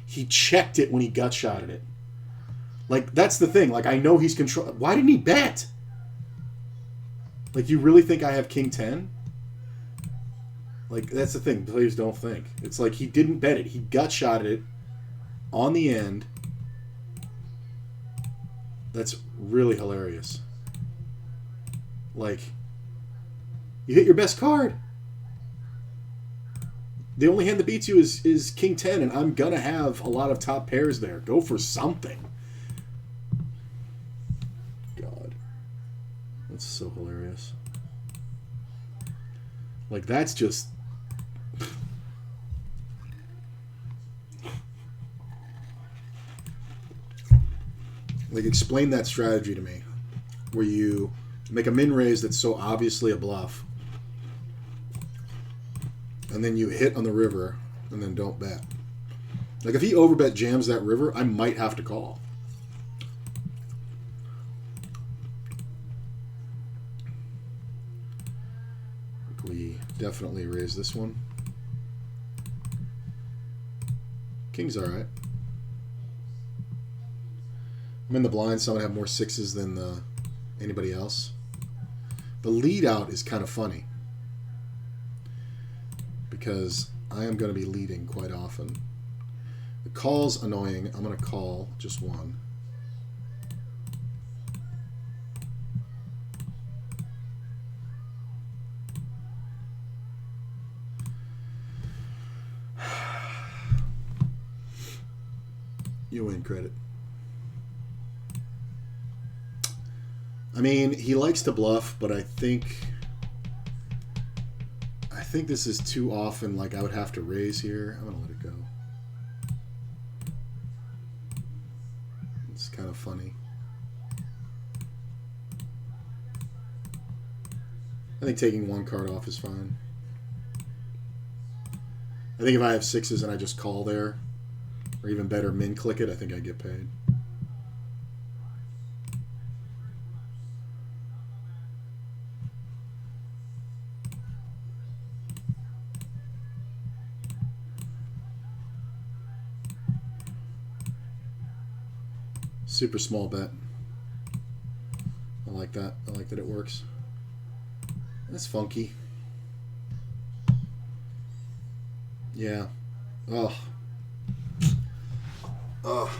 He checked it when he gut shotted it. Like, that's the thing. Like, I know he's control. Why didn't he bet? Like, you really think I have king 10? Like, that's the thing. Players don't think. It's like he didn't bet it. He gut shotted it on the end. That's really hilarious. Like, you hit your best card. The only hand that beats you is king 10, and I'm going to have a lot of top pairs there. Go for something. God. That's so hilarious. Like, that's just... Like, explain that strategy to me. Where you make a min raise that's so obviously a bluff. And then you hit on the river, and then don't bet. Like, if he overbet jams that river, I might have to call. We definitely raise this one. King's alright. I'm in the blind, so I'm going to have more 6s than anybody else. The lead out is kind of funny. Because I am going to be leading quite often. The call's annoying. I'm going to call just one. You win credit. I mean, he likes to bluff, but I think this is too often. Like, I would have to raise here. I'm gonna let it go. It's kind of funny. I think taking one card off is fine. I think if I have 6s and I just call there, or even better, min click it, I think I get paid. Super small bet. I like that. I like that it works. That's funky. Yeah. Oh. Oh.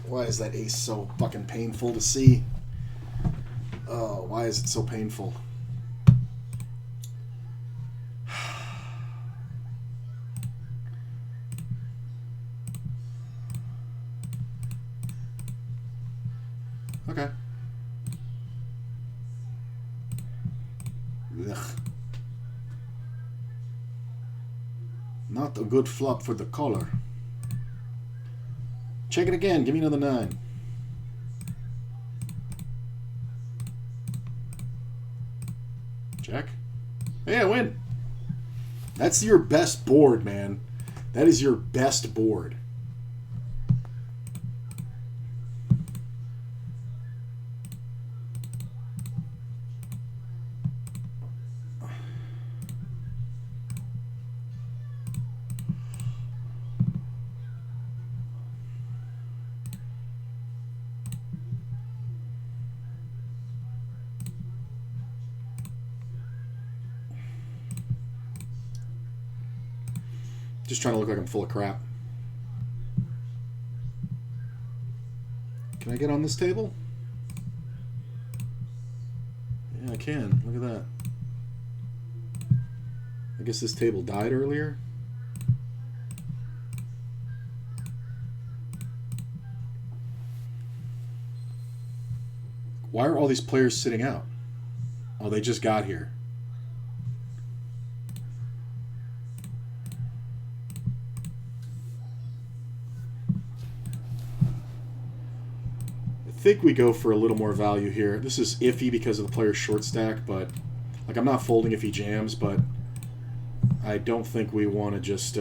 Why is that ace so fucking painful to see? Oh, why is it so painful? Okay. Ugh. Not a good flop for the caller. Check it again. Give me another 9. Check. Hey, I win. That's your best board, man. That is your best board. Just trying to look like I'm full of crap. Can I get on this table? Yeah, I can. Look at that. I guess this table died earlier. Why are all these players sitting out? Oh, they just got here. I think we go for a little more value here. This is iffy because of the player's short stack, but like I'm not folding if he jams, but I don't think we want to just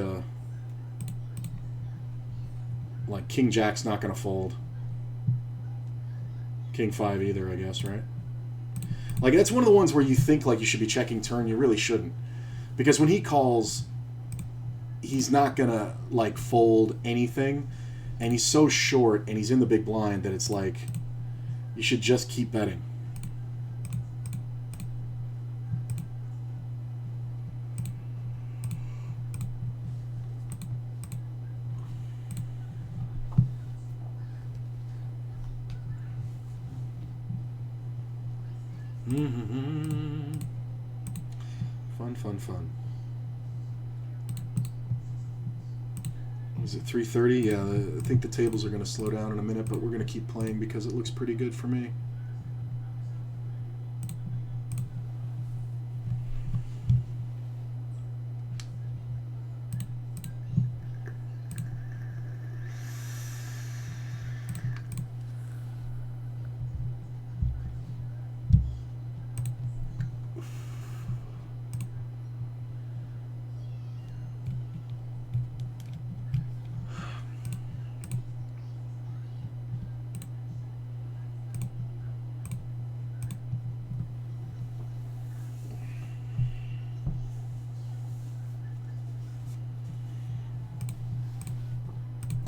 like King Jack's not going to fold. King 5 either, I guess, right? Like that's one of the ones where you think like you should be checking turn, you really shouldn't. Because when he calls, he's not going to like fold anything. And he's so short, and he's in the big blind that it's like, you should just keep betting. Fun, fun, fun. Is it 3:30? Yeah, I think the tables are going to slow down in a minute, but we're going to keep playing because it looks pretty good for me.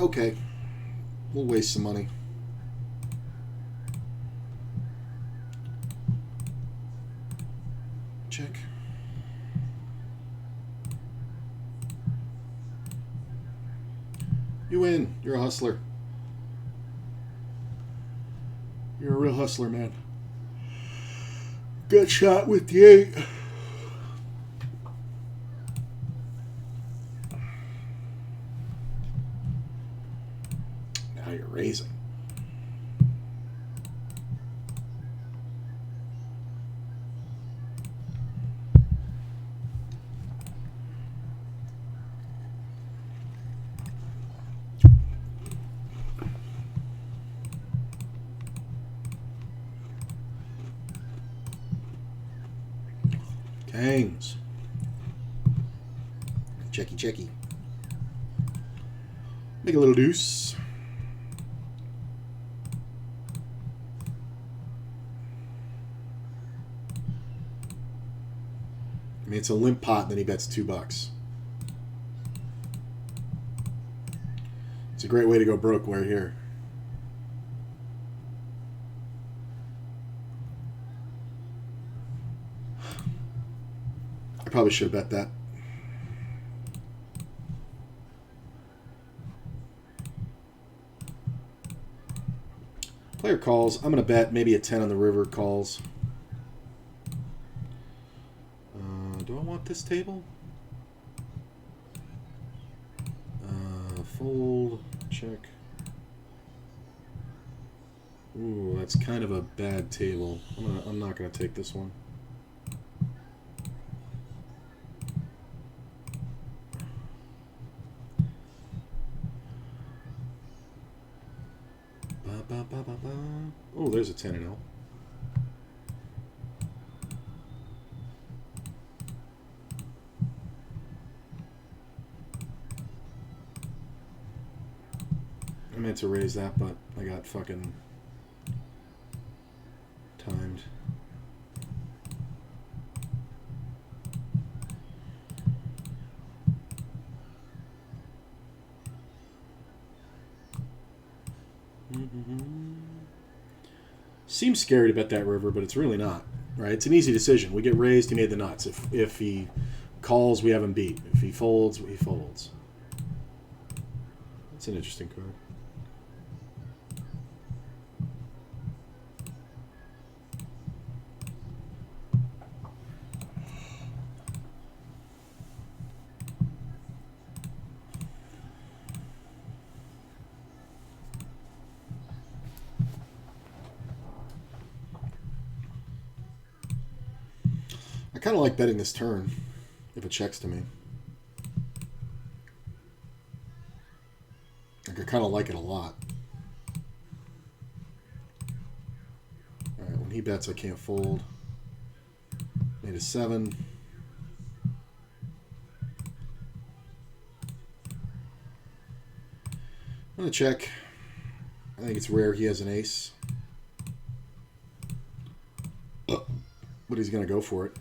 Okay, we'll waste some money. Check. You win. You're a hustler. You're a real hustler, man. Good shot with the 8. Now you're raising. Hangs. Checky, checky. Make a little deuce. I mean, it's a limp pot, and then he bets $2. It's a great way to go broke. We're here. I probably should have bet that. Player calls. I'm going to bet maybe a 10 on the river calls. Do I want this table? Fold. Check. Ooh, that's kind of a bad table. I'm not going to take this one. Oh, there's a 10 and L. I meant to raise that, but I got fucking timed. Seems scary to bet that river, but it's really not, right? It's an easy decision. We get raised, he made the nuts. If he calls, we have him beat. If he folds, he folds. That's an interesting card. I kind of like betting this turn if it checks to me. Like, I kind of like it a lot. Alright, when he bets, I can't fold. Made a 7. I'm going to check. I think it's rare he has an ace. But he's going to go for it.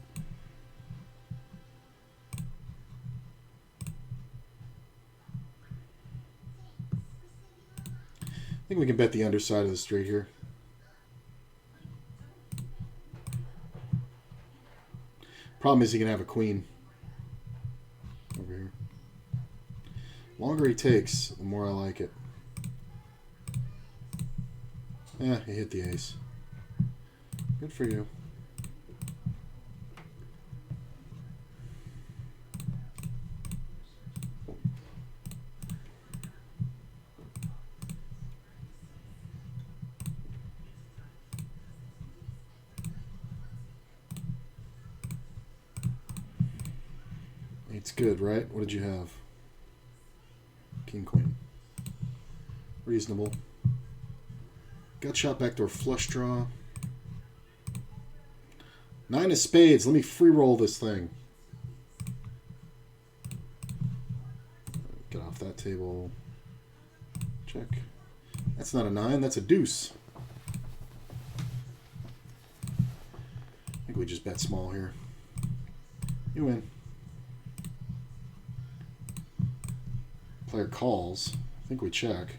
I think we can bet the underside of the straight here. Problem is he can have a queen over here. The longer he takes, the more I like it. Yeah, he hit the ace. Good for you. It's good, right? What did you have? King, queen. Reasonable. Gut shot, backdoor flush draw. 9 of spades. Let me free roll this thing. Get off that table. Check. That's not a 9. That's a deuce. I think we just bet small here. You win. Player calls. I think we check.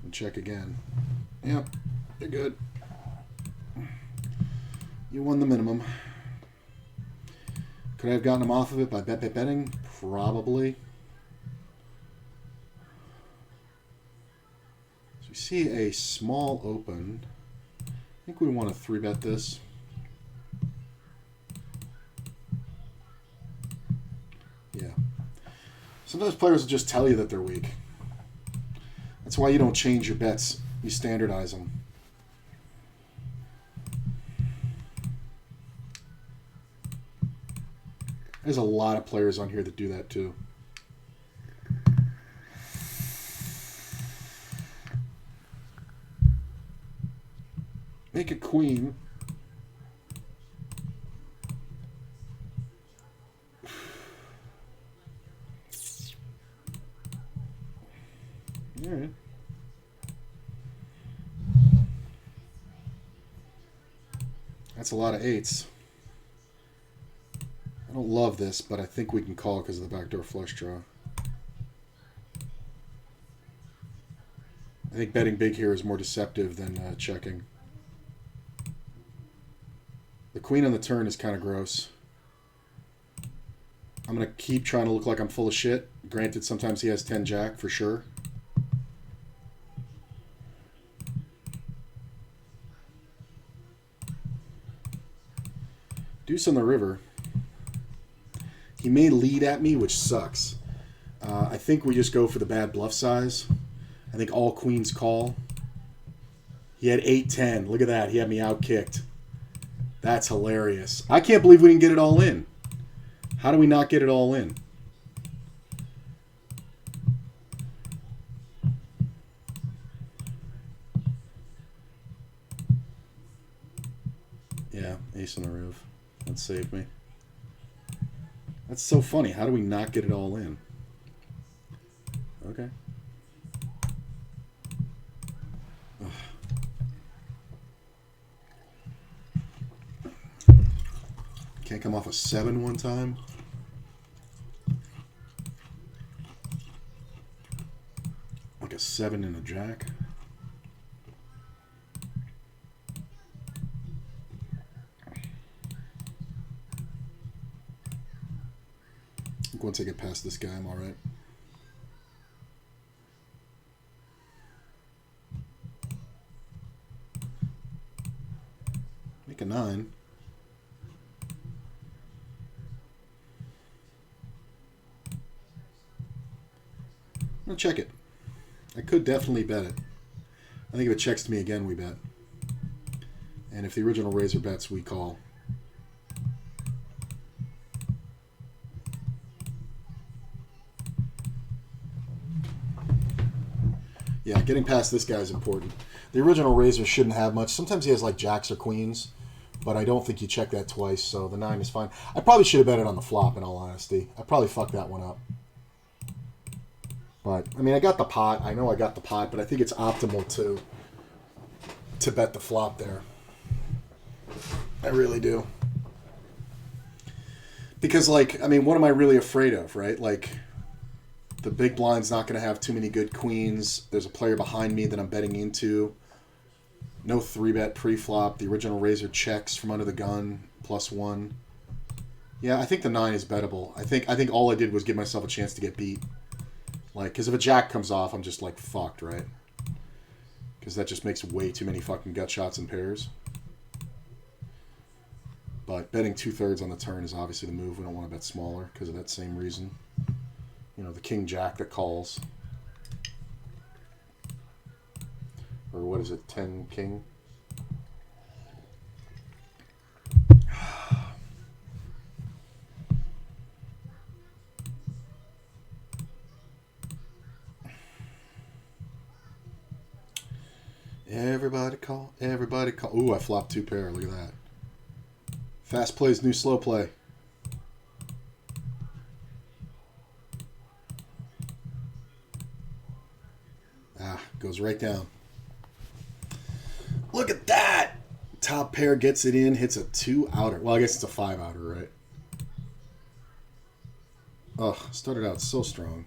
And check again. Yep, you're good. You won the minimum. Could I have gotten him off of it by betting? Probably. So we see a small open. I think we want to 3-bet this. Yeah. Sometimes players will just tell you that they're weak. That's why you don't change your bets. You standardize them. There's a lot of players on here that do that too. Make a queen. All right. That's a lot of 8s. I don't love this, but I think we can call because of the backdoor flush draw. I think betting big here is more deceptive than checking. The queen on the turn is kind of gross. I'm going to keep trying to look like I'm full of shit. Granted, sometimes he has 10 jack for sure. Deuce on the river. He may lead at me, which sucks. I think we just go for the bad bluff size. I think all queens call. He had 8-10. Look at that. He had me outkicked. That's hilarious. I can't believe we didn't get it all in. How do we not get it all in? Yeah, ace on the roof. That saved me. That's so funny. How do we not get it all in? Okay. Ugh. Can't come off a 7 one time. Like a 7 and a jack. I think once I get past this guy, I'm all right. Make a 9. I'm gonna check it. I could definitely bet it. I think if it checks to me again, we bet. And if the original razor bets, we call. Yeah, getting past this guy is important. The original razor shouldn't have much. Sometimes he has like jacks or queens, but I don't think you check that twice, so the 9 is fine. I probably should have bet it on the flop, in all honesty. I probably fucked that one up. But, I mean, I got the pot. I know I got the pot, but I think it's optimal to bet the flop there. I really do. Because, like, I mean, what am I really afraid of, right? Like, the big blind's not going to have too many good queens. There's a player behind me that I'm betting into. No 3-bet pre-flop. The original razor checks from under the gun, +1. Yeah, I think the 9 is bettable. I think all I did was give myself a chance to get beat. Like, because if a jack comes off, I'm just, like, fucked, right? Because that just makes way too many fucking gut shots in pairs. But betting 2/3 on the turn is obviously the move. We don't want to bet smaller because of that same reason. You know, the king-jack that calls. Or what is it, 10-king? Everybody call, everybody call. Ooh, I flopped 2 pair. Look at that. Fast play's new slow play. Ah, goes right down. Look at that! Top pair gets it in, hits a 2 outer. Well, I guess it's a 5 outer, right? Ugh, started out so strong.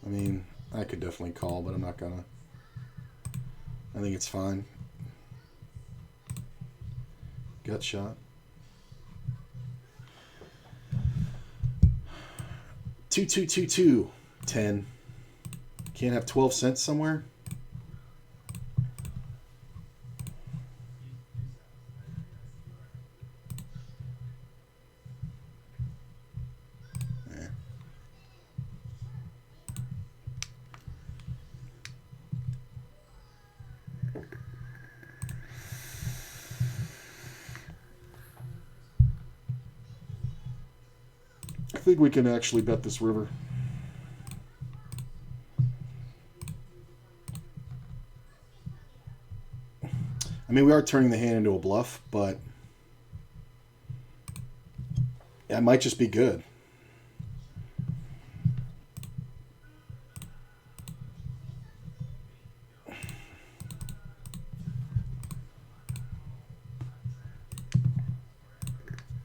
I mean, I could definitely call, but I'm not gonna. I think it's fine. Gut shot. 2-2-2-2. 10. Can't have 12 cents somewhere? I think we can actually bet this river. I mean, we are turning the hand into a bluff, but it might just be good.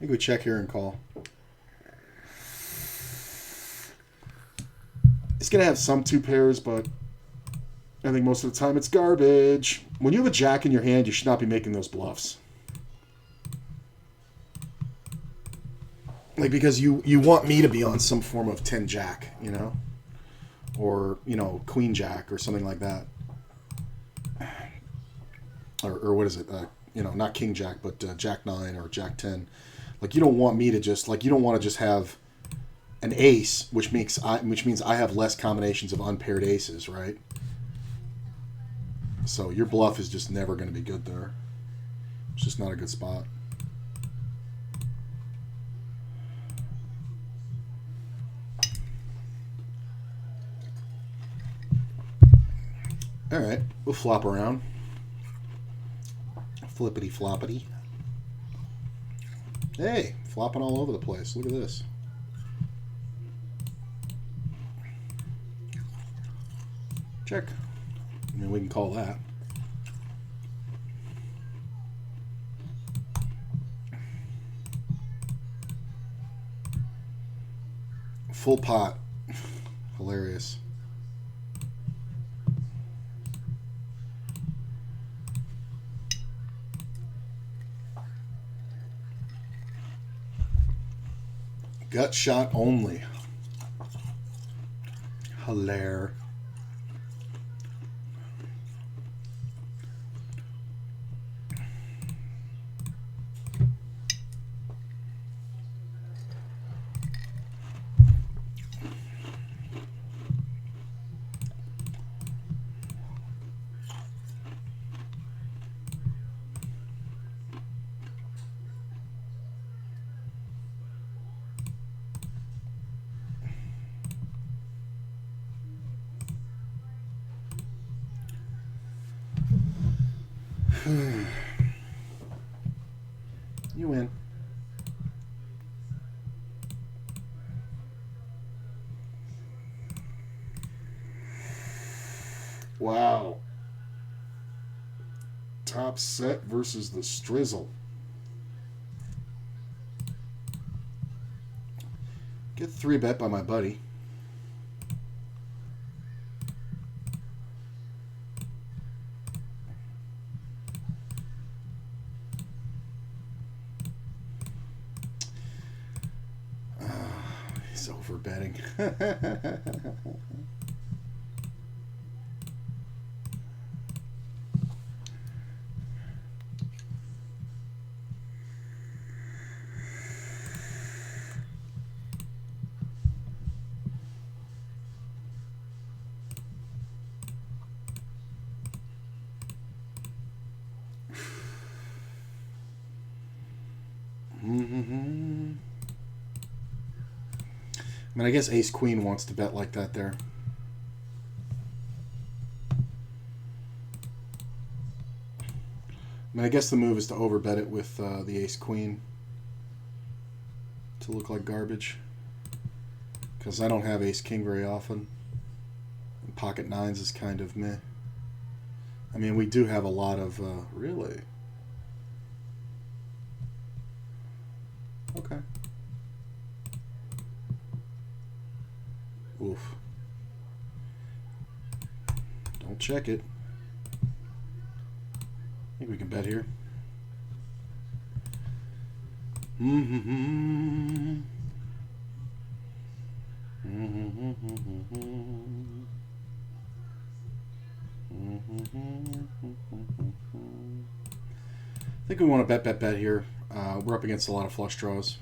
think we check here and call. It's going to have some 2 pairs, but I think most of the time it's garbage. When you have a jack in your hand, you should not be making those bluffs. Like, because you want me to be on some form of 10 jack, you know? Or, you know, queen jack or something like that. Or what is it? You know, not king jack, but jack 9 or jack 10. Like, you don't want me to just, like, you don't want to just have an ace, which means I have less combinations of unpaired aces, right? So your bluff is just never going to be good there. It's just not a good spot. All right, we'll flop around. Flippity floppity. Hey, flopping all over the place. Look at this. Check. I mean, we can call that. Full pot. Hilarious. Gut shot only. Hilaire. You win. Wow. Top set versus the Strizzle. Get 3-bet by my buddy. He's over betting. I mean, I guess Ace Queen wants to bet like that there. I mean, I guess the move is to overbet it with the Ace Queen to look like garbage. Because I don't have Ace King very often. And pocket nines is kind of meh. I mean, we do have a lot of... really? Okay. Oof. Don't check it. I think we can bet here. I think we want to bet here. We're up against a lot of flush draws.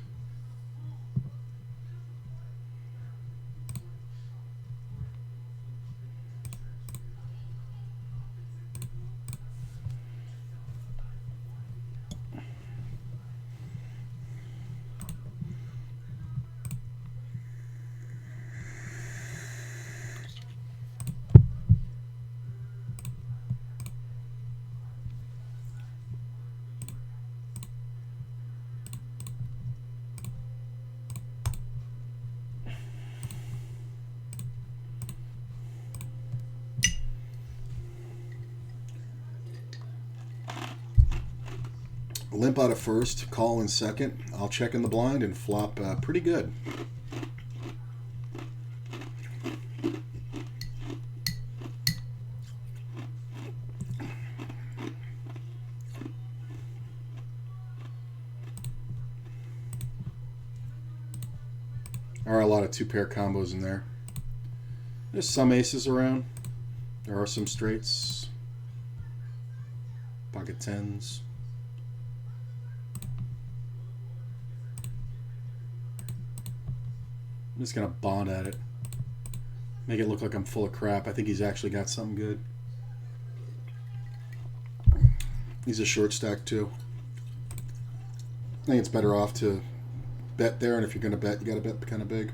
Limp out of first, call in second. I'll check in the blind and flop pretty good. There are a lot of two-pair combos in there. There's some aces around. There are some straights. Pocket tens. I'm just going to bond at it. Make it look like I'm full of crap. I think he's actually got something good. He's a short stack too. I think it's better off to bet there, and if you're going to bet, you got to bet kind of big.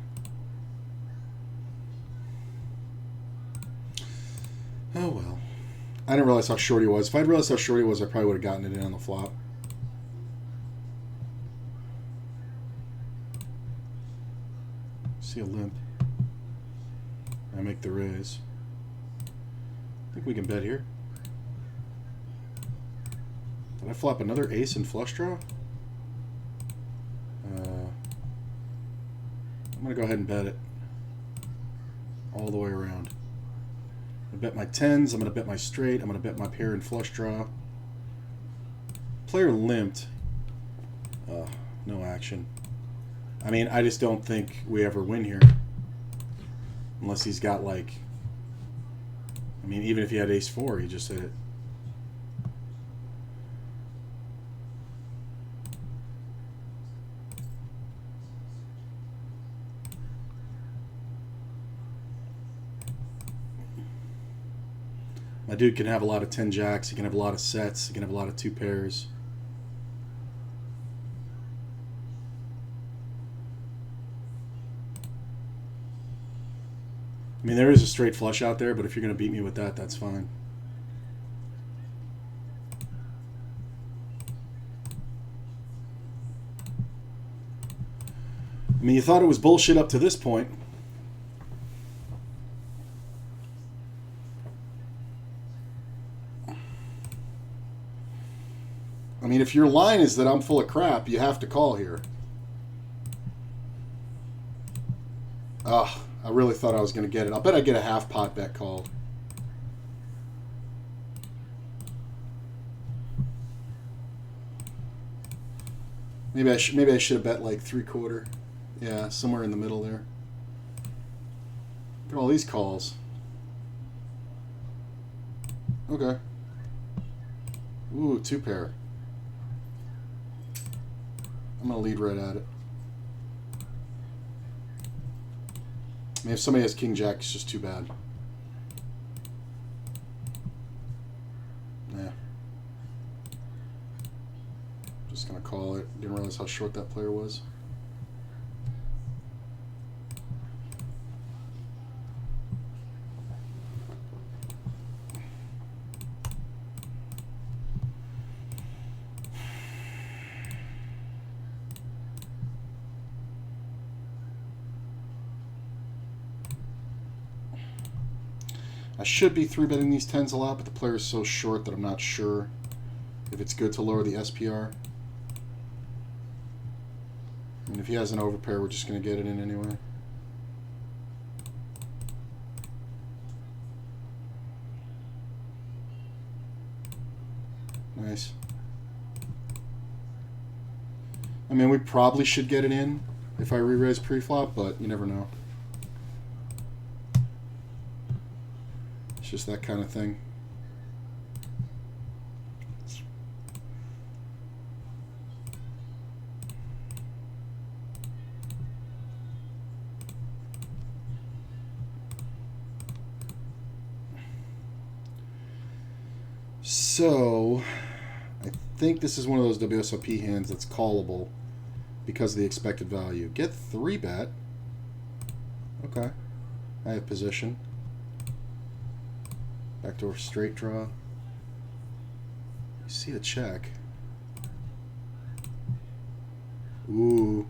Oh well. I didn't realize how short he was. If I'd realized how short he was, I probably would have gotten it in on the flop. See a limp. I make the raise. I think we can bet here. Did I flop another ace and flush draw? I'm going to go ahead and bet it. All the way around. I'm going to bet my tens. I'm going to bet my straight. I'm going to bet my pair and flush draw. Player limped. No action. I mean, I just don't think we ever win here. Unless he's got like... I mean, even if he had ace-4, he just hit it. My dude can have a lot of 10 jacks. He can have a lot of sets. He can have a lot of two pairs. I mean, there is a straight flush out there, but if you're going to beat me with that, that's fine. I mean, you thought it was bullshit up to this point. I mean, if your line is that I'm full of crap, you have to call here. Ugh, I really thought I was going to get it. I'll bet I get a half pot bet called. Maybe I should have bet like 3/4. Yeah, somewhere in the middle there. Look at all these calls. Okay. Ooh, two pair. I'm going to lead right at it. I mean, if somebody has king jack, it's just too bad. Yeah. Just going to call it. Didn't realize how short that player was. I should be 3-betting these 10s a lot, but the player is so short that I'm not sure if it's good to lower the SPR. I mean, if he has an overpair, we're just going to get it in anyway. Nice. I mean, we probably should get it in if I re-raise pre-flop, but you never know. Just that kind of thing. So, I think this is one of those WSOP hands that's callable because of the expected value. Get 3-bet. Okay. I have position. Backdoor straight draw. You see the check. Ooh.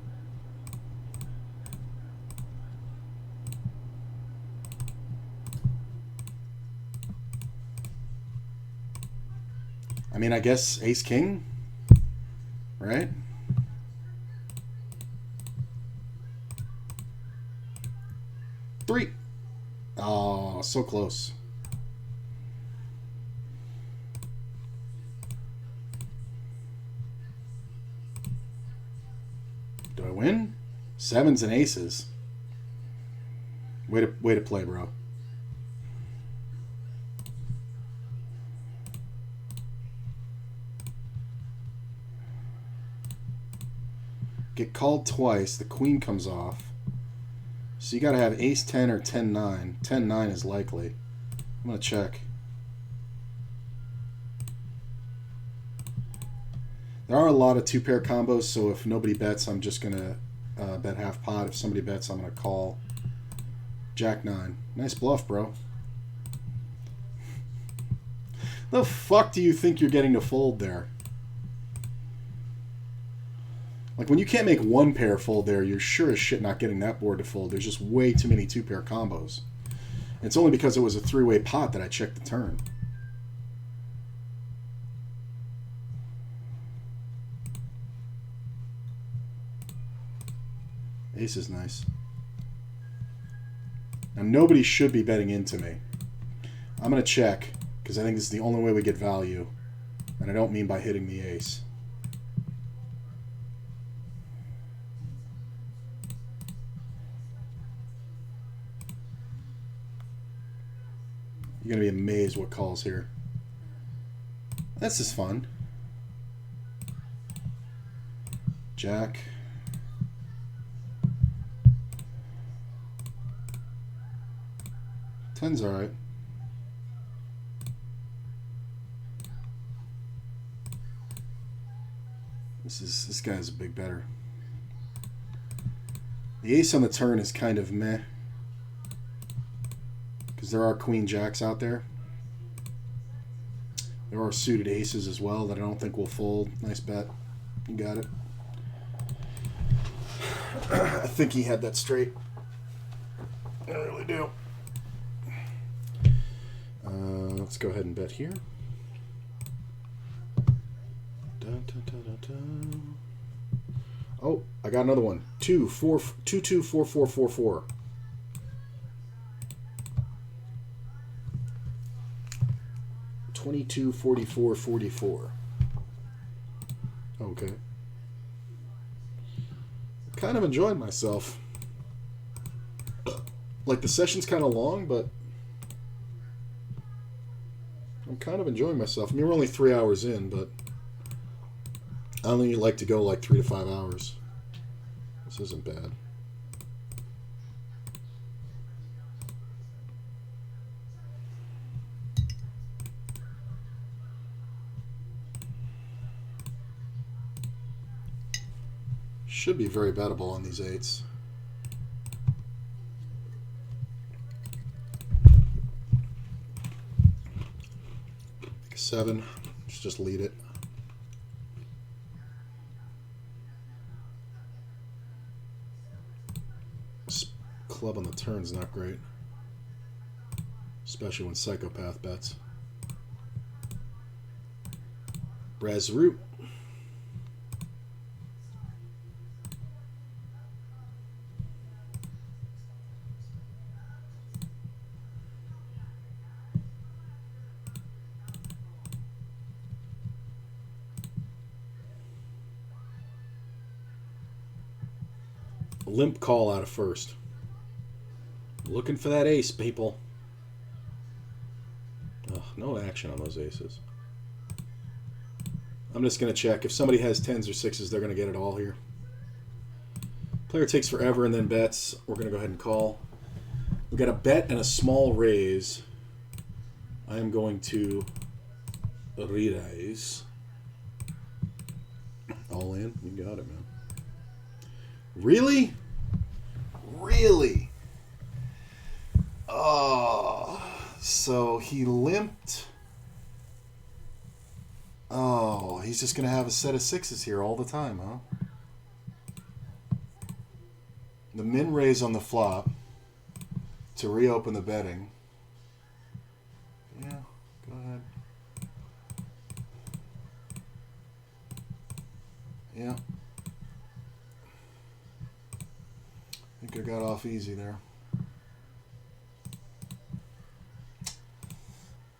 I mean, I guess ace king. right? Three. Oh, so close. Do I win? Sevens and aces. Way to play, bro. Get called twice. The queen comes off. So you got to have ace 10 or 10-9. 10-9 is likely. I'm going to check. There are a lot of two-pair combos, so if nobody bets, I'm just going to bet half pot. If somebody bets, I'm going to call. Jack 9. Nice bluff, bro. The fuck do you think you're getting to fold there? Like, when you can't make one pair fold there, you're sure as shit not getting that board to fold. There's just way too many two-pair combos. It's only because it was a three-way pot that I checked the turn. Ace is nice. Now, nobody should be betting into me. I'm going to check, because I think this is the only way we get value. And I don't mean by hitting the ace. You're going to be amazed what calls here. This is fun. Jack. Ten's all right. This guy's a big better. The ace on the turn is kind of meh, because there are queen jacks out there. There are suited aces as well that I don't think will fold. Nice bet. You got it. I think he had that straight. I really do. Let's go ahead and bet here. Dun, dun, dun, dun, dun. Oh, I got another one. 2 4 2 2 4 4 4 4. 22 44 44. Okay. Kind of enjoying myself. Like, the session's kind of long, but I'm kind of enjoying myself. I mean, we're only 3 hours in, but I only like to go like 3 to 5 hours. This isn't bad. Should be very bettable on these eights. Like a 7. Just lead it. Club on the turn's not great, especially when psychopath bets. Root. Limp call out of first. Looking for that ace, people. Oh, no action on those aces. I'm just going to check. If somebody has 10s or 6s, they're going to get it all here. Player takes forever and then bets. We're going to go ahead and call. We've got a bet and a small raise. I am going to re-raise. All in? You got it, man. Really? Really? Oh, so he limped. Oh, he's just going to have a set of 6s here all the time, huh? The min raise on the flop to reopen the betting. Yeah, go ahead. Yeah. I think I got off easy there.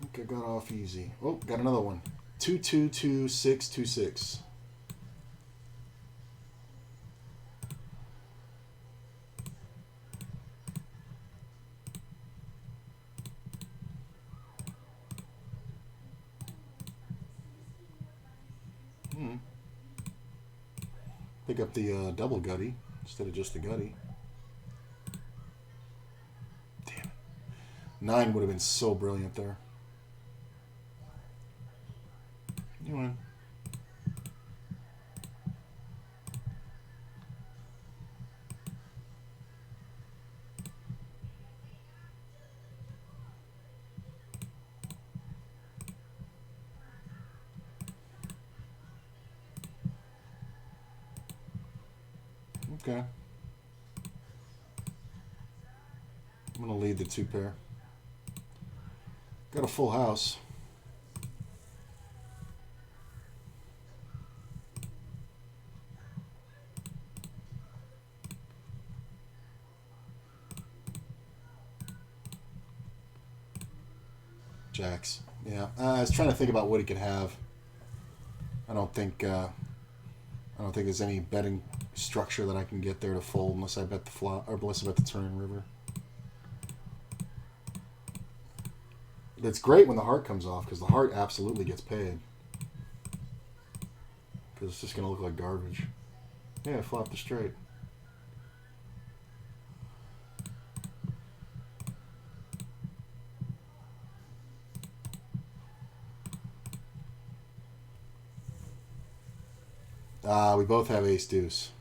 I got off easy. Oh, got another one. 222626. Pick up the double gutty instead of just the gutty. Damn it. 9 would have been so brilliant there. You win. Okay. I'm going to lead the 2 pair. Got a full house. Jacks. Yeah. I was trying to think about what he could have. I don't think there's any betting structure that I can get there to fold unless I bet the flop or unless I bet the turn river. It's great when the heart comes off because the heart absolutely gets paid. Because it's just going to look like garbage. Yeah, flop the straight. We both have ace deuce.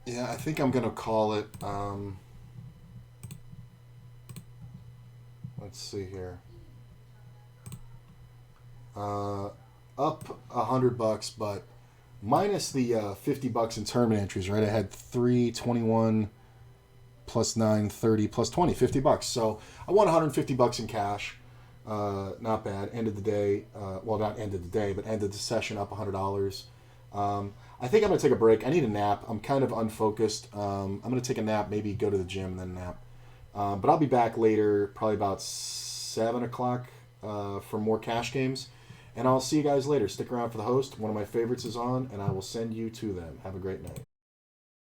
Yeah, I think I'm going to call it, let's see here. Up $100, but minus the $50 in tournament entries, right? I had 3, 21, plus 9, 30, plus 20, $50. So I won $150 in cash. Not bad. Ended the day, well, not ended the day, but ended the session up $100. I think I'm going to take a break. I need a nap. I'm kind of unfocused. I'm going to take a nap, maybe go to the gym and then nap. But I'll be back later, probably about 7 o'clock for more cash games. And I'll see you guys later. Stick around for the host. One of my favorites is on, and I will send you to them. Have a great night.